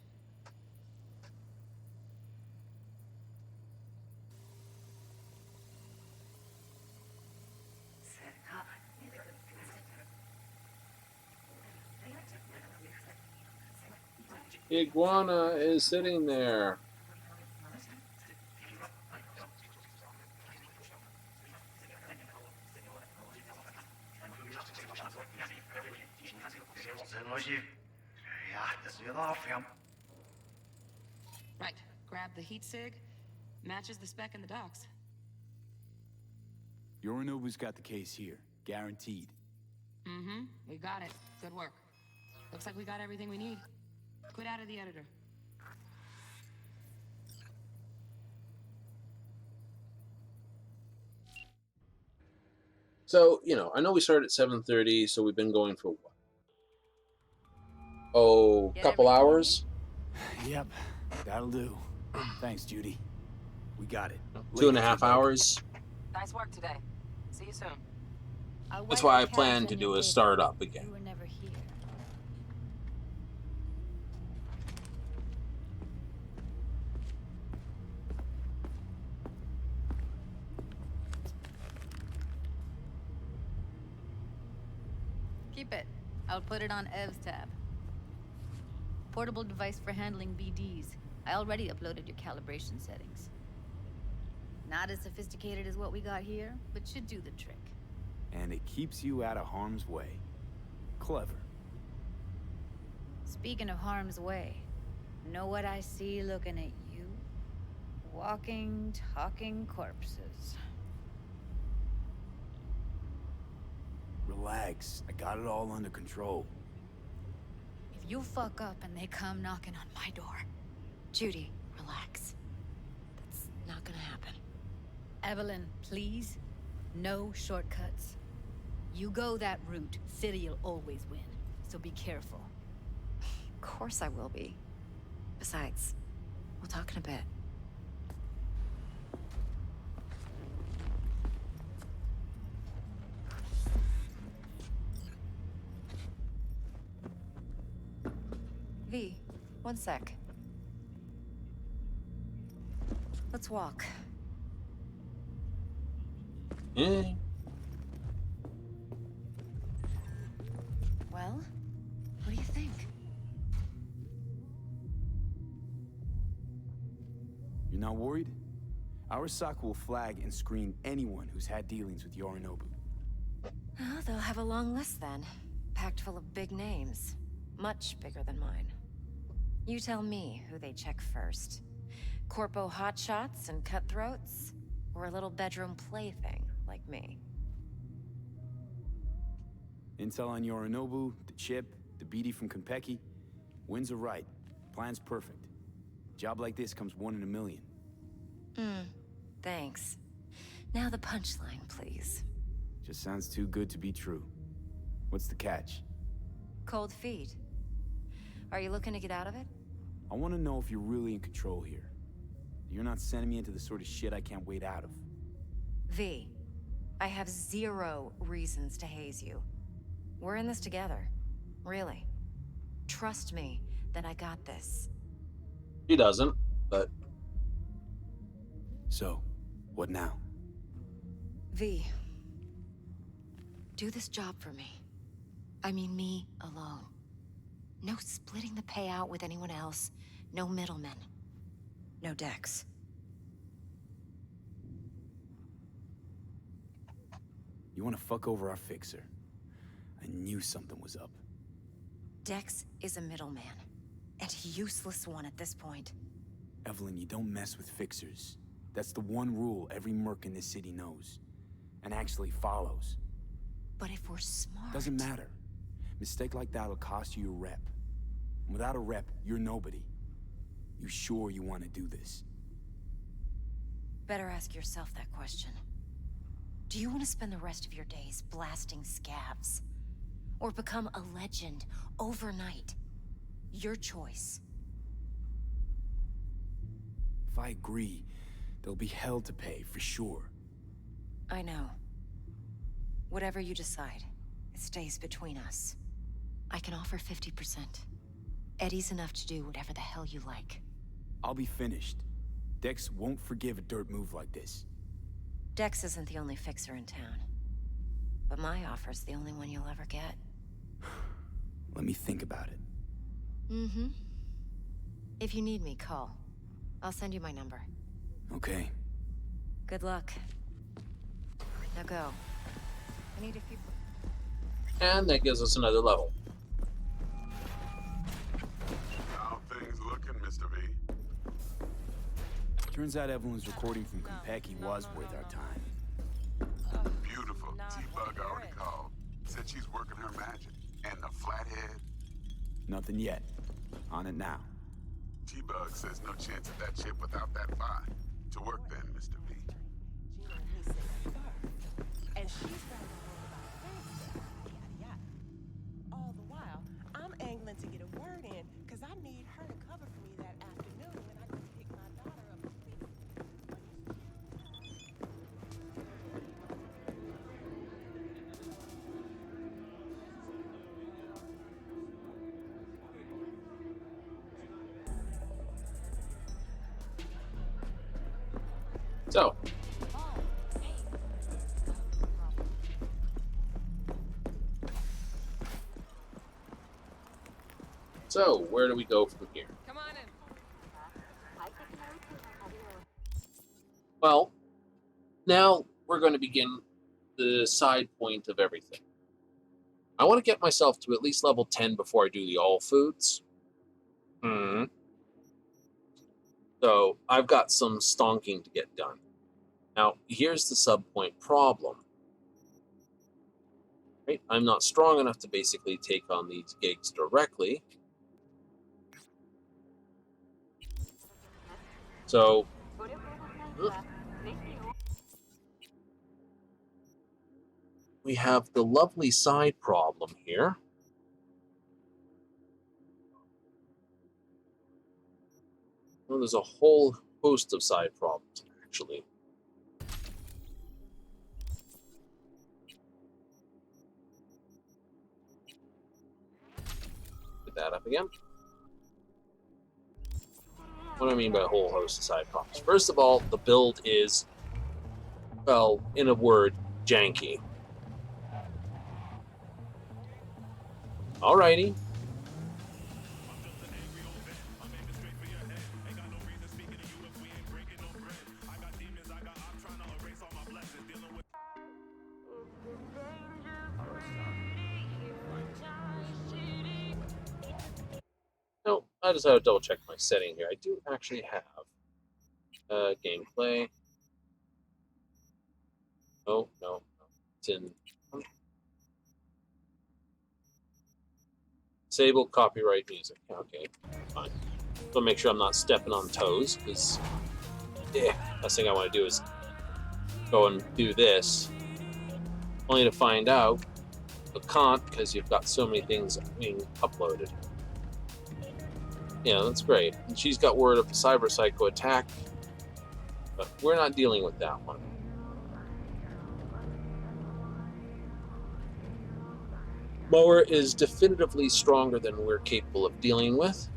Iguana is sitting there. Right, grab the heat sig. Matches the spec in the docs. Yorinobu's got the case here. Guaranteed. Mm-hmm, we got it. Good work. Looks like we got everything we need. Quit out of the editor. So, I know we started at 7:30, so we've been going for what? Oh, a couple hours? Yep, that'll do. Thanks, Judy. We got it. 2.5 hours. Nice work today. See you soon. That's why I plan to do a startup again. You were never here. Keep it. I'll put it on Ev's tab. Portable device for handling BDs. I already uploaded your calibration settings. Not as sophisticated as what we got here, but should do the trick. And it keeps you out of harm's way. Clever. Speaking of harm's way, know what I see looking at you? Walking, talking corpses. Relax. I got it all under control. If you fuck up and they come knocking on my door. Judy, relax. That's not gonna happen. Evelyn, please. No shortcuts. You go that route, City'll always win. So be careful. Of course I will be. Besides, we'll talk in a bit. V, one sec. Let's walk. Yeah. Well, what do you think? You're not worried? Our SOC will flag and screen anyone who's had dealings with Yorinobu. Oh, they'll have a long list then. Packed full of big names. Much bigger than mine. You tell me who they check first. Corpo hotshots and cutthroats? Or a little bedroom plaything like me? Intel on Yorinobu, the chip, the BD from Konpeki. Winds are right. Plan's perfect. Job like this comes 1 in a million. Thanks. Now the punchline, please. Just sounds too good to be true. What's the catch? Cold feet. Are you looking to get out of it? I want to know if you're really in control here. You're not sending me into the sort of shit I can't wait out of. V, I have 0 reasons to haze you. We're in this together. Really. Trust me that I got this. He doesn't, but... So, what now? V, do this job for me. I mean me alone. No splitting the payout with anyone else. No middlemen. No Dex. You want to fuck over our fixer? I knew something was up. Dex is a middleman. And a useless one at this point. Evelyn, you don't mess with fixers. That's the one rule every merc in this city knows. And actually follows. But if we're smart... Doesn't matter. Mistake like that'll cost you your rep. And without a rep, you're nobody. You sure you want to do this? Better ask yourself that question. Do you want to spend the rest of your days blasting scabs? Or become a legend overnight? Your choice. If I agree, there'll be hell to pay, for sure. I know. Whatever you decide, it stays between us. I can offer 50%. Eddie's enough to do whatever the hell you like. I'll be finished. Dex won't forgive a dirt move like this. Dex isn't the only fixer in town. But my offer's the only one you'll ever get. Let me think about it. Mm-hmm. If you need me, call. I'll send you my number. Okay. Good luck. Now go. I need a few... And that gives us another level. How things looking, Mr. V? Turns out Evelyn's recording from Konpeki was worth our time. Beautiful. T-Bug already called. Said she's working her magic. And the flathead? Nothing yet. On it now. T-Bug says no chance of that chip without that buy. To work then, Mr. V. And she's trying to work about things, yada yada. All the while, I'm angling to get a word in, because I need her to cover for me that afternoon when I go pick my daughter up. So, where do we go from here? Come on in. Well, now we're going to begin the side point of everything. I want to get myself to at least level 10 before I do the all foods. So, I've got some stonking to get done. Now, here's the sub-point problem. Right? I'm not strong enough to basically take on these gigs directly. So, we have the lovely side problem here. Well, there's a whole host of side problems, actually. Get that up again. What do I mean by a whole host of side problems? First of all, the build is, well, in a word, janky. Alrighty. No, I just have to double check my setting here. I do actually have gameplay. No. It's in. Disable copyright music. Okay, fine. So make sure I'm not stepping on toes, because last thing I want to do is go and do this, only to find out you can't because you've got so many things being uploaded. Yeah, that's great. And she's got word of a cyber psycho attack, but we're not dealing with that one. Mower is definitively stronger than we're capable of dealing with.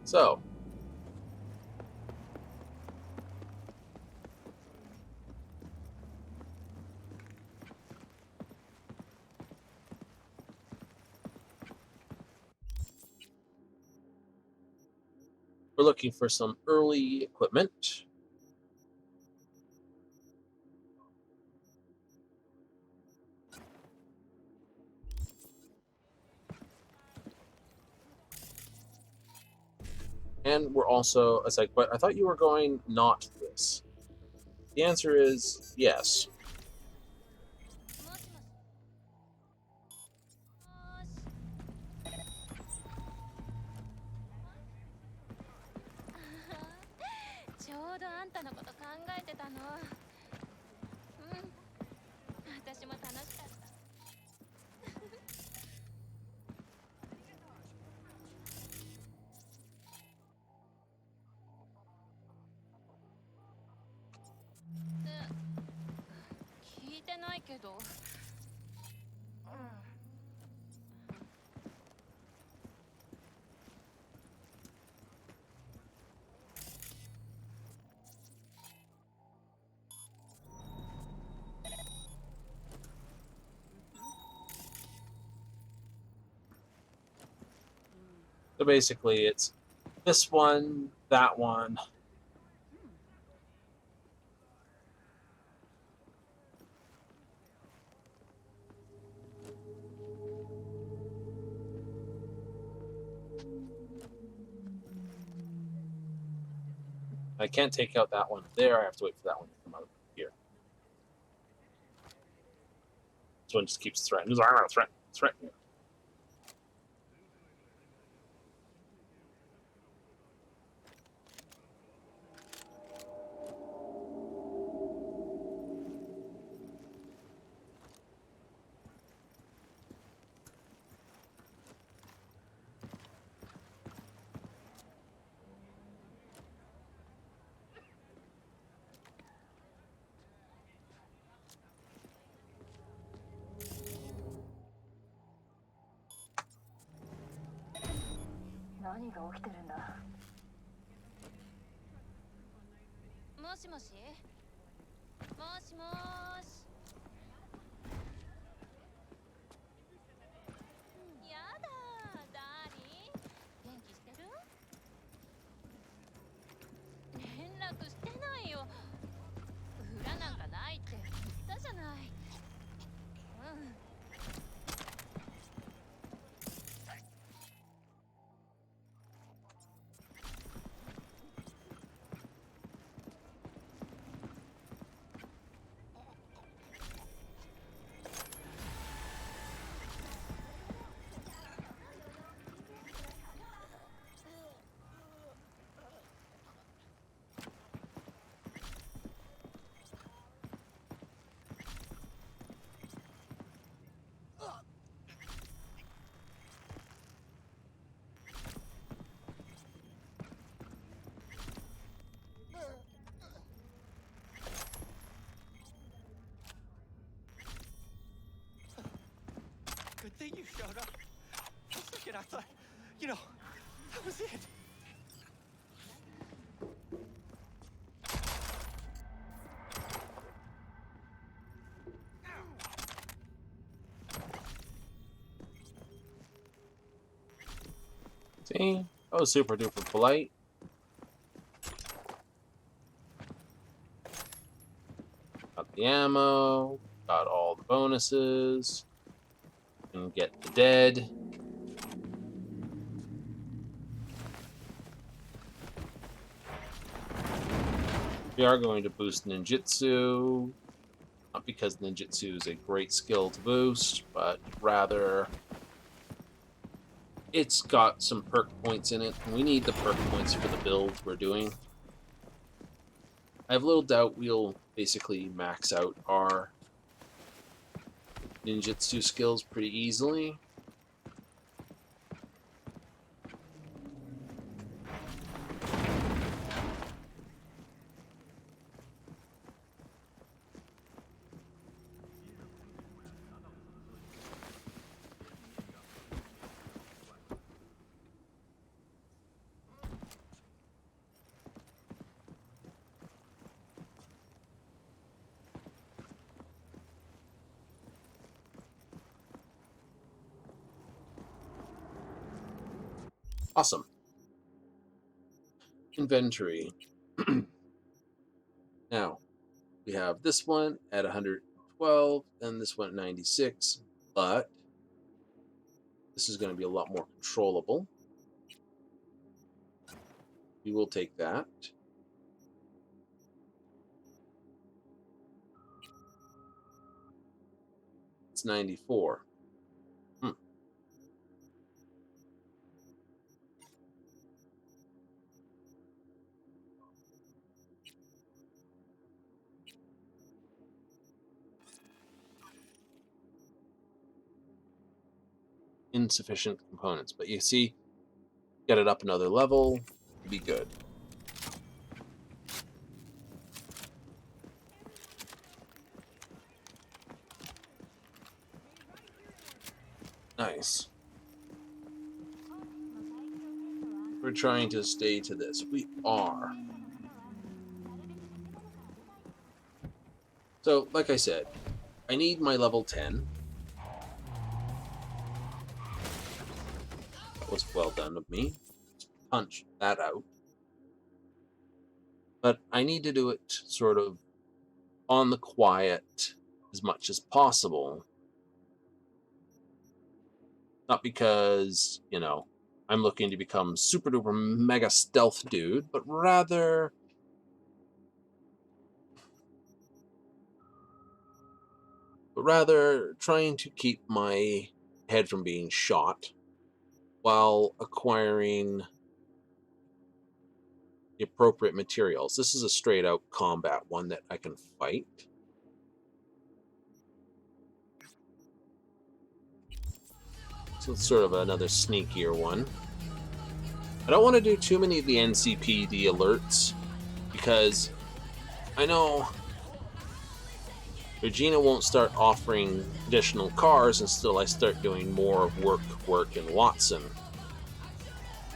So, we're looking for some early equipment. And we're also, it's like, but I thought you were going not this. The answer is yes. So basically, it's this one, that one. I can't take out that one there. I have to wait for that one to come out here. This one just keeps threatening. Threatening. Good thing you showed up. For a second, I thought, that was it. See? That was super duper polite. Got the ammo. Got all the bonuses. And get the dead. We are going to boost ninjutsu. Not because ninjutsu is a great skill to boost, but rather it's got some perk points in it, and we need the perk points for the build we're doing. I have little doubt we'll basically max out our ninjutsu skills pretty easily. Awesome. Inventory. Now, we have this one at 112 and this one at 96, but this is going to be a lot more controllable. We will take that. It's 94. Insufficient components, but you see, get it up another level, be good. Nice. We're trying to stay to this. We are. So, like I said, I need my level 10. That was well done of me. Punch that out. But I need to do it sort of on the quiet as much as possible. Not because, you know, I'm looking to become super duper mega stealth dude, but rather trying to keep my head from being shot while acquiring the appropriate materials. This is a straight out combat one that I can fight. So it's sort of another sneakier one. I don't want to do too many of the NCPD alerts because I know Regina won't start offering additional cars until I start doing more of work in Watson.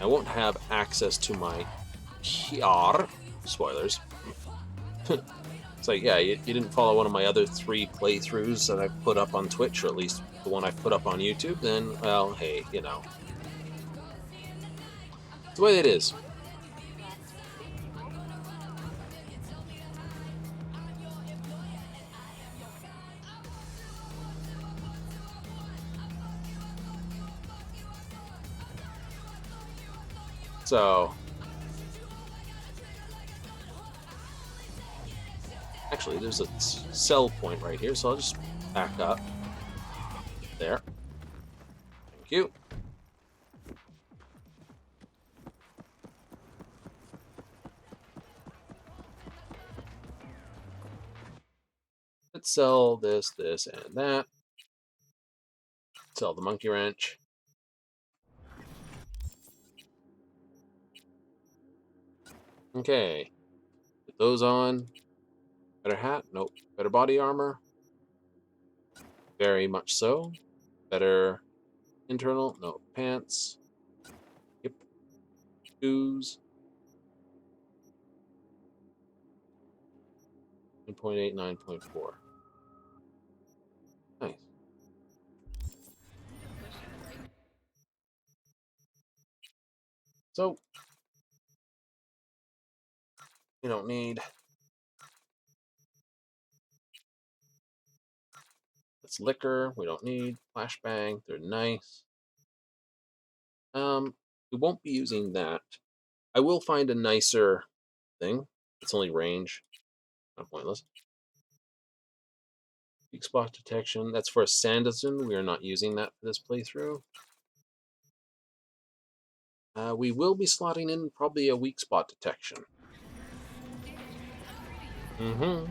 I won't have access to my PR. Spoilers. It's like, yeah, you didn't follow one of my other 3 playthroughs that I've put up on Twitch, or at least the one I've put up on YouTube, then, well, hey, you know. It's the way it is. So, actually, there's a sell point right here, so I'll just back up. There. Thank you. Let's sell this, this, and that. Sell the monkey wrench. Okay. Put those on. Better hat? Nope. Better body armor? Very much so. Better internal? No. Pants? Yep. Shoes? 9.8, 9.4. Nice. So, we don't need That's liquor. We don't need flashbang. They're nice. We won't be using that. I will find a nicer thing. It's only range. Not pointless. Weak spot detection. That's for a Sanderson. We are not using that for this playthrough. We will be slotting in probably a weak spot detection. Mm-hmm.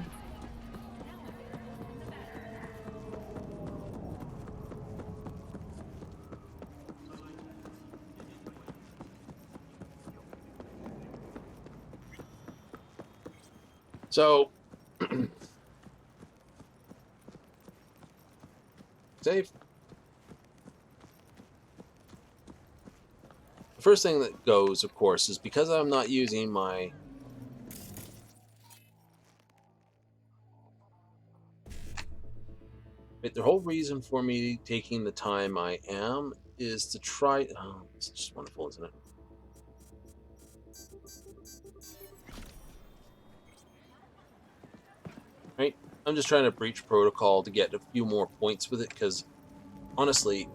So, save. The first thing that goes, of course, is because I'm not using my the whole reason for me taking the time I am is to try. Oh, it's just wonderful, isn't it? Right? I'm just trying to breach protocol to get a few more points with it because honestly,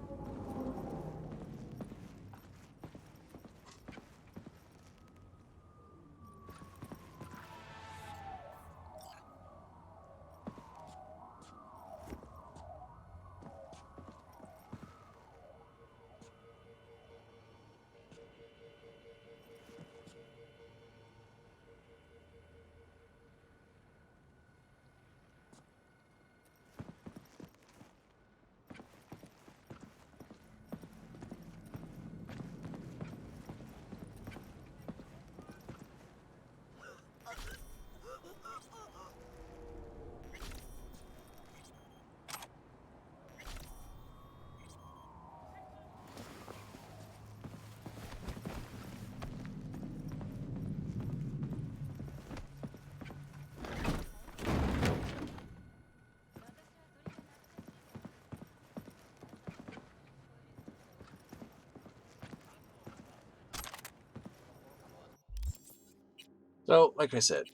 so like I said,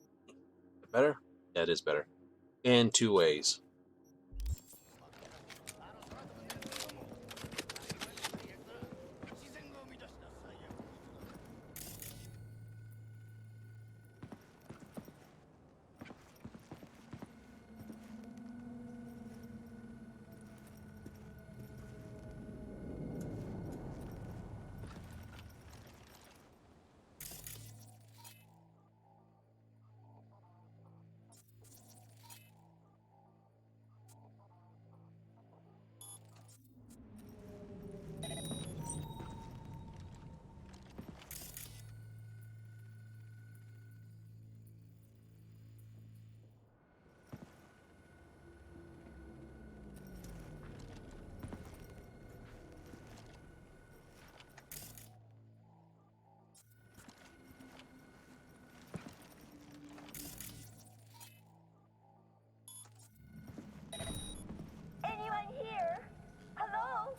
better? Yeah, it is better. In two ways. Anyone here? Hello?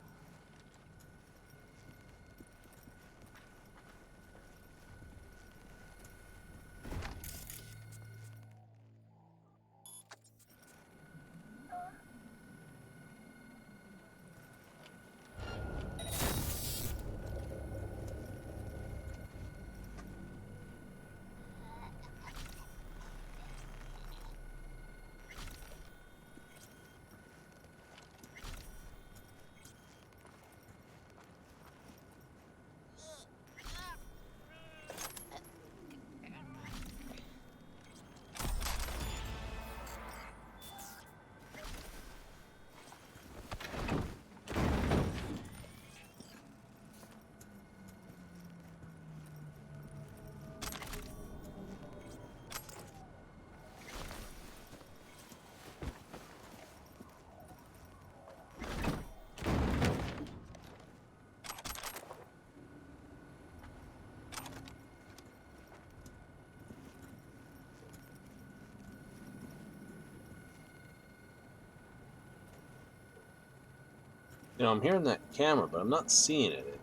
You know, I'm hearing that camera, but I'm not seeing it.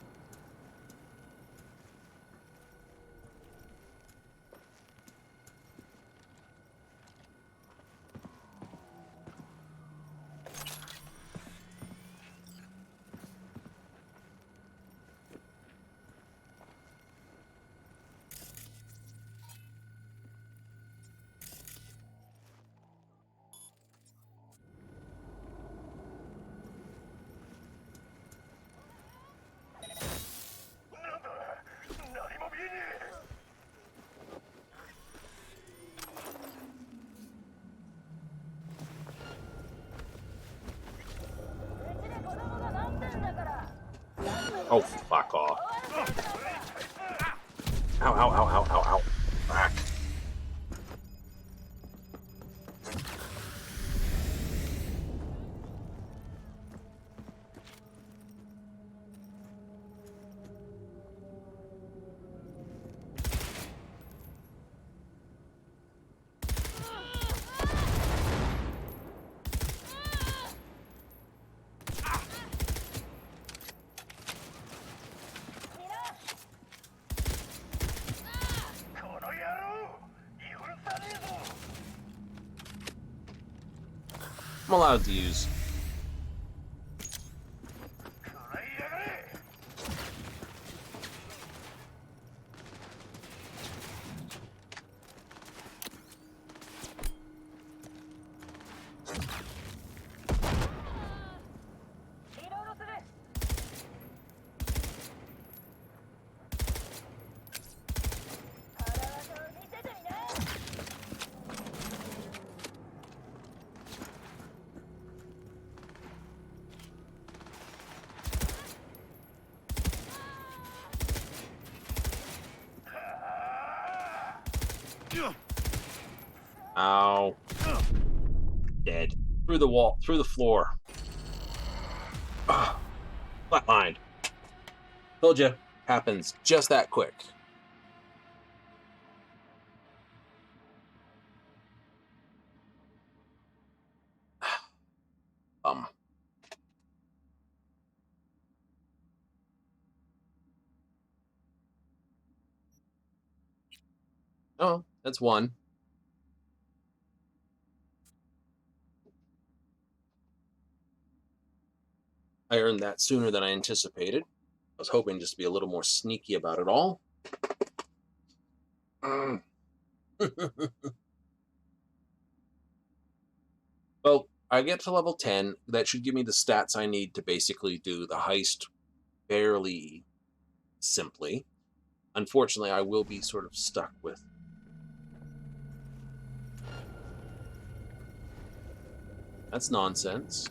I'm allowed to use. Ow. Dead. Through the wall, through the floor. Flatlined. Told you. Happens just that quick. Oh, that's one. I earned that sooner than I anticipated. I was hoping just to be a little more sneaky about it all. Well, I get to level 10. That should give me the stats I need to basically do the heist fairly simply. Unfortunately, I will be sort of stuck with. That's nonsense.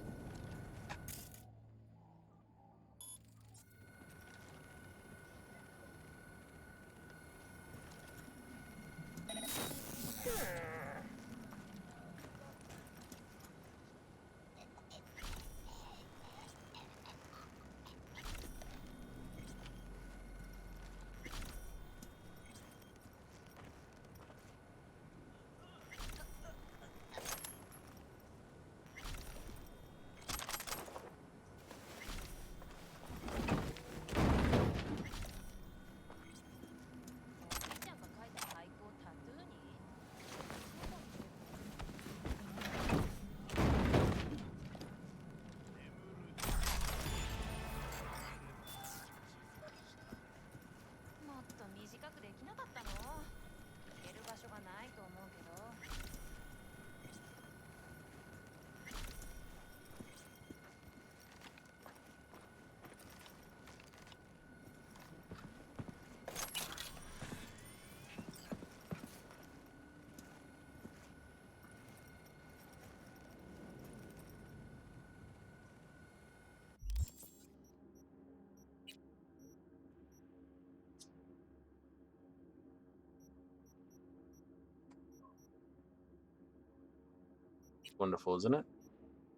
Wonderful, isn't it?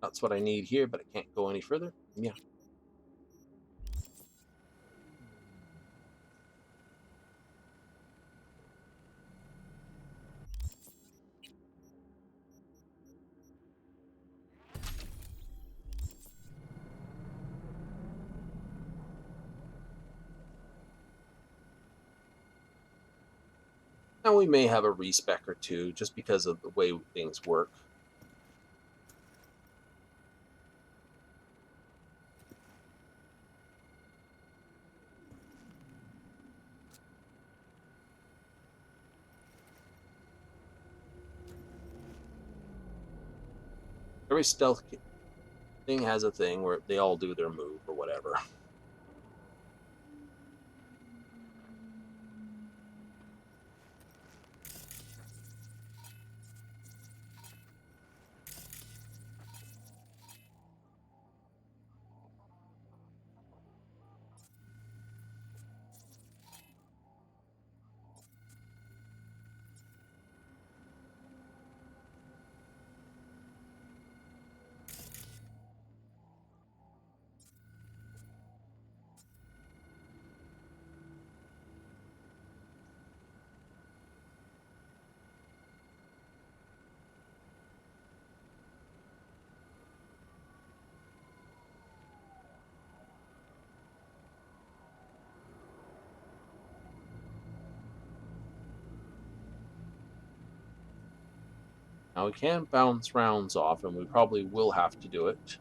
That's what I need here, but I can't go any further. Yeah. Now we may have a respec or two just because of the way things work. Every stealth thing has a thing where they all do their move or whatever. Now we can bounce rounds off, and we probably will have to do it.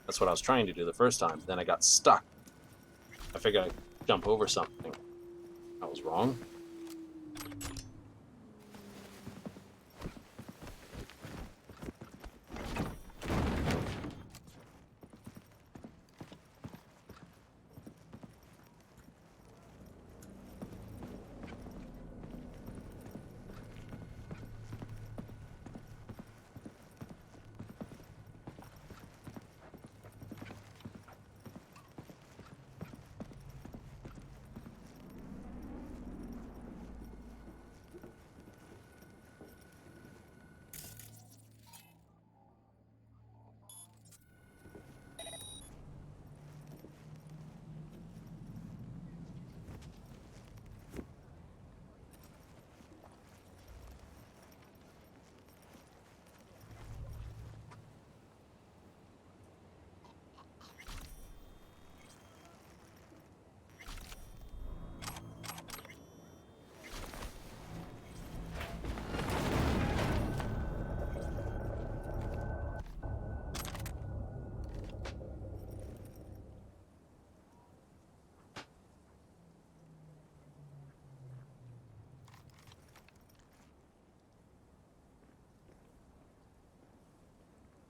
That's what I was trying to do the first time. Then I got stuck. I figured I'd jump over something. I was wrong.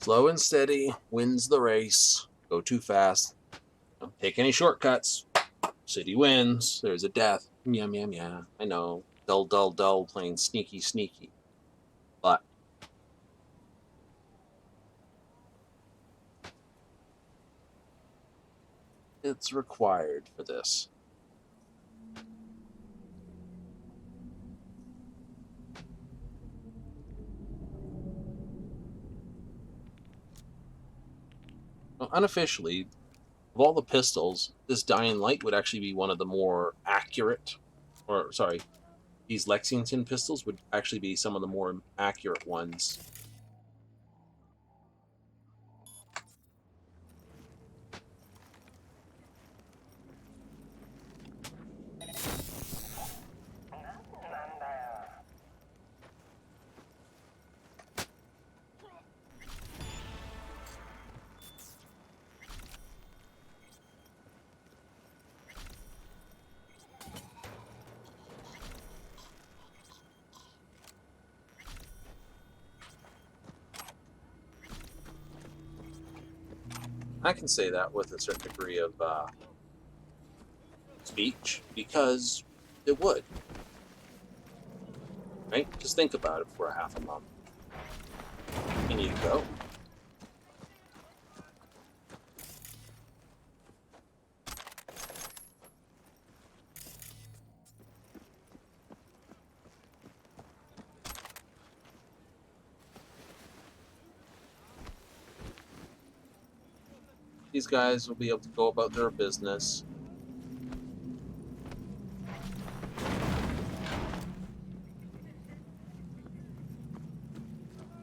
Slow and steady wins the race. Go too fast. Don't take any shortcuts. City wins. There's a death. Yum, yum, yum. I know. Dull, dull, dull, playing sneaky, sneaky. But it's required for this. Well, unofficially, of all the pistols, this Dying Light would actually be one of the more accurate, or sorry, these Lexington pistols would actually be some of the more accurate ones. I can say that with a certain degree of speech, because it would. Right? Just think about it for a half a month. And you go. These guys will be able to go about their business.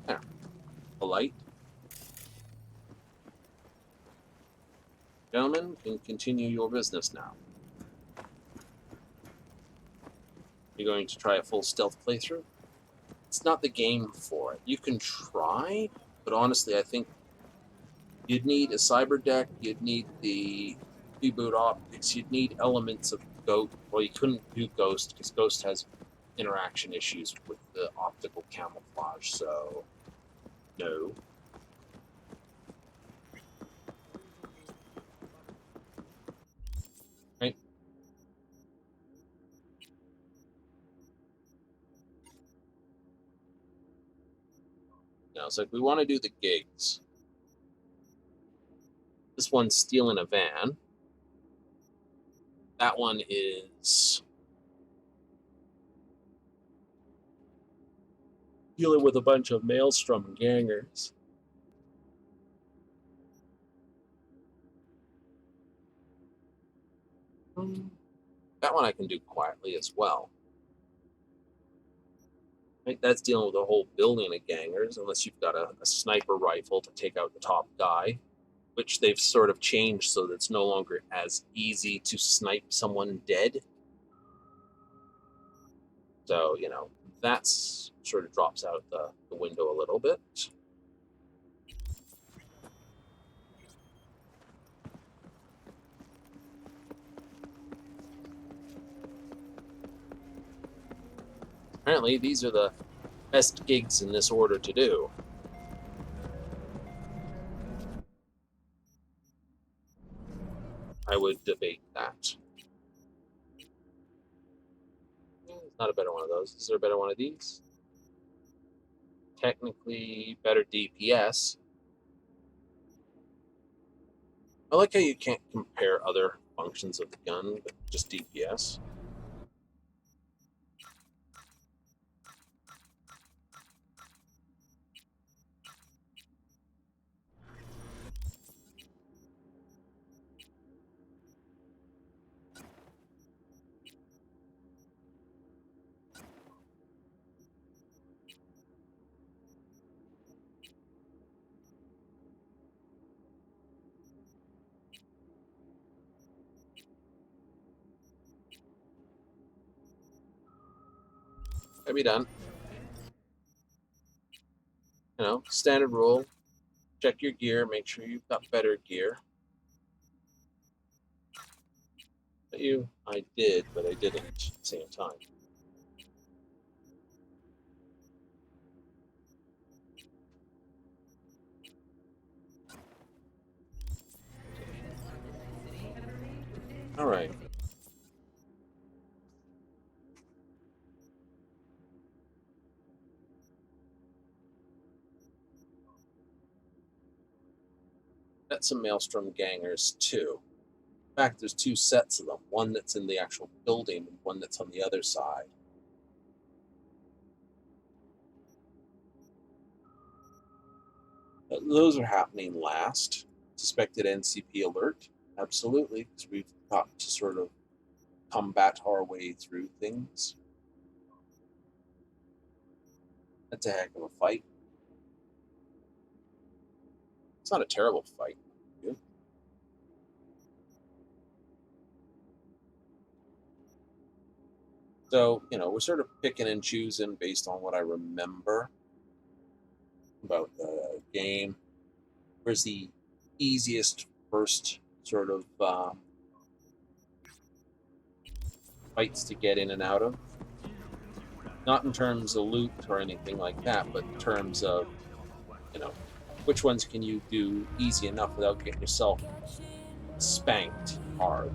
There. Polite. Gentlemen, can continue your business now. You're going to try a full stealth playthrough? It's not the game for it. You can try, but honestly, I think you'd need a cyber deck, you'd need the reboot optics, you'd need elements of Ghost. Well, you couldn't do Ghost because Ghost has interaction issues with the optical camouflage, so no. Right? Now, it's like we want to do the gigs. This one's stealing a van. That one is dealing with a bunch of Maelstrom gangers. That one I can do quietly as well. Right, that's dealing with a whole building of gangers, unless you've got a sniper rifle to take out the top guy, which they've sort of changed so that it's no longer as easy to snipe someone dead. So, you know, that's sort of drops out the window a little bit. Apparently, these are the best gigs in this order to do. I would debate that. It's not a better one of those. Is there a better one of these? Technically, better DPS. I like how you can't compare other functions of the gun, but just DPS. Can be done. You know, standard rule. Check your gear, make sure you've got better gear. I did, but I didn't at the same time. All right. Got some Maelstrom gangers too. In fact, there's two sets of them. One that's in the actual building and one that's on the other side. But those are happening last. Suspected NCP alert. Absolutely, because we've got to sort of combat our way through things. That's a heck of a fight. It's not a terrible fight. So, you know, we're sort of picking and choosing based on what I remember about the game. Where's the easiest first sort of fights to get in and out of? Not in terms of loot or anything like that, but in terms of, you know, which ones can you do easy enough without getting yourself spanked hard?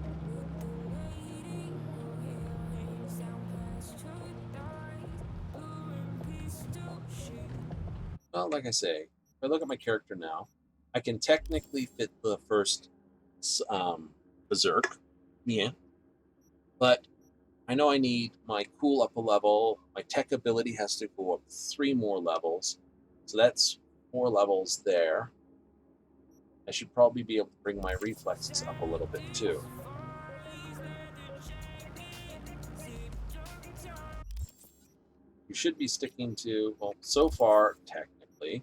Well, like I say, if I look at my character now, I can technically fit the first Berserk, yeah, but I know I need my cool up a level. My tech ability has to go up 3 more levels, so that's 4 levels there. I should probably be able to bring my reflexes up a little bit too. You should be sticking to, well, so far, technically,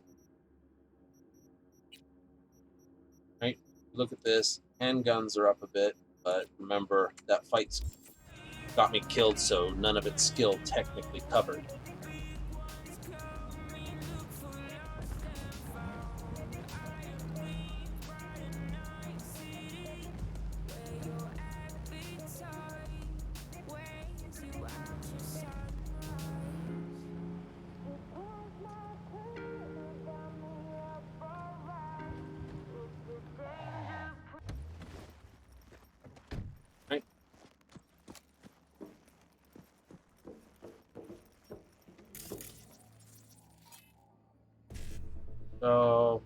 right? Look at this. Handguns are up a bit, but remember, that fight's got me killed, so none of its skill technically covered. Right? So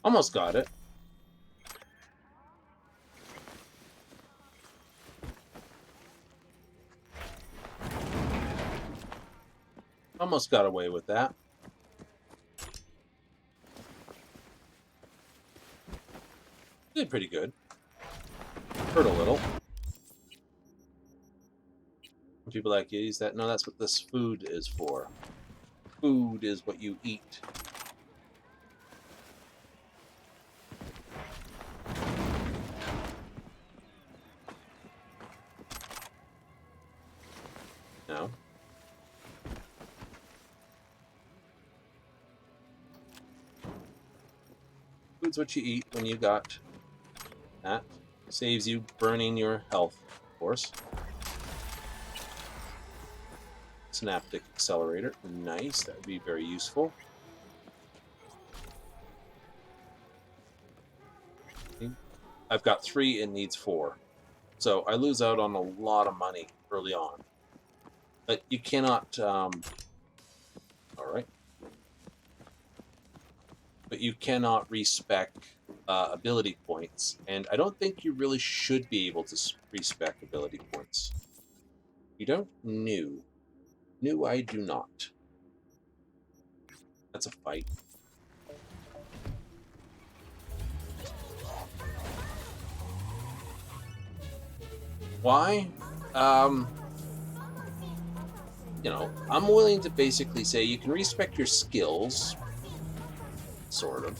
Almost got it. Almost got away with that. Did pretty good. Hurt a little. People like, you use that. No, that's what this food is for. Food is what you eat. No. Food's what you eat when you got that. Saves you burning your health, of course. Synaptic accelerator. Nice. That would be very useful. I've got 3 and needs 4. So I lose out on a lot of money early on. But you cannot... Alright. But you cannot respec ability points. And I don't think you really should be able to respec ability points. You don't? No. No, I do not. That's a fight. Why? You know, I'm willing to basically say you can respec your skills, sort of.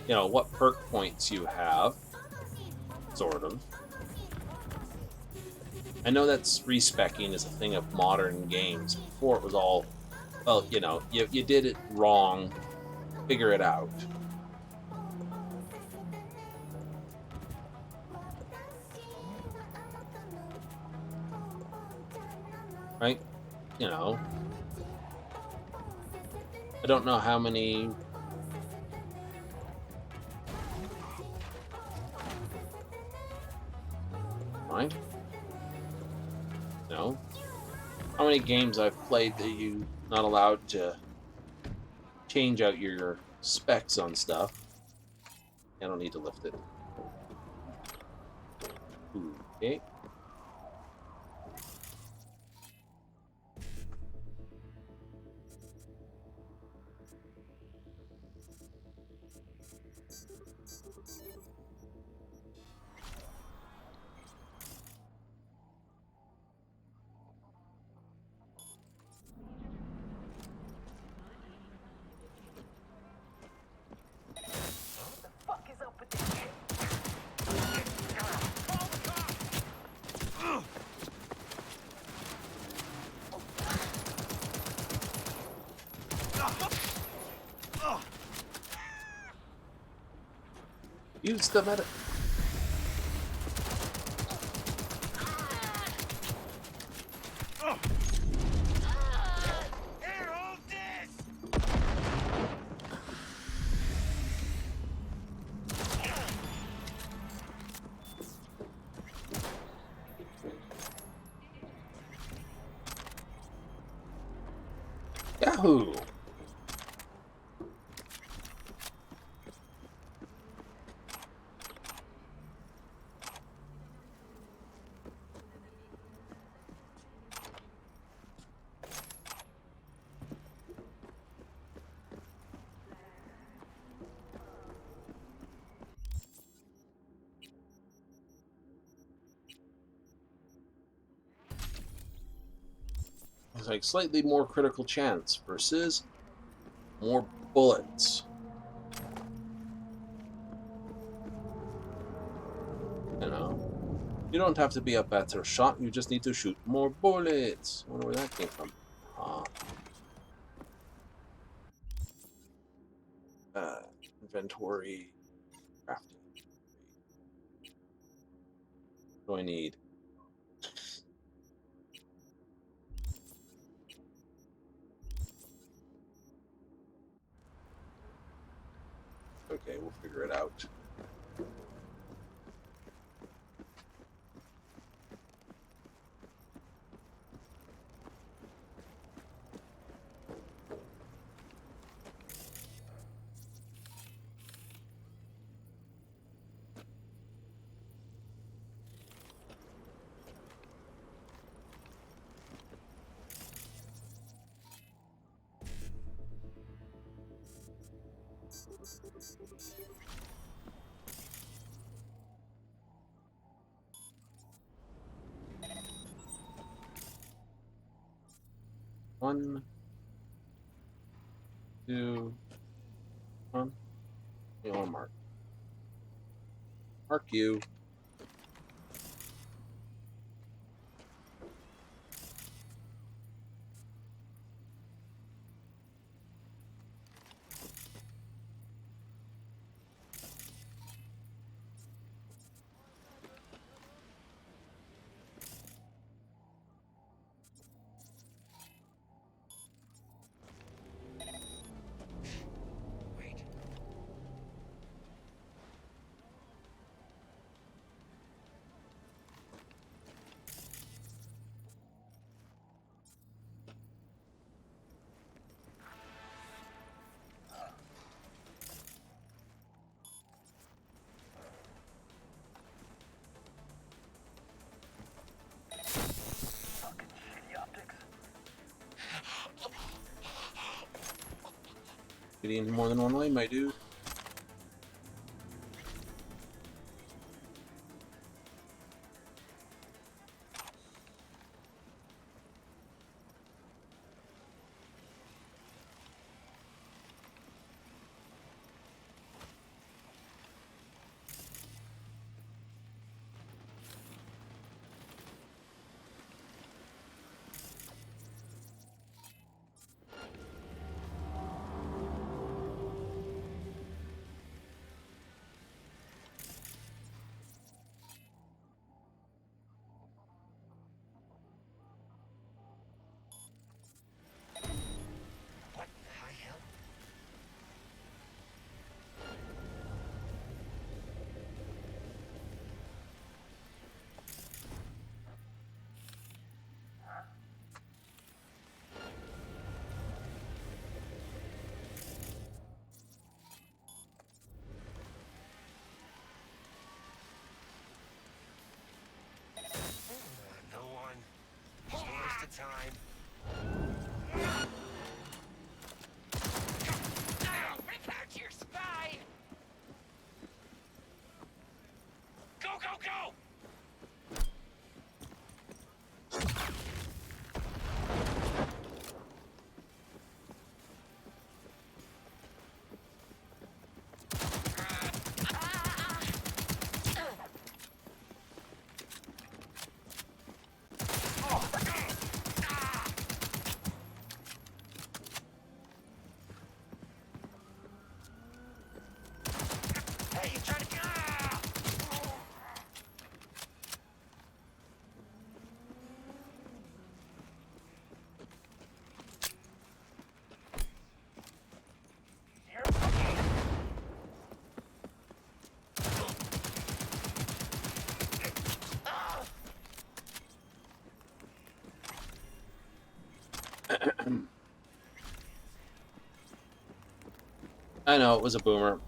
You know, what perk points you have, sort of. I know that's respecking is a thing of modern games. Before it was all, well, you know, you did it wrong, figure it out. Right? You know. I don't know how many... Mind? No. How many games I've played that you're not allowed to change out your specs on stuff. I don't need to lift it. Okay. Use the meta. Yahoo! It's like slightly more critical chance versus more bullets. You know, you don't have to be a better shot. You just need to shoot more bullets. I wonder where that came from. Inventory, crafting. What do I need? Okay, we'll figure it out. One, two, one. You want to mark. Mark you. Getting more than one lane, my dude. Time. Rip out your spine! Go, go, go! I know, it was a boomer.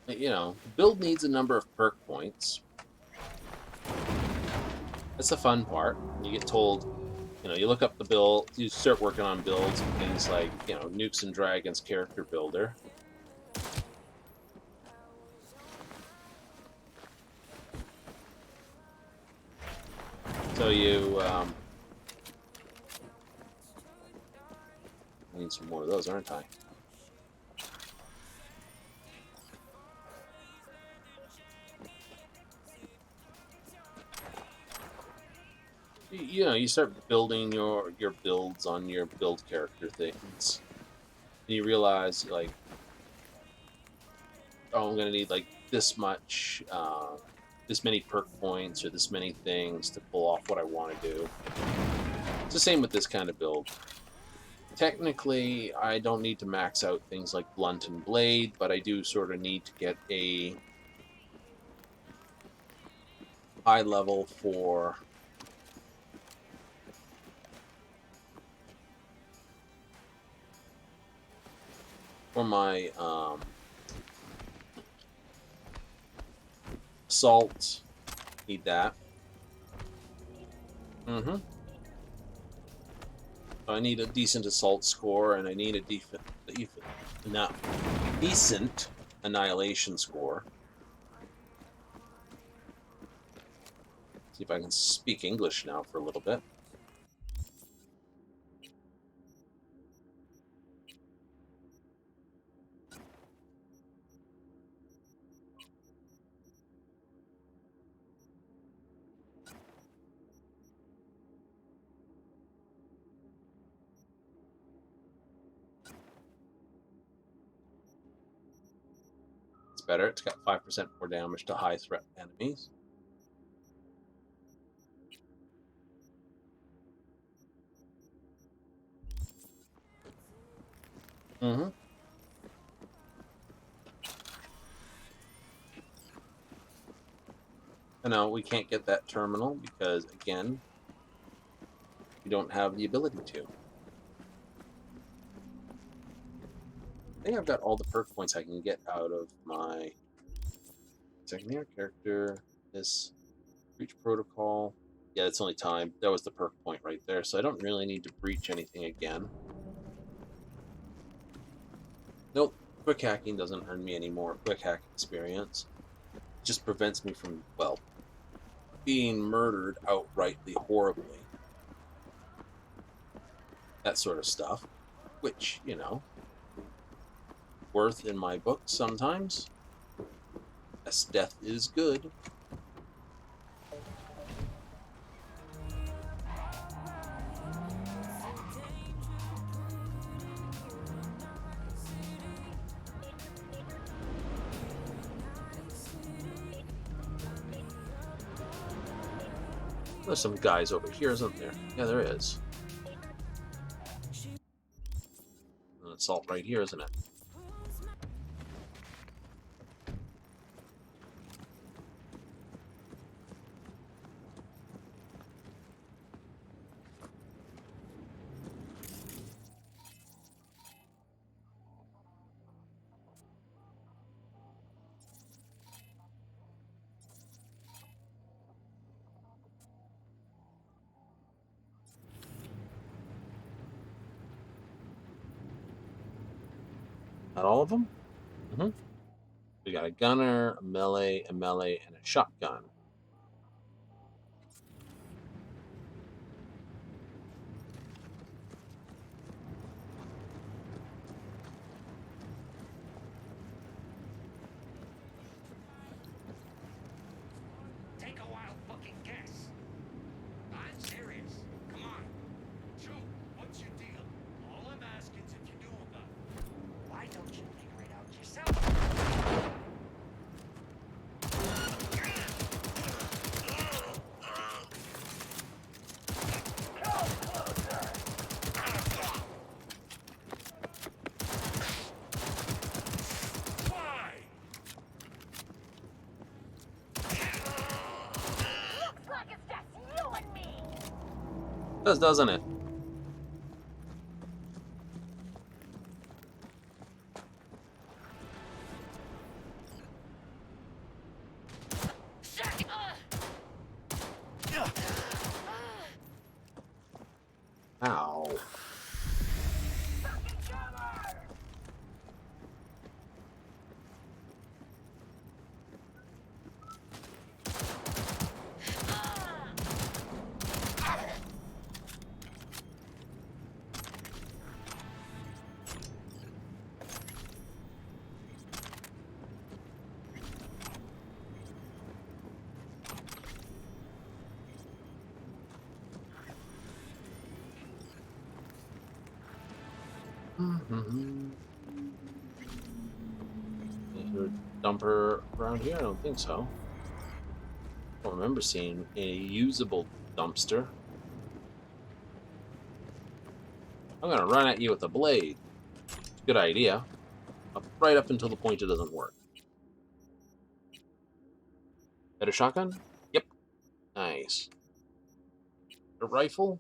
You know, build needs a number of perk points. That's the fun part. You get told, you know, you look up the build, you start working on builds, things like, you know, Nukes and Dragons character builder. So you, I need some more of those, aren't I? You know, you start building your builds on your build character things. And you realize, like, oh, I'm going to need, like, this much, this many perk points or this many things to pull off what I want to do. It's the same with this kind of build. Technically, I don't need to max out things like Blunt and Blade, but I do sort of need to get a high level for my assault. Need that. I need a decent assault score, and I need a decent annihilation score. See if I can speak English now for a little bit. It's better. It's got 5% more damage to high threat enemies. And now we can't get that terminal because, again, we don't have the ability to. I think I've got all the perk points I can get out of my secondary character. This breach protocol. Yeah, it's only time. That was the perk point right there. So I don't really need to breach anything again. Nope. Quick hacking doesn't earn me any more quick hack experience. It just prevents me from, well, being murdered outrightly horribly. That sort of stuff. Which, you know, worth in my book sometimes. Yes, death is good. There's some guys over here, isn't there? Yeah, there is. An assault right here, isn't it? Not all of them? We got a gunner, a melee, and a shotgun. Take a wild fucking guess. I'm serious. Come on. Shoot. What's your deal? All I'm asking is if you know about it. Why don't you figure it out yourself? Does, doesn't it? Ow. Is there a dumper around here? I don't think so. I don't remember seeing a usable dumpster. I'm gonna run at you with a blade. Good idea. Right up until the point it doesn't work. Got a shotgun? Yep. Nice. A rifle?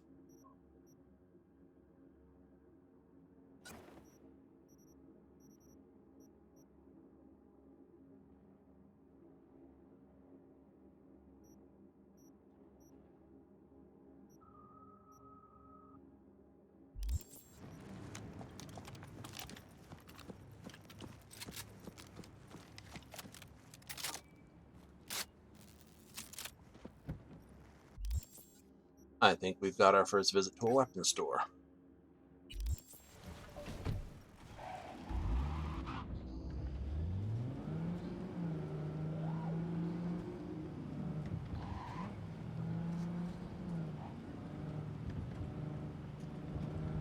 I think we've got our first visit to a weapons store.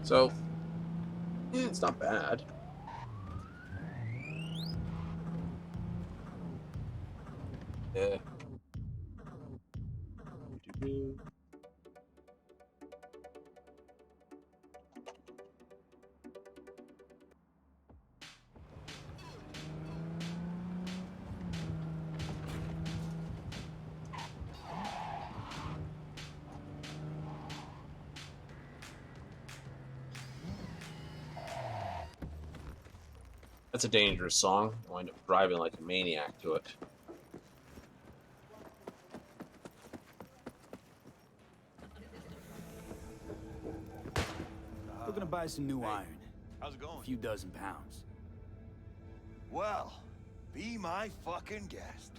So, yeah, it's not bad. Yeah. That's a dangerous song. I wind up driving like a maniac to it. Looking to buy some new iron. How's it going? A few dozen pounds. Well, be my fucking guest.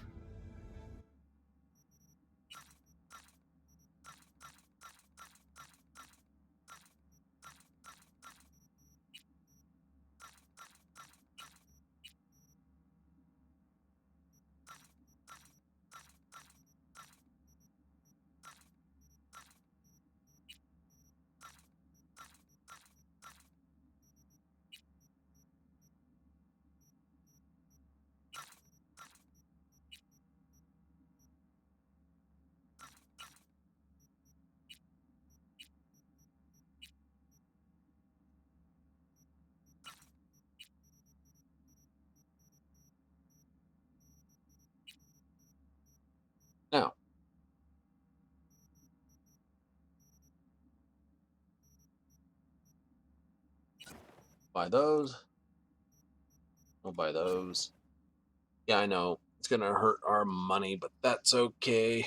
Now, buy those. I'll buy those. Yeah, I know. It's gonna hurt our money, but that's okay.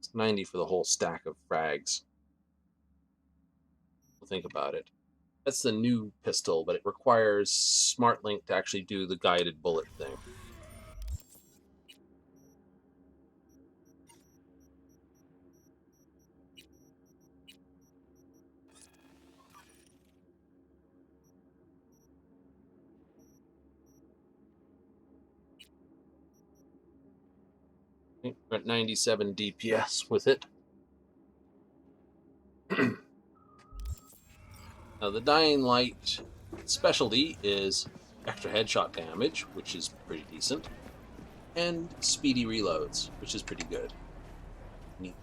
It's 90 for the whole stack of frags. Think about it. That's the new pistol, but it requires Smart Link to actually do the guided bullet thing. I think we're at 97 DPS with it. Now, the Dying Light specialty is extra headshot damage, which is pretty decent, and speedy reloads, which is pretty good. Neat.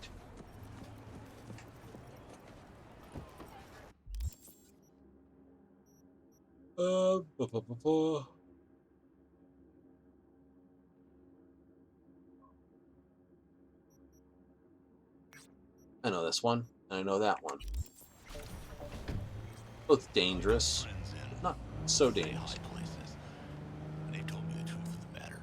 Ba, ba, ba, ba. I know this one, and I know that one. Both dangerous, but not so dangerous. And they told me the truth of the matter.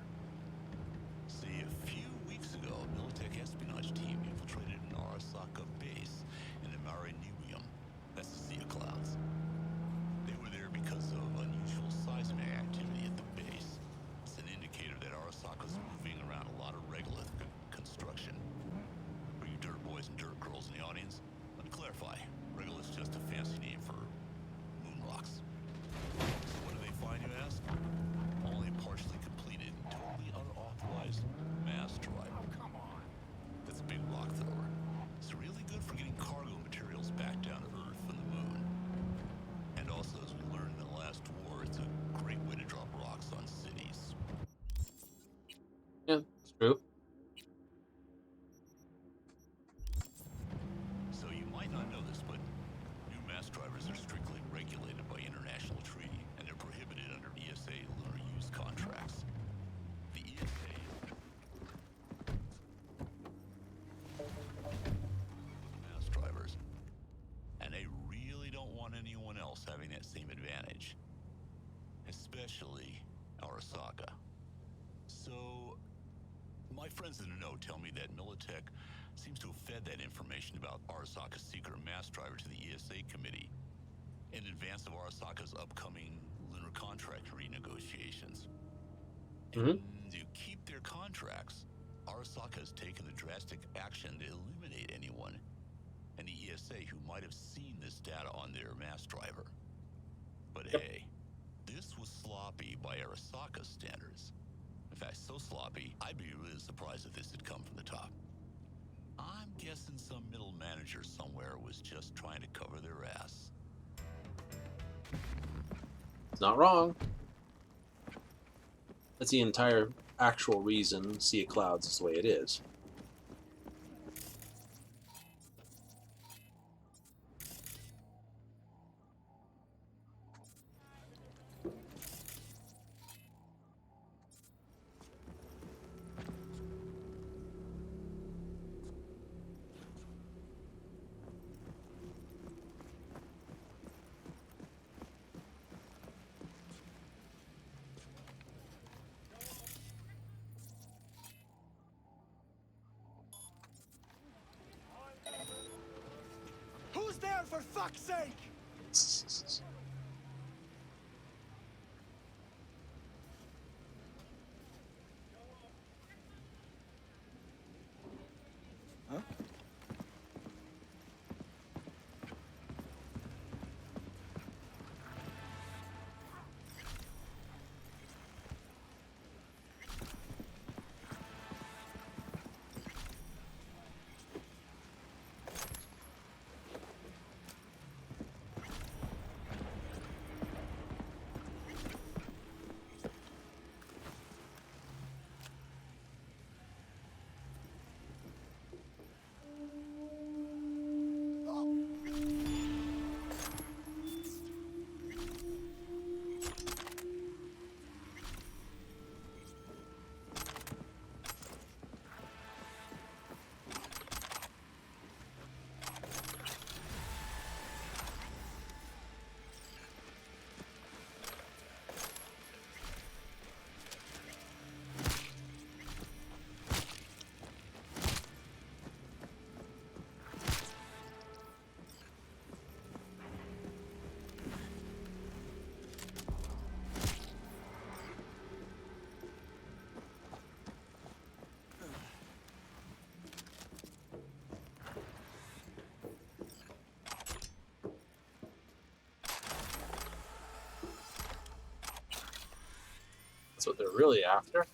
See, a few weeks ago, a Militech espionage team infiltrated an Arasaka base in the Mare Nubium. That's the Sea of Clouds. They were there because of unusual seismic activity at the base. It's an indicator that Arasaka's moving around a lot of regolith construction. For you dirt boys and dirt girls in the audience, let me clarify. Regolith's just a fancy name for moon rocks. So what do they find, you ask? Only a partially completed, totally unauthorized mass drive. Oh, come on. That's a big rock thrower. It's really good for getting cargo materials back down to Earth from the moon. And also, as we learned in the last war, it's a great way to drop rocks on cities. Yeah, it's true. So you might not know this, but new mass drivers are strictly regulated by international treaty, and they're prohibited under ESA lunar use contracts. The ESA mass drivers, and they really don't want anyone else having that same advantage, especially Arasaka. So, my friends in the know tell me that Militech seems to have fed that information about Arasaka's secret mass driver to the ESA committee in advance of Arasaka's upcoming lunar contract renegotiations. And to keep their contracts, Arasaka has taken the drastic action to eliminate anyone in the ESA who might have seen this data on their mass driver. But hey, this was sloppy by Arasaka standards. In fact, so sloppy, I'd be really surprised if this had come from the top. I'm guessing some middle manager somewhere was just trying to cover their ass. It's not wrong. That's the entire actual reason Sea of Clouds is the way it is. Who's there, for fuck's sake? Huh? That's what they're really after.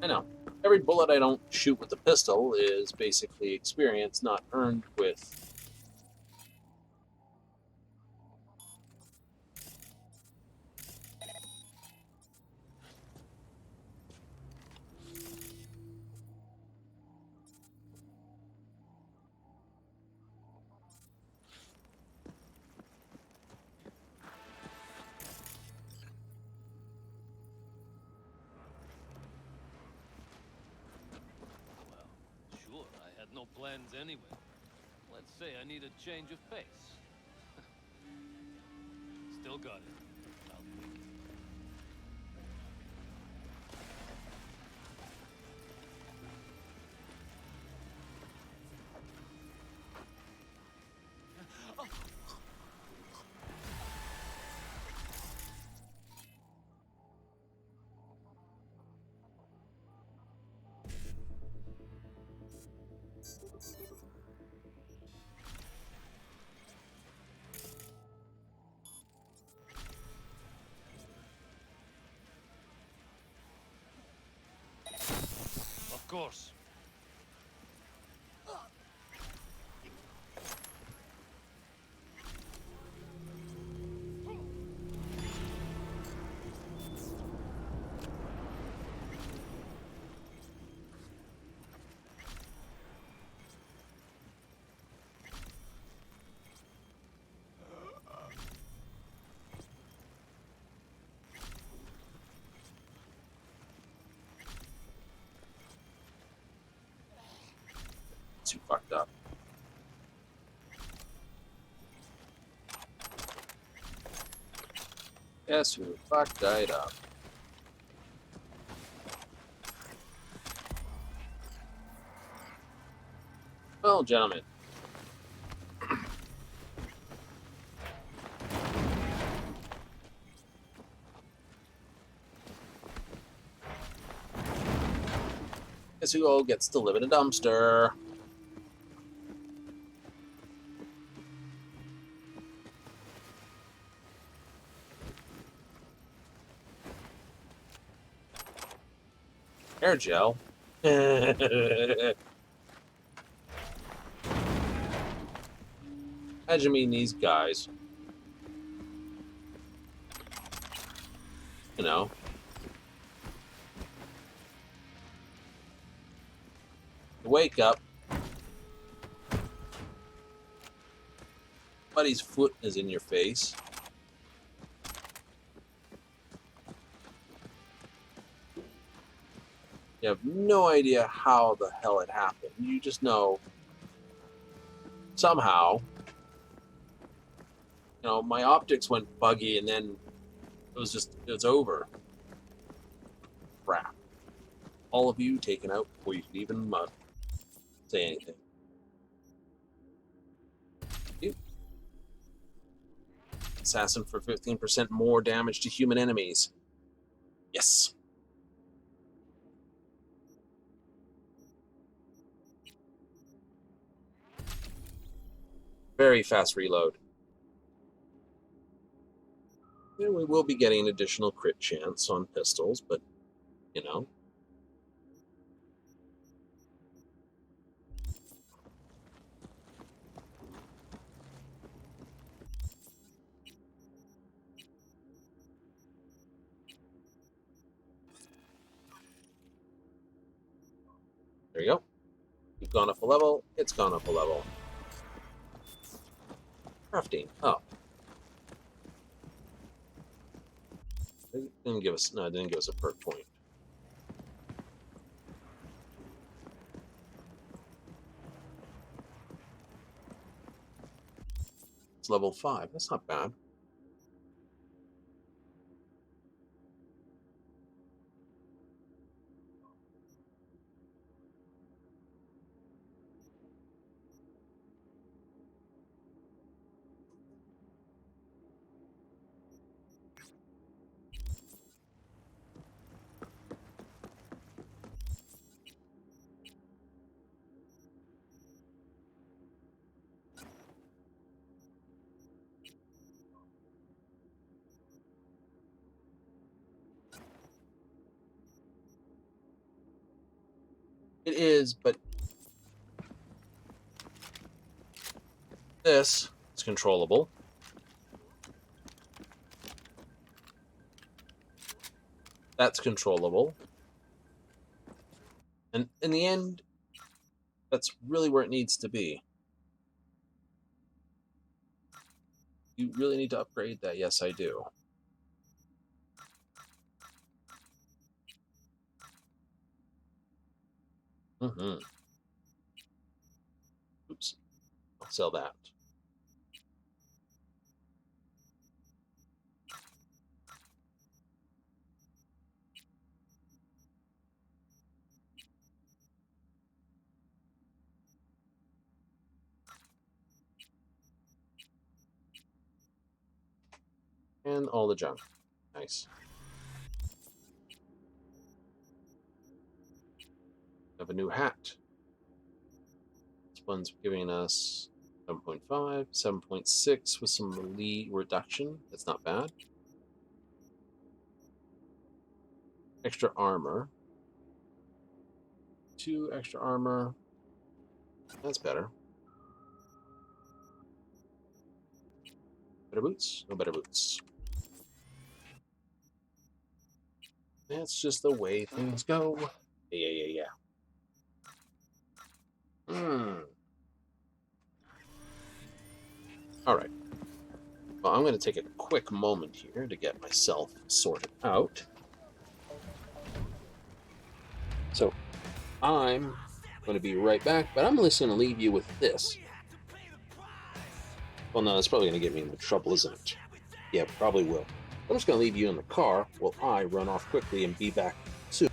I know. Every bullet I don't shoot with the pistol is basically experience not earned with plans anyway? Let's say I need a change of pace. Still got it. I'll take it. Of course. Too fucked up. Guess who fucked it up? Well, gentlemen. Guess who all gets to live in a dumpster? Air gel. Imagine meeting these guys. You know. You wake up. Buddy's foot is in your face. You have no idea how the hell it happened. You just know somehow, you know, my optics went buggy and then it's over. Crap. All of you taken out before you could even say anything. You. Assassin for 15% more damage to human enemies. Yes. Very fast reload. And we will be getting an additional crit chance on pistols, but, you know. There you go. You've gone up a level. It's gone up a level. Crafting. Oh. It didn't give us, no, it didn't give us a perk point. It's level 5. That's not bad. It is, but this is controllable. That's controllable. And in the end, that's really where it needs to be. You really need to upgrade that? Yes, I do. Sell that. And all the junk. Nice. Have a new hat. This one's giving us 7.5, 7.6 with some melee reduction. That's not bad. Extra armor. 2 extra armor. That's better. Better boots? No better boots. That's just the way things go. Yeah. Alright. Well, I'm going to take a quick moment here to get myself sorted out. So, I'm going to be right back, but I'm just going to leave you with this. Well, no, that's probably going to get me into trouble, isn't it? Yeah, probably will. I'm just going to leave you in the car while I run off quickly and be back soon.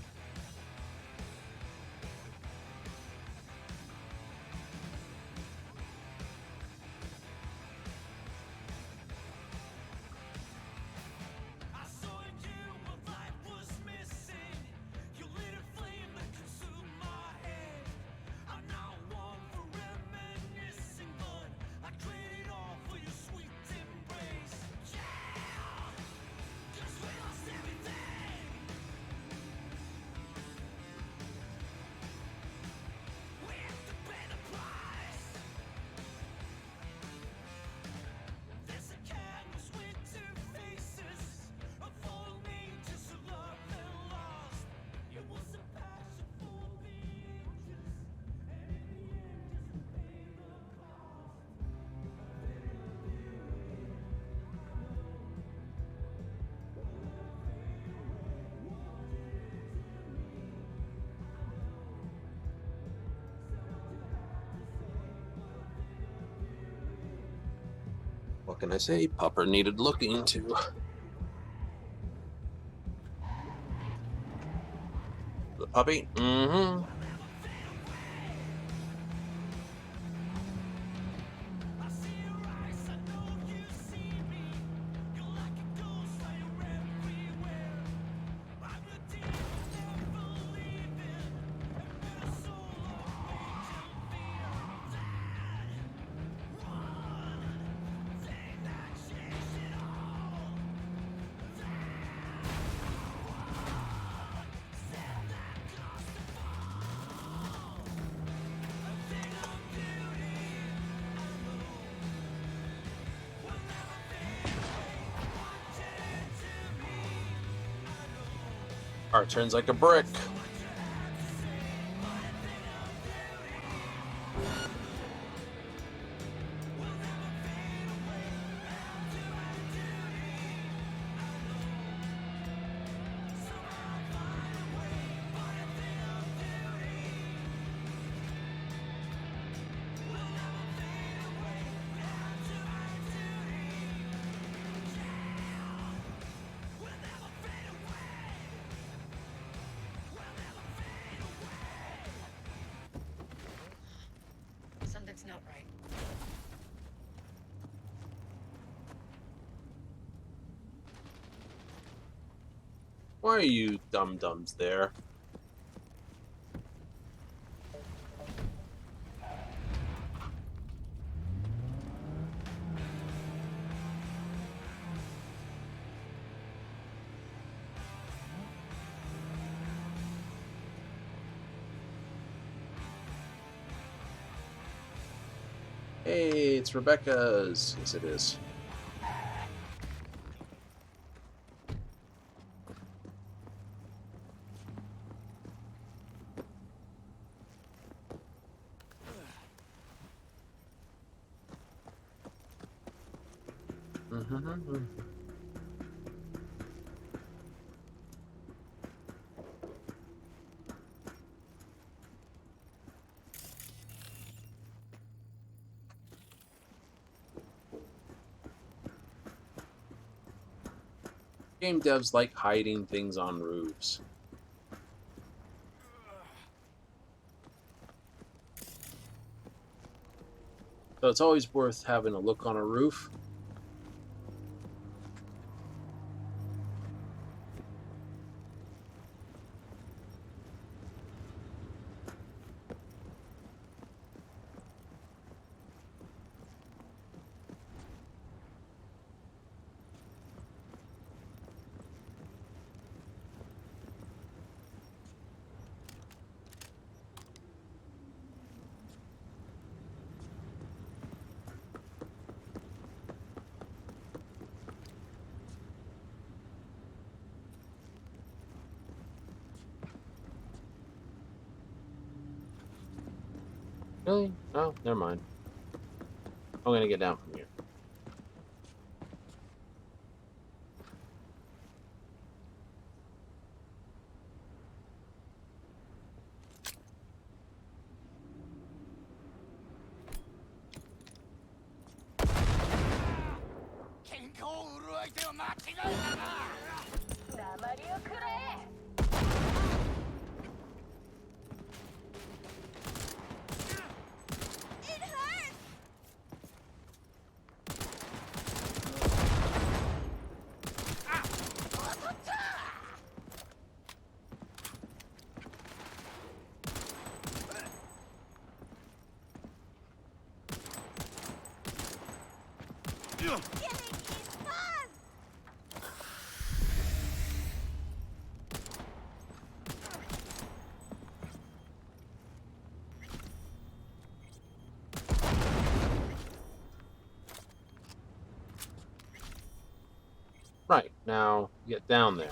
What can I say? Pupper needed looking into. The puppy? Mm-hmm. Car turns like a brick. Something's not right. Why are you dum-dums there? Hey, it's Rebecca's. Yes, it is. Game devs like hiding things on roofs. So it's always worth having a look on a roof. Really? Oh, never mind. I'm gonna get down from here. Right, now get down there.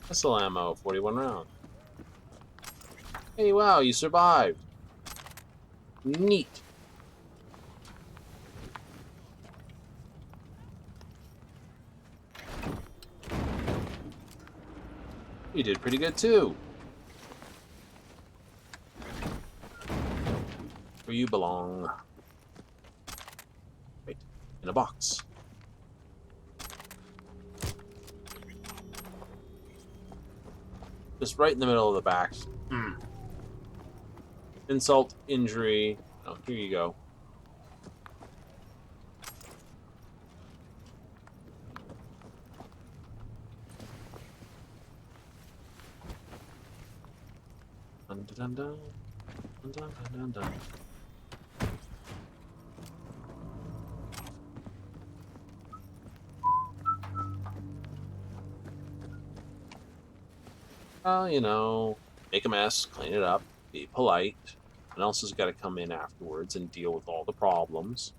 Pistol ammo, 41 rounds. Hey, wow, you survived. Neat. You did pretty good too. Where you belong. Wait, in a box. Just right in the middle of the back. Insult, injury. Oh, here you go. Dun, dun, dun, dun, dun, dun, dun. Well, you know, make a mess, clean it up, be polite. Someone else has got to come in afterwards and deal with all the problems.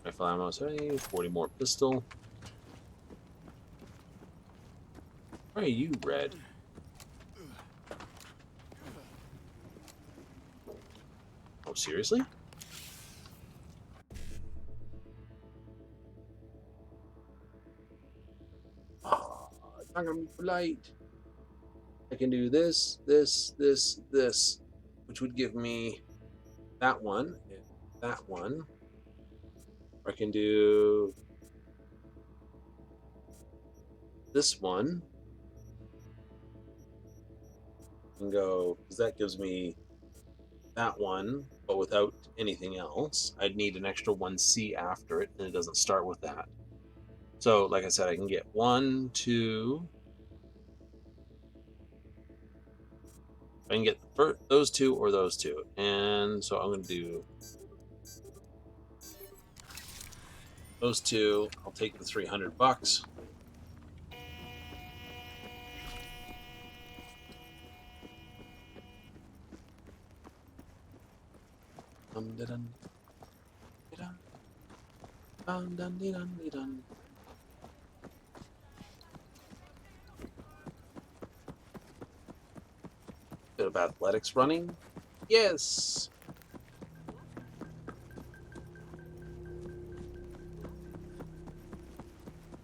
Rifle ammo, 40 more pistol. Why are you red? Oh, seriously? Oh, it's not gonna be polite. I can do this, this, this, this, which would give me that one, and that one. Or I can do this one and go, because that gives me that one, but without anything else. I'd need an extra 1C after it, and it doesn't start with that. So, like I said, I can get 1, 2. I can get those two or those two. And so I'm going to do those two. I'll take the $300. Dun, dun, dun, dun, dun, dun, dun, dun, dun. Bit of athletics running. Yes.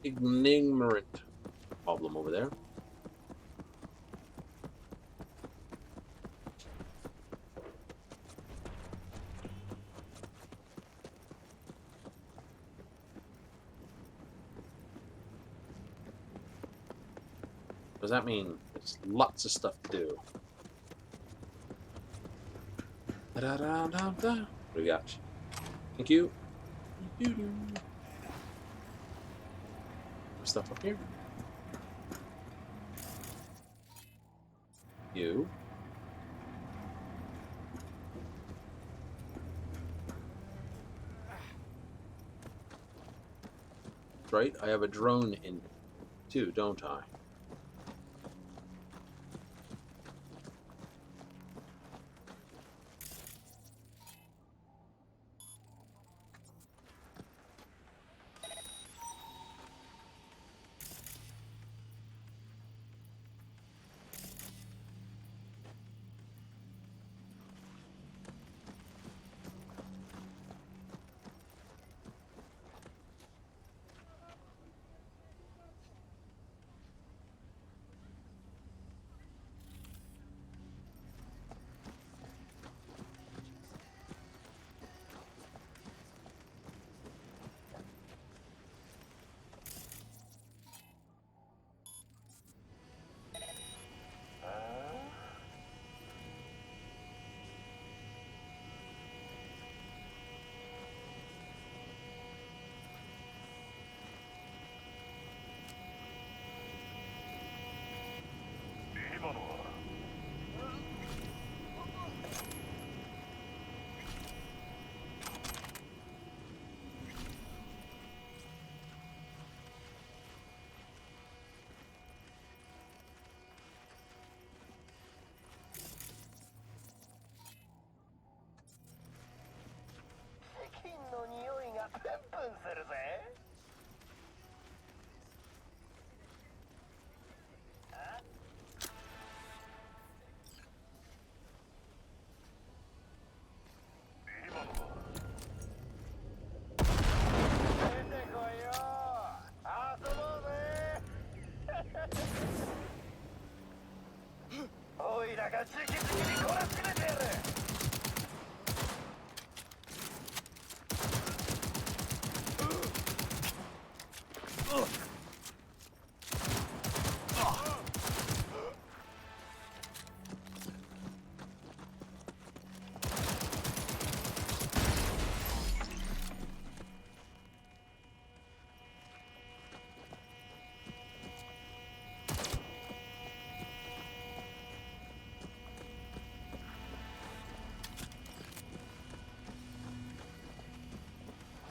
Ignorant problem over there. What does that mean? There's lots of stuff to do. Da-da-da-da-da. What do we got? Thank you. Stuff up here. You. Right, I have a drone in too, don't I?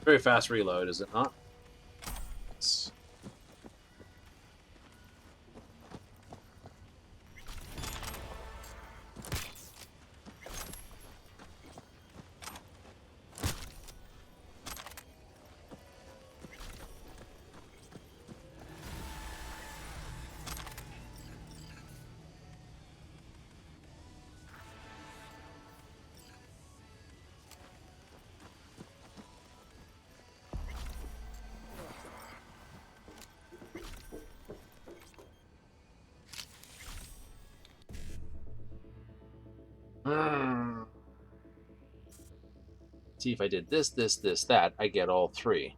Very fast reload, is it not? Yes. See, if I did this, that, I get all three.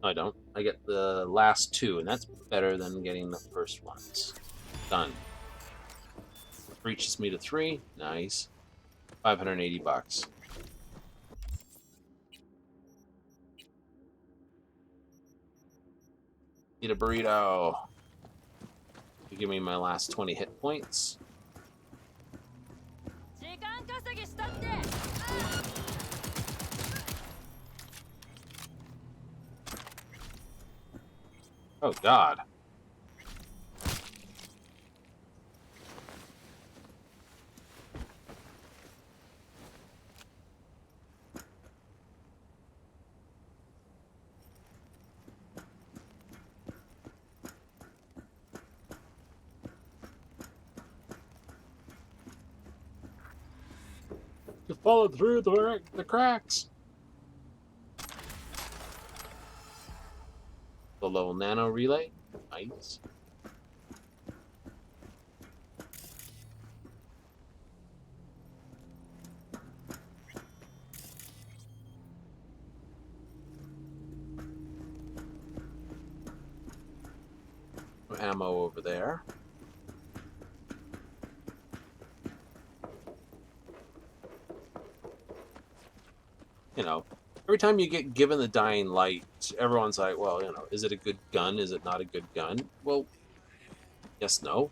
No, I don't. I get the last two, and that's better than getting the first ones. Done. Reaches me to 3. Nice. $580. Eat a burrito. You give me my last 20 hit points. Oh, God. just followed through the cracks. The little nano relay. Nice. Ammo over there. You know, every time you get given the dying light, everyone's like, well, you know, is it a good gun? Is it not a good gun? Well, yes, no.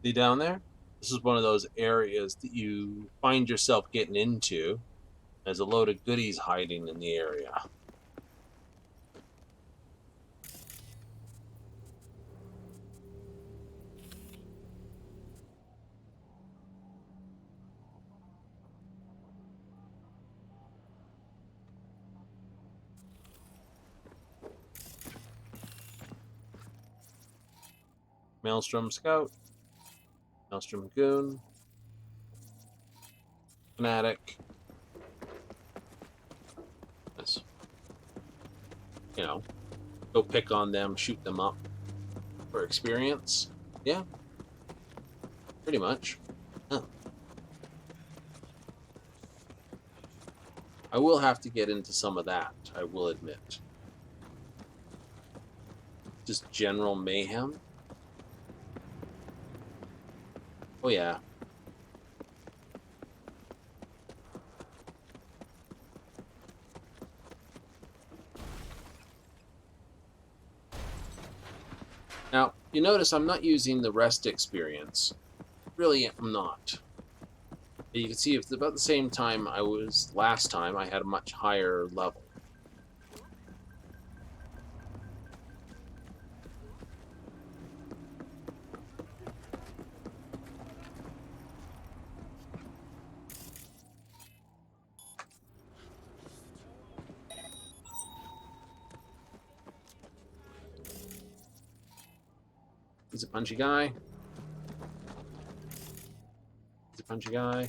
See down there? This is one of those areas that you find yourself getting into. There's a load of goodies hiding in the area. Maelstrom Scout. Maelstrom Goon. Fanatic. Yes. You know, go pick on them, shoot them up for experience. Yeah. Pretty much. Huh. I will have to get into some of that, I will admit. Just general mayhem. Oh yeah. Now, you notice I'm not using the rest experience. Really, I'm not. You can see it's about the same time I was last time. I had a much higher level. He's a punchy guy. He's a punchy guy.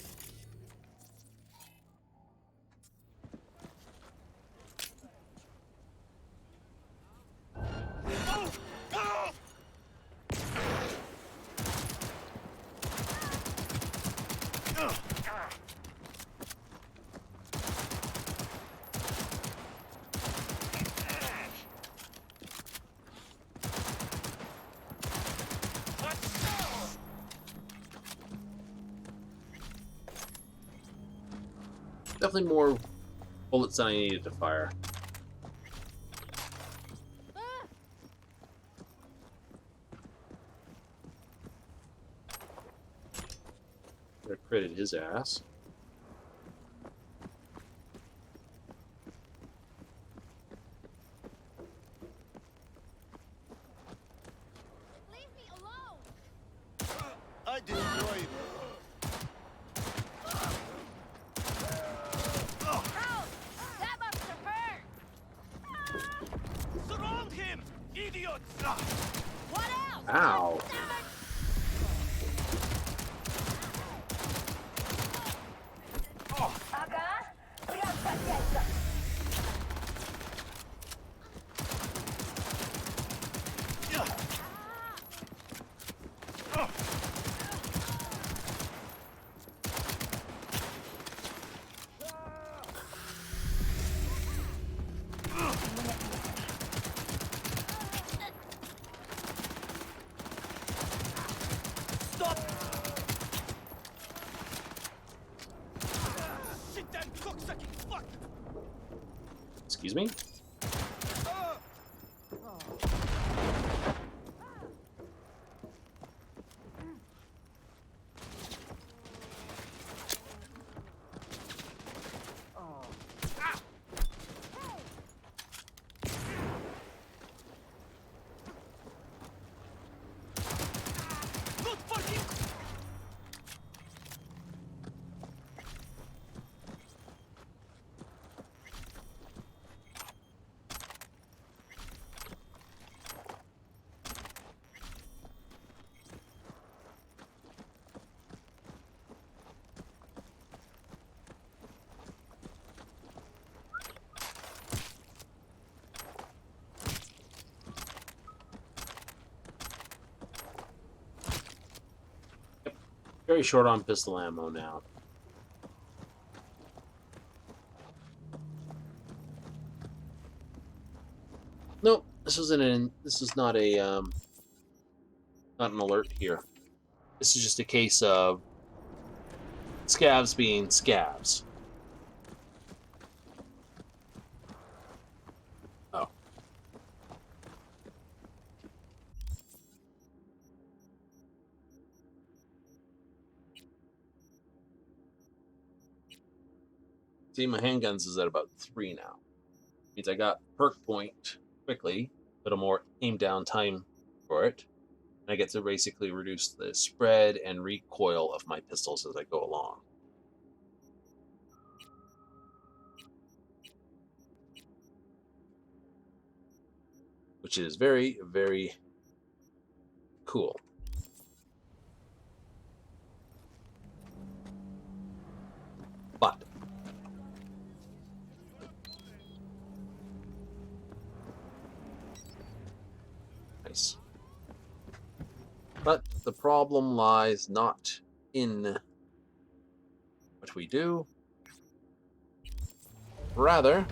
Definitely more bullets than I needed to fire. I critted his ass. Leave me alone! I did enjoy it. Ouch! That must have hurt! Surround him, idiots! What else? Ow. Excuse me? Very short on pistol ammo now. Nope, this is not a not an alert here. This is just a case of scavs being scavs. Oh. See, my handguns is at about 3 now. Means I got perk point quickly, but a more aim down time for it. And I get to basically reduce the spread and recoil of my pistols as I go along. Which is very, very cool. But nice. But the problem lies not in what we do, rather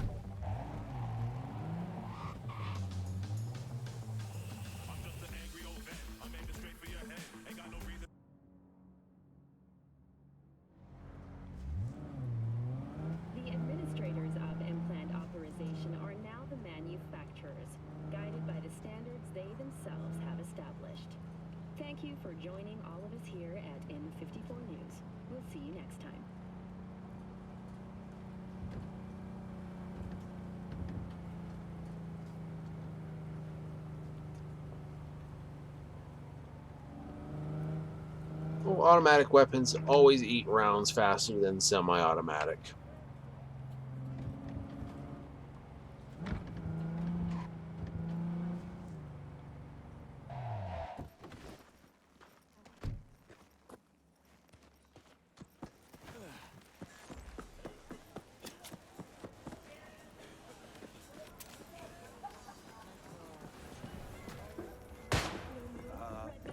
The administrators of implant authorization are now the manufacturers, guided by the standards they themselves have established. Thank you for joining all of us here at N54 News. We'll see you next time. well, automatic weapons always eat rounds faster than semi-automatic.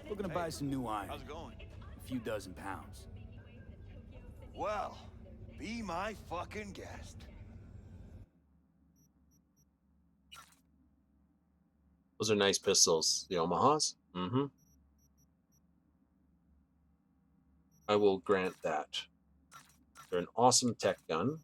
Looking to buy some new iron. How's it going? A few dozen pounds. Well, be my fucking guest. Those are nice pistols. The Omahas? Mm-hmm. I will grant that. They're an awesome tech gun.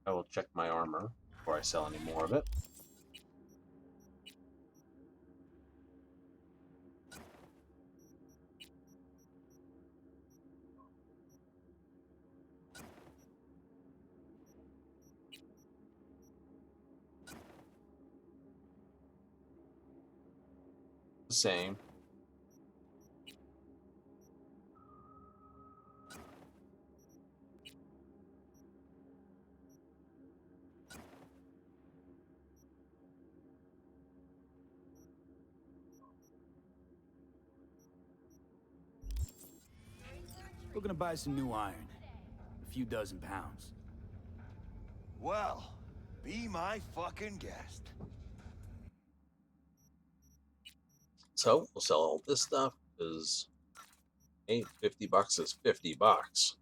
I will check my armor before I sell any more of it. Same. Looking to buy some new iron. A few dozen pounds. Well, be my fucking guest. So we'll sell all this stuff because Hey, $50 is $50.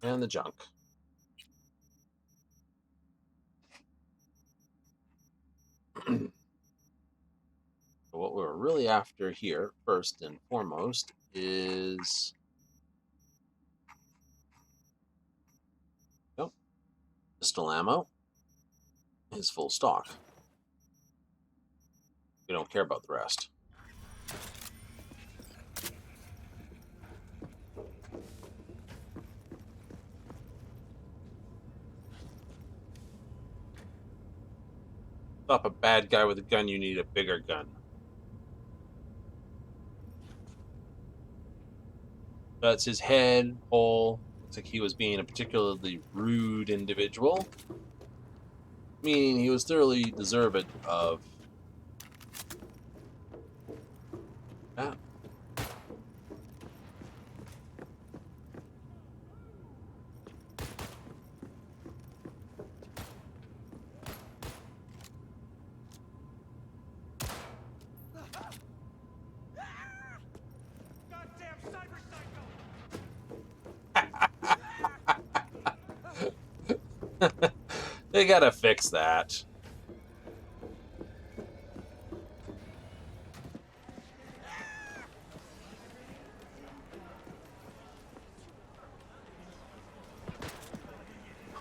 And the junk. What we're really after here, first and foremost, is pistol ammo is full stock. We don't care about the rest. Stop a bad guy with a gun, you need a bigger gun. That's his head, hole. Looks like he was being a particularly rude individual. Meaning he was thoroughly deserved of that. They gotta fix that.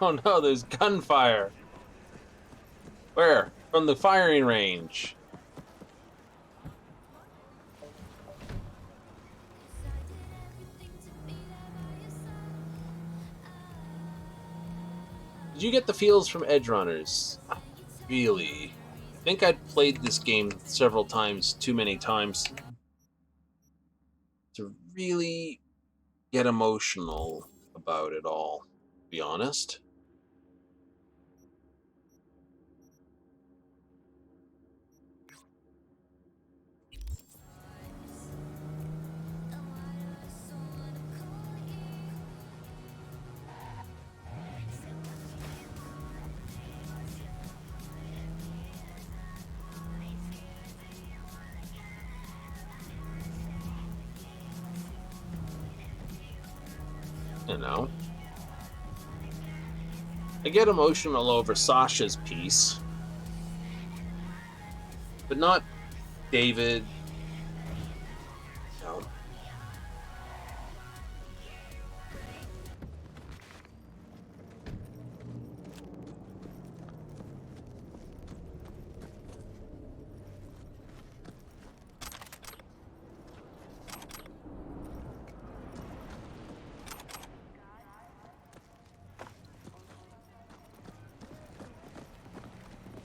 Oh no, there's gunfire. Where? From the firing range. Did you get the feels from Edge Runners? Really? I think I'd played this game several times, too many times, to really get emotional about it all, to be honest. You know. I get emotional over Sasha's piece, but not David. No.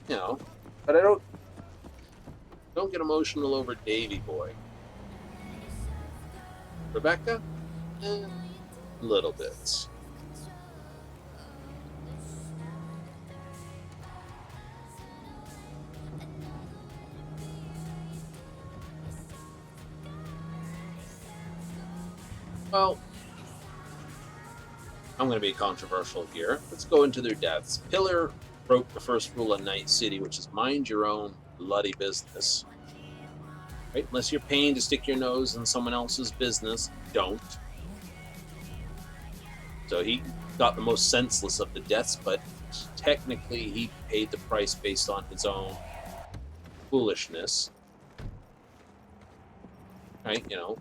You know, but I don't get emotional over Davy Boy. Rebecca? Little bits. Well, I'm going to be controversial here. Let's go into their deaths. Pillar broke the first rule of Night City, which is mind your own bloody business. Right? Unless you're paying to stick your nose in someone else's business, don't. So he got the most senseless of the deaths, but technically he paid the price based on his own foolishness. Right? You know,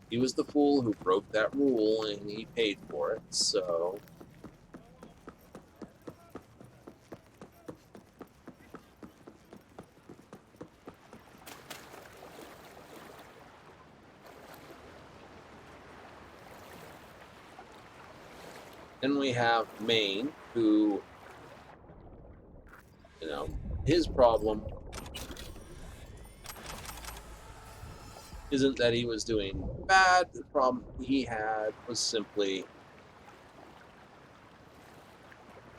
he was the fool who broke that rule and he paid for it, so. Then we have Maine, who, you know, his problem isn't that he was doing bad. The problem he had was simply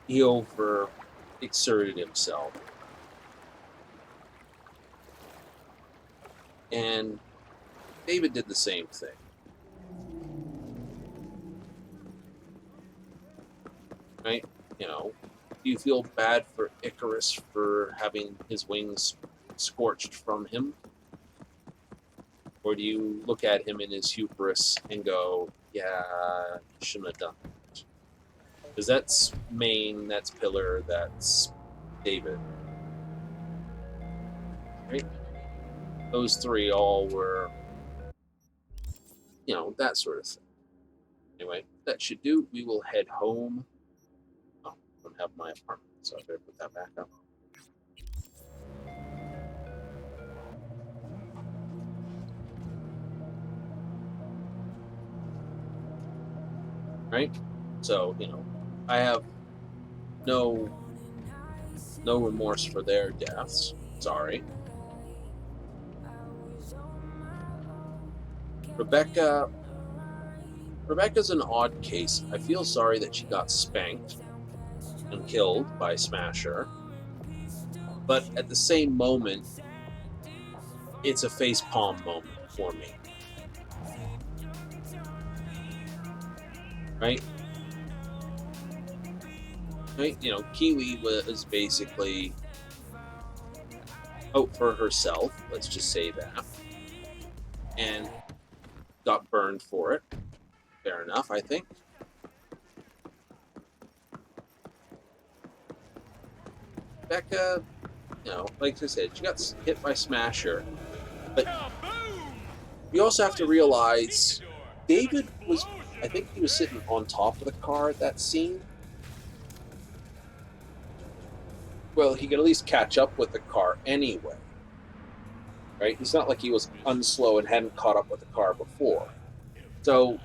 he overextended exerted himself. And David did the same thing. Right? You know, do you feel bad for Icarus for having his wings scorched from him? Or do you look at him in his hubris and go, yeah, you shouldn't have done that? Because that's Maine, that's Pillar, that's David. Right? Those three all were, you know, that sort of thing. Anyway, that should do. We will head home. Oh, I don't have my apartment, so I better put that back up. Right? So, you know, I have no remorse for their deaths. Sorry. Rebecca's an odd case. I feel sorry that she got spanked and killed by Smasher. But at the same moment, it's a facepalm moment for me. Right? Right? You know, Keely was basically out for herself, let's just say that, and got burned for it. Fair enough, I think. Becca, you know, like I said, she got hit by Smasher, but you also have to realize David was, I think he was sitting on top of the car at that scene. Well, he could at least catch up with the car anyway. Right? It's not like he was unslow and hadn't caught up with the car before. So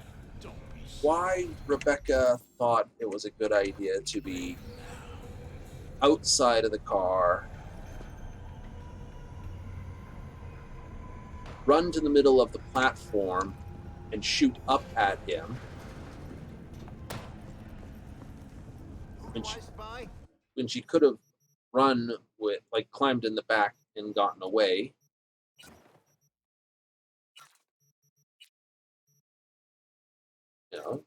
why Rebecca thought it was a good idea to be outside of the car, run to the middle of the platform, and shoot up at him when she could have run with, like, climbed in the back and gotten away. You know,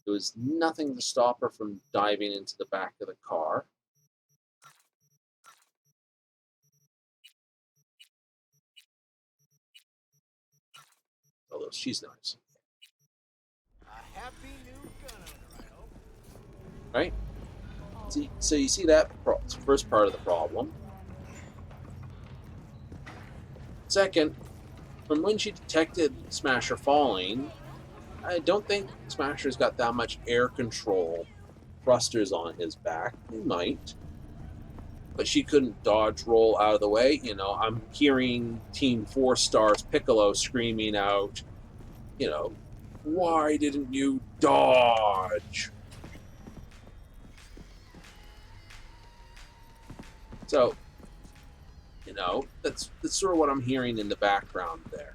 there was nothing to stop her from diving into the back of the car. Although she's nice. Happy new gun owner, I hope. Right? So you see that first part of the problem. Second, from when she detected Smasher falling, I don't think Smasher's got that much air control thrusters on his back. He might. But she couldn't dodge roll out of the way. You know, I'm hearing Team 4 Stars Piccolo screaming out, you know, why didn't you dodge? So, you know, that's sort of what I'm hearing in the background there.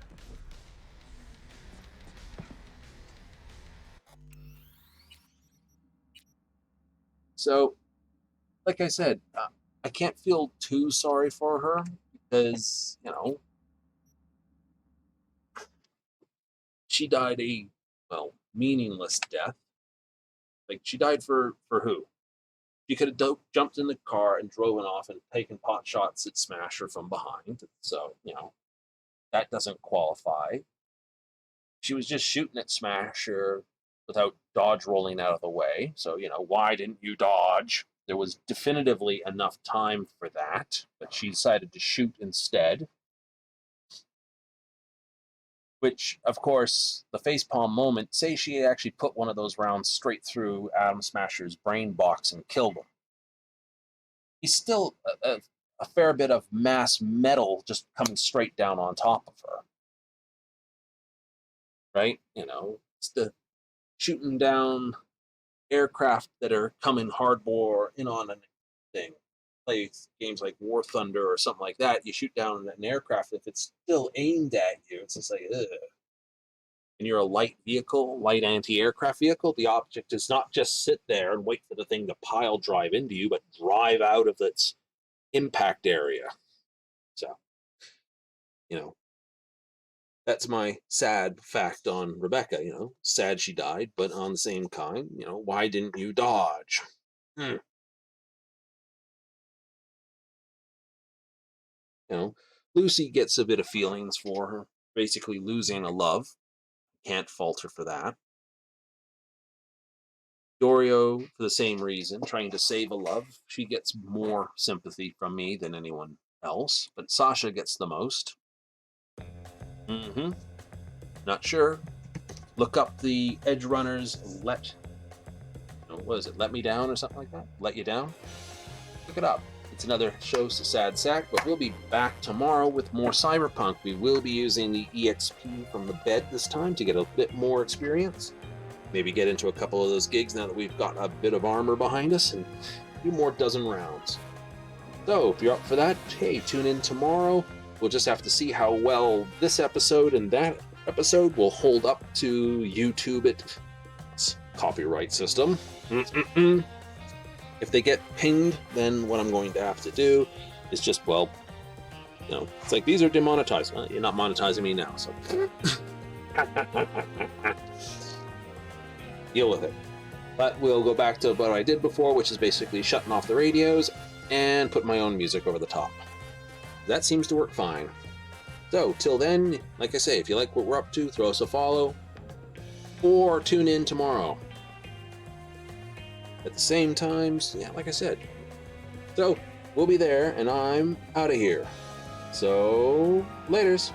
So, like I said, I can't feel too sorry for her because, you know, she died a, well, meaningless death. Like, she died for who? She could have jumped in the car and driven off and taken pot shots at Smasher from behind. So, you know, that doesn't qualify. She was just shooting at Smasher without dodge rolling out of the way. So, you know, why didn't you dodge? There was definitively enough time for that, but she decided to shoot instead. Which, of course, the facepalm moment, say she actually put one of those rounds straight through Atom Smasher's brain box and killed him. He's still a fair bit of mass metal just coming straight down on top of her. Right? You know, it's the shooting down aircraft that are coming hardbore in on a thing. Play games like War Thunder or something like that. You shoot down an aircraft, if it's still aimed at you, it's just like, ugh. and you're a light vehicle, light anti-aircraft vehicle, the object does not just sit there and wait for the thing to pile drive into you, but drive out of its impact area. So, you know, that's my sad fact on Rebecca, you know. Sad she died, but on the same kind, you know, why didn't you dodge? You know, Lucy gets a bit of feelings for her, basically losing a love. Can't fault her for that. Dorio, for the same reason, trying to save a love. She gets more sympathy from me than anyone else, but Sasha gets the most. Not sure. Look up the Edge Runners what is it? Let Me Down or something like that? Let You Down? Look it up. It's another show, Sad Sack, but we'll be back tomorrow with more Cyberpunk. We will be using the EXP from the bed this time to get a bit more experience. Maybe get into a couple of those gigs now that we've got a bit of armor behind us and a few more dozen rounds. So, if you're up for that, hey, tune in tomorrow. We'll just have to see how well this episode and that episode will hold up to YouTube its copyright system. If they get pinged, then what I'm going to have to do is just, well, you know, it's like, these are demonetized. Well, you're not monetizing me now, so deal with it. But we'll go back to what I did before, which is basically shutting off the radios and put my own music over the top. That seems to work fine. So, till then, like I say, if you like what we're up to, throw us a follow or tune in tomorrow. At the same times, yeah, like I said. So, we'll be there, and I'm out of here. So, laters.